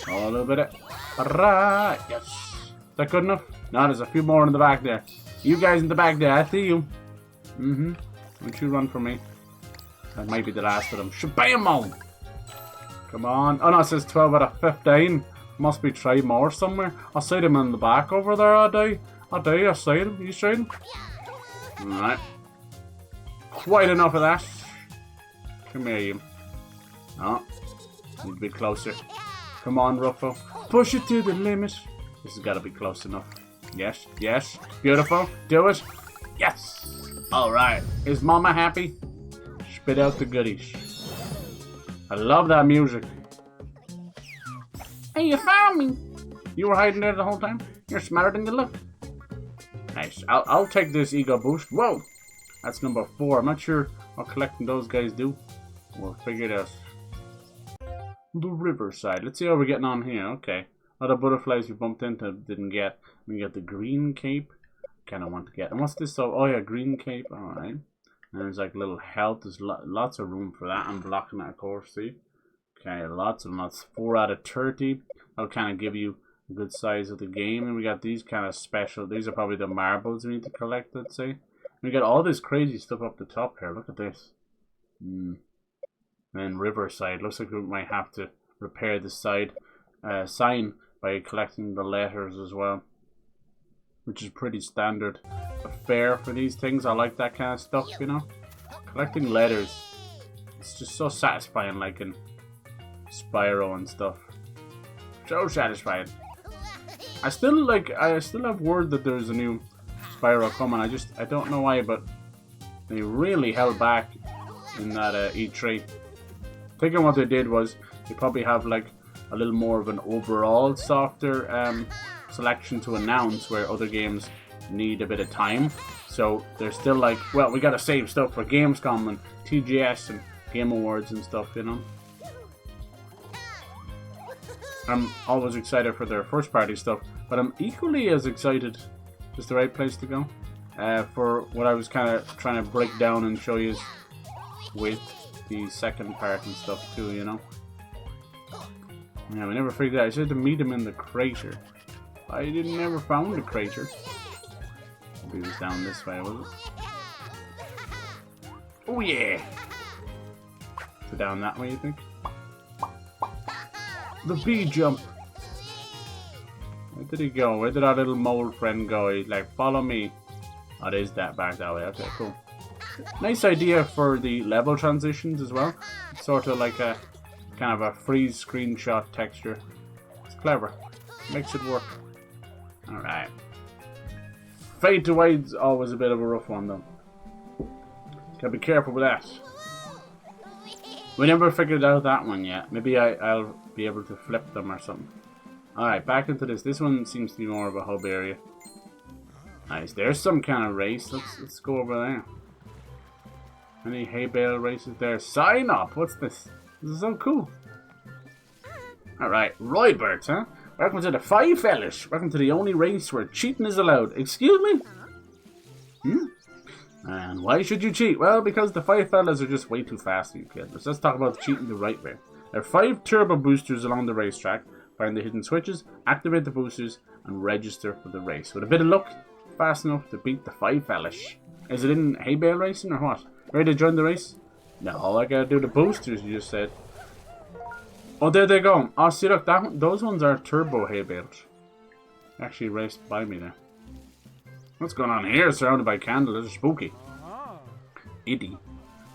Oh, a little bit of... Right. Yes. Is that good enough? No, there's a few more in the back there. You guys in the back there, I see you. Don't you run from me. That might be the last of them. Shabam! Come on. Oh no, it says 12 out of 15. Must be try more somewhere. I'll see them in the back over there all day. I'll see them. You see them? Alright. Quite enough of that. Come here, you. Oh. Need to be closer. Come on, Ruffo. Push it to the limit. This has got to be close enough. Yes, yes. Beautiful. Do it. Yes. All right. Is Mama happy? Spit out the goodies. I love that music. Hey, you found me. You were hiding there the whole time? You're smarter than you look. Nice. I'll take this ego boost. Whoa. That's number 4. I'm not sure what collecting those guys do. We'll figure it out. The Riverside. Let's see how we're getting on here. Okay. Other butterflies we bumped into didn't get. We got the green cape. Kind of want to get. And what's this? Oh yeah, green cape. Alright. And there's like little health. There's lots of room for that. I'm blocking that, of course. See? Okay, lots and lots. 4 out of 30. That'll kind of give you a good size of the game. And we got these kind of special. These are probably the marbles we need to collect, let's say. We got all this crazy stuff up the top here. Look at this. And then Riverside. Looks like we might have to repair the side sign by collecting the letters as well, which is pretty standard affair for these things. I like that kind of stuff, you know. Collecting letters. It's just so satisfying, like in Spyro and stuff. So satisfying. I still have word that there's a new Spyro coming. I don't know why, but they really held back in that E3. Thinking what they did was they probably have like a little more of an overall softer selection to announce, where other games need a bit of time. So they're still like, well, we gotta save stuff for Gamescom and TGS and Game Awards and stuff, you know. I'm always excited for their first party stuff, but I'm equally as excited, is the right place to go, for what I was kind of trying to break down and show you with the second part and stuff too, you know. Yeah, we never figured out. I said to meet him in the crater. I didn't never found the crater. Maybe it was down this way, was it? Oh yeah! So down that way, you think? The bee jump. Where did he go? Where did our little mole friend go? He's like, follow me. Oh, there's that back that way. Okay, cool. Nice idea for the level transitions as well. It's sort of like a kind of a freeze screenshot texture. It's clever. Makes it work. Alright. Fade to white's always a bit of a rough one though. Gotta be careful with that. We never figured out that one yet. Maybe I'll be able to flip them or something. Alright, back into this. This one seems to be more of a hub area. Nice. There's some kind of race. Let's go over there. Any hay bale races there? Sign up! What's this? This is so cool. Alright, Roybirds, huh? Welcome to the Five Fellas. Welcome to the only race where cheating is allowed. Excuse me? And why should you cheat? Well, because the Five Fellas are just way too fast for you kids. Let's talk about cheating the right way. There are 5 turbo boosters along the racetrack. Find the hidden switches, activate the boosters, and register for the race. With a bit of luck, fast enough to beat the Five Fellas. Is it in hay bale racing or what? Ready to join the race? No, I gotta do the boosters, you just said. Oh, there they go. Oh, see, look, those ones are turbo hay bales. Actually raced by me there. What's going on here? Surrounded by candles. It's spooky. Iddy.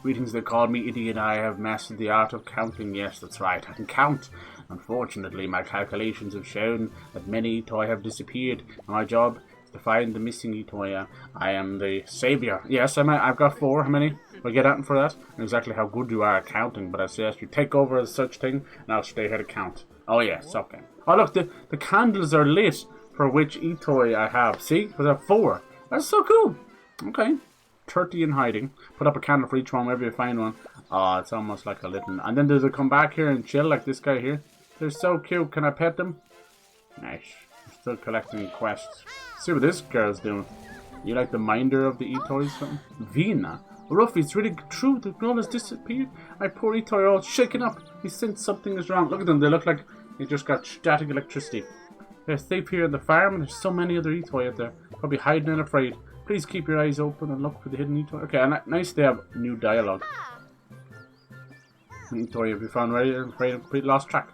Greetings, they called me Iddy, and I have mastered the art of counting. Yes, that's right, I can count. Unfortunately, my calculations have shown that many toy have disappeared. My job is to find the missing toy. I am the savior. Yes, I've got 4. How many? We'll get out for that. Exactly how good you are at counting, but I suggest you take over as such thing, and I'll stay here to count. Oh yes, okay. Oh look, the candles are lit for which toy I have. See? Because I have 4. That's so cool. Okay. 30 in hiding. Put up a candle for each one wherever you find one. Oh, it's almost like a little... And then does it come back here and chill like this guy here? They're so cute. Can I pet them? Nice. I'm still collecting quests. See what this girl's doing. You like the minder of the e-toys or something? Vina. Ruffy, it's really true. The girl has disappeared. My poor e-toy are all shaken up. He sensed something is wrong. Look at them. They look like they just got static electricity. There's safe here on the farm, and there's so many other e-toy out there. Probably hiding and afraid. Please keep your eyes open and look for the hidden e-toy. Okay, and nice they have new dialogue. E-toy, have you found ready? I'm afraid I've completely lost track.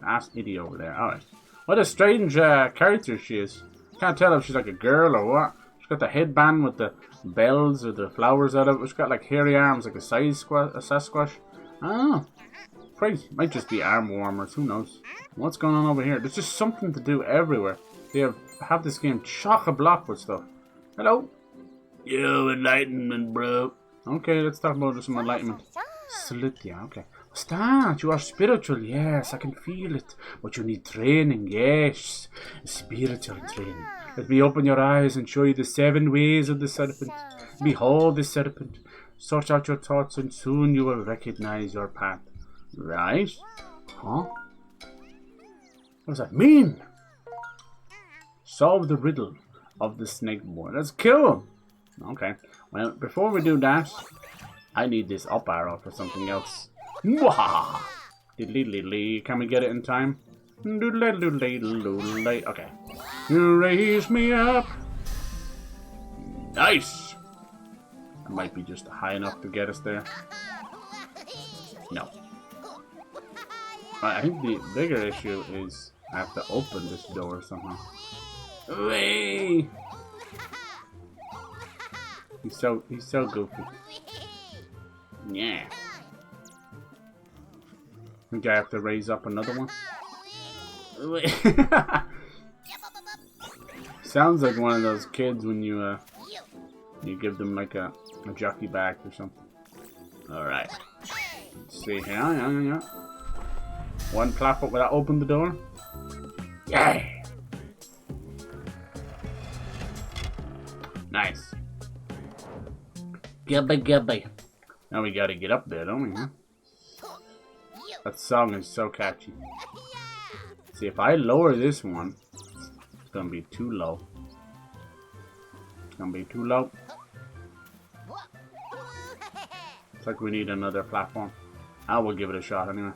Ask Iddy over there. Alright. What a strange character she is. Can't tell if she's like a girl or what. She's got the headband with the bells or the flowers out of it. She's got like hairy arms like a Sasquatch. Oh. Crazy. Might just be arm warmers. Who knows? What's going on over here? There's just something to do everywhere. They have this game chock-a-block with stuff. Hello? Yo, enlightenment, bro. Okay, let's talk about some enlightenment. Slithia, okay. What's that? You are spiritual, yes, I can feel it. But you need training, yes. Spiritual training. Let me open your eyes and show you the 7 ways of the serpent. Behold the serpent. Search out your thoughts and soon you will recognize your path. Right? Huh? What does that mean? Solve the riddle of the snake boy. Let's kill him. Okay. Well, before we do that, I need this up arrow for something else. Mwah! Diddly-diddly. Can we get it in time? Doodly-doodly-doodly. Okay. You raise me up. Nice! That might be just high enough to get us there. No. I think the bigger issue is I have to open this door somehow. Whee! He's so goofy. Yeah. Think I have to raise up another one? Sounds like one of those kids when you give them like a jockey bag or something. Alright. Let's see here. Yeah. One platform. Will I open the door? Yeah! Nice. Gibby. Now we gotta get up there, don't we, huh? That song is so catchy. See, if I lower this one, it's gonna be too low. It's gonna be too low. It's like we need another platform. I will give it a shot anyway.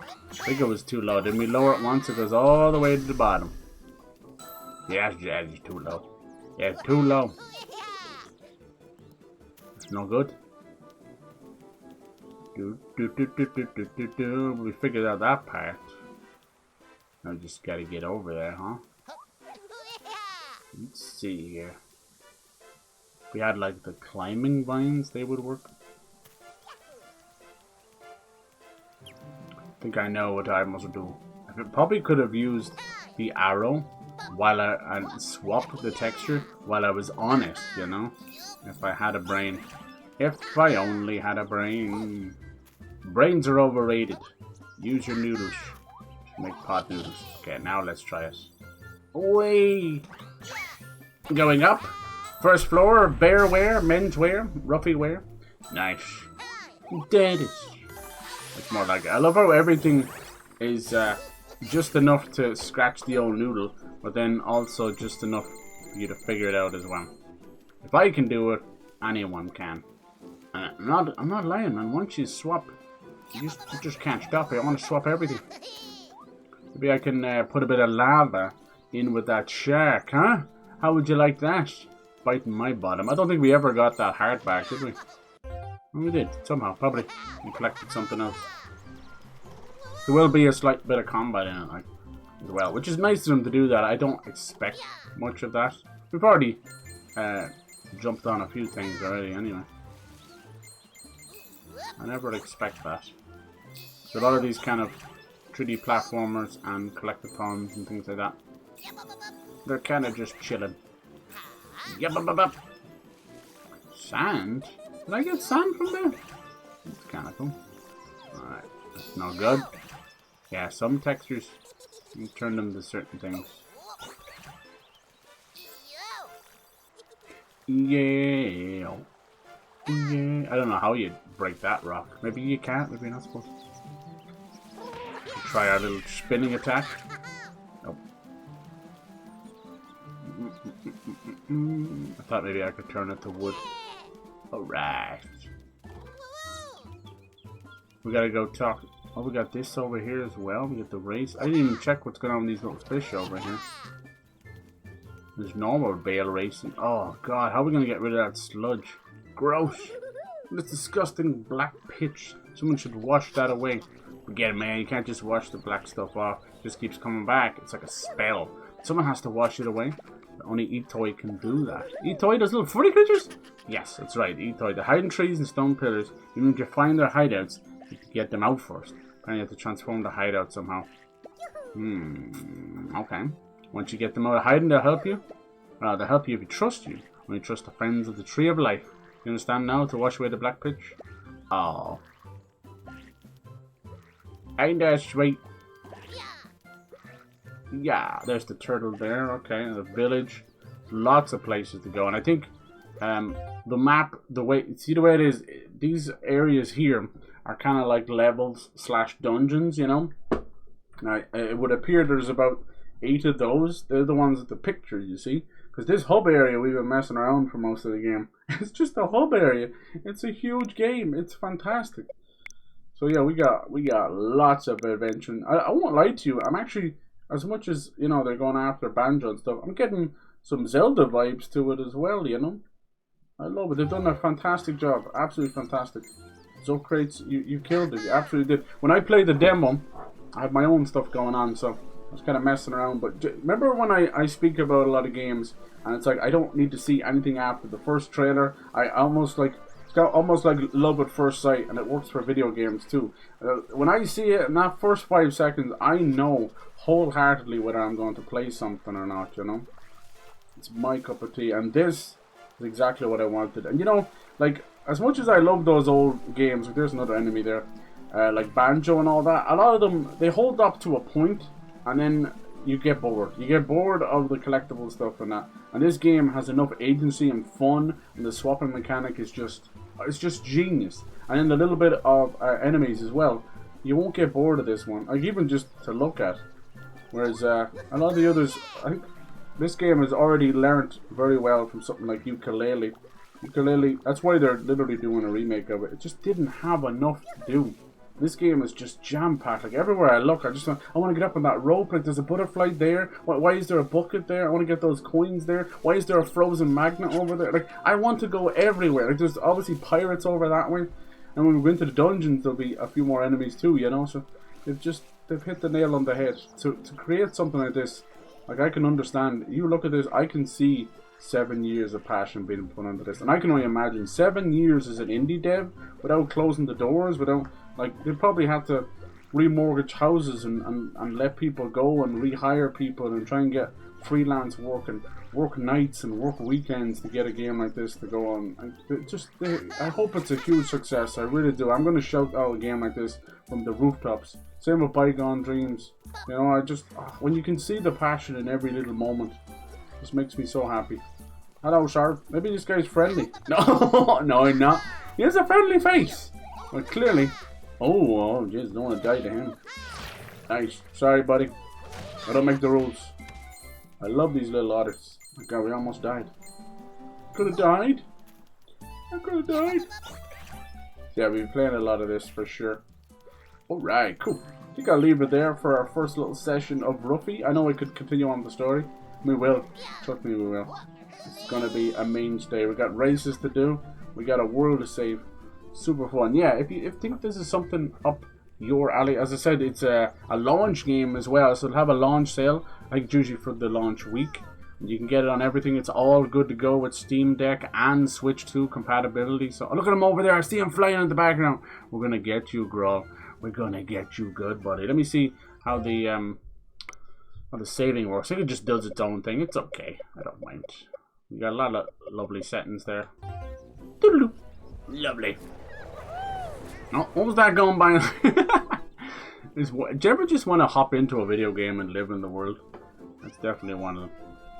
I think it was too low. Didn't we lower it once? It goes all the way to the bottom. Yeah, it's too low. Yeah, it's too low. It's no good. We figured out that part. Now we just gotta get over there, huh? Let's see here. If we had like the climbing vines, they would work. I think I know what I must do. I probably could have used the arrow while I swapped the texture while I was on it, you know? If I had a brain. If I only had a brain. Brains are overrated. Use your noodles. Make pot noodles. Okay, now let's try it. Away! Going up. First floor, bear wear, men's wear, Ruffy wear. Nice. Dead. It's more like it. I love how everything is just enough to scratch the old noodle, but then also just enough for you to figure it out as well. If I can do it, anyone can. I'm not lying, man. Once you swap, you just can't stop it. I want to swap everything. Maybe I can put a bit of lava in with that shark, huh? How would you like that? Biting my bottom. I don't think we ever got that heart back, did we? Well, we did, somehow. Probably. We collected something else. There will be a slight bit of combat in it, like, as well. Which is nice of them to do that. I don't expect much of that. We've already jumped on a few things already, anyway. I never expect that. So a lot of these kind of 3D platformers and collectathons and things like that, they're kind of just chilling. Yep. Sand? Did I get sand from there? That's kind of cool. Alright, that's no good. Yeah, some textures, you turn them to certain things. Yeah. I don't know how you break that rock. Maybe you can't, maybe you're not supposed to. Try our little spinning attack. Nope. I thought maybe I could turn it to wood. Alright. We gotta go talk. Oh, we got this over here as well. We got the race. I didn't even check what's going on with these little fish over here. There's normal bale racing. Oh god, how are we gonna get rid of that sludge? Gross. This disgusting black pitch. Someone should wash that away. Forget it, man. You can't just wash the black stuff off. It just keeps coming back. It's like a spell. Someone has to wash it away. Only Etoi can do that. Etoi, those little furry creatures? Yes, that's right. Etoi. They hide in trees and stone pillars. Even if you find their hideouts, You have to get them out first. Then you have to transform the hideout somehow. Okay. Once you get them out of hiding, they'll help you. They'll help you if you trust you. When you trust the friends of the Tree of Life. You understand now, to wash away the black pitch? Oh. Ain't that sweet? Yeah, there's the turtle there. Okay, and the village. Lots of places to go. And I think the map, the way it is, these areas here are kind of like levels / dungeons, you know? Now, it would appear there's about 8 of those. They're the ones at the picture, you see? Because this hub area, we've been messing around for most of the game. It's just a hub area. It's a huge game. It's fantastic. So yeah, we got lots of adventure. I won't lie to you. I'm actually, as much as, you know, they're going after banjo and stuff, I'm getting some Zelda vibes to it as well, you know? I love it. They've done a fantastic job. Absolutely fantastic. Zocrates, you killed it. You absolutely did. When I played the demo, I had my own stuff going on, so I was kind of messing around. But remember when I speak about a lot of games, and it's like I don't need to see anything after the first trailer. It's got almost like love at first sight, and it works for video games too. When I see it in that first 5 seconds, I know wholeheartedly whether I'm going to play something or not, you know? It's my cup of tea, and this is exactly what I wanted. And you know, like, as much as I love those old games, there's another enemy there, like Banjo and all that, a lot of them, they hold up to a point, and then you get bored. You get bored of the collectible stuff and that. And this game has enough agency and fun, and the swapping mechanic is just, it's just genius. And then the little bit of enemies as well. You won't get bored of this one, like even just to look at. Whereas a lot of the others, I think this game has already learnt very well from something like Ukulele. Ukulele, that's why they're literally doing a remake of it. It just didn't have enough to do. This game is just jam-packed. Like, everywhere I look, I want to get up on that rope. Like, there's a butterfly there. Why is there a bucket there? I want to get those coins there. Why is there a frozen magnet over there? Like, I want to go everywhere. Like, there's obviously pirates over that way. And when we go into the dungeons, there'll be a few more enemies too, you know? So, they've hit the nail on the head. To create something like this, like, I can understand. You look at this, I can see 7 years of passion being put into this. And I can only imagine 7 years as an indie dev, without closing the doors, without... Like, they probably had to remortgage houses and let people go and rehire people and try and get freelance work and work nights and work weekends to get a game like this to go on. I hope it's a huge success. I really do. I'm going to shout out a game like this from the rooftops. Same with Bygone Dreams. You know, when you can see the passion in every little moment, it just makes me so happy. Hello, sir. Maybe this guy's friendly. No, no, he's not. He has a friendly face. Well, clearly... Oh, jeez, don't want to die to him. Nice. Sorry, buddy. I don't make the rules. I love these little otters. Oh god, we almost died. Could have died. I could have died. Yeah, we've been playing a lot of this for sure. Alright, cool. I think I'll leave it there for our first little session of Ruffy. I know we could continue on the story. We will. Trust me, we will. It's going to be a mainstay. We got races to do. We got a world to save. Super fun. Yeah, if you think this is something up your alley, as I said, it's a launch game as well, so it'll have a launch sale. I think it's usually for the launch week. You can get it on everything. It's all good to go with Steam Deck and Switch 2 compatibility. So look at him over there. I see him flying in the background. We're gonna get you, Growl. We're gonna get you good, buddy. Let me see how the saving works. I think it just does its own thing. It's okay. I don't mind. We got a lot of lovely settings there. Doodaloo. Lovely. Oh, what was that going by? Do you ever just want to hop into a video game and live in the world? That's definitely one of them.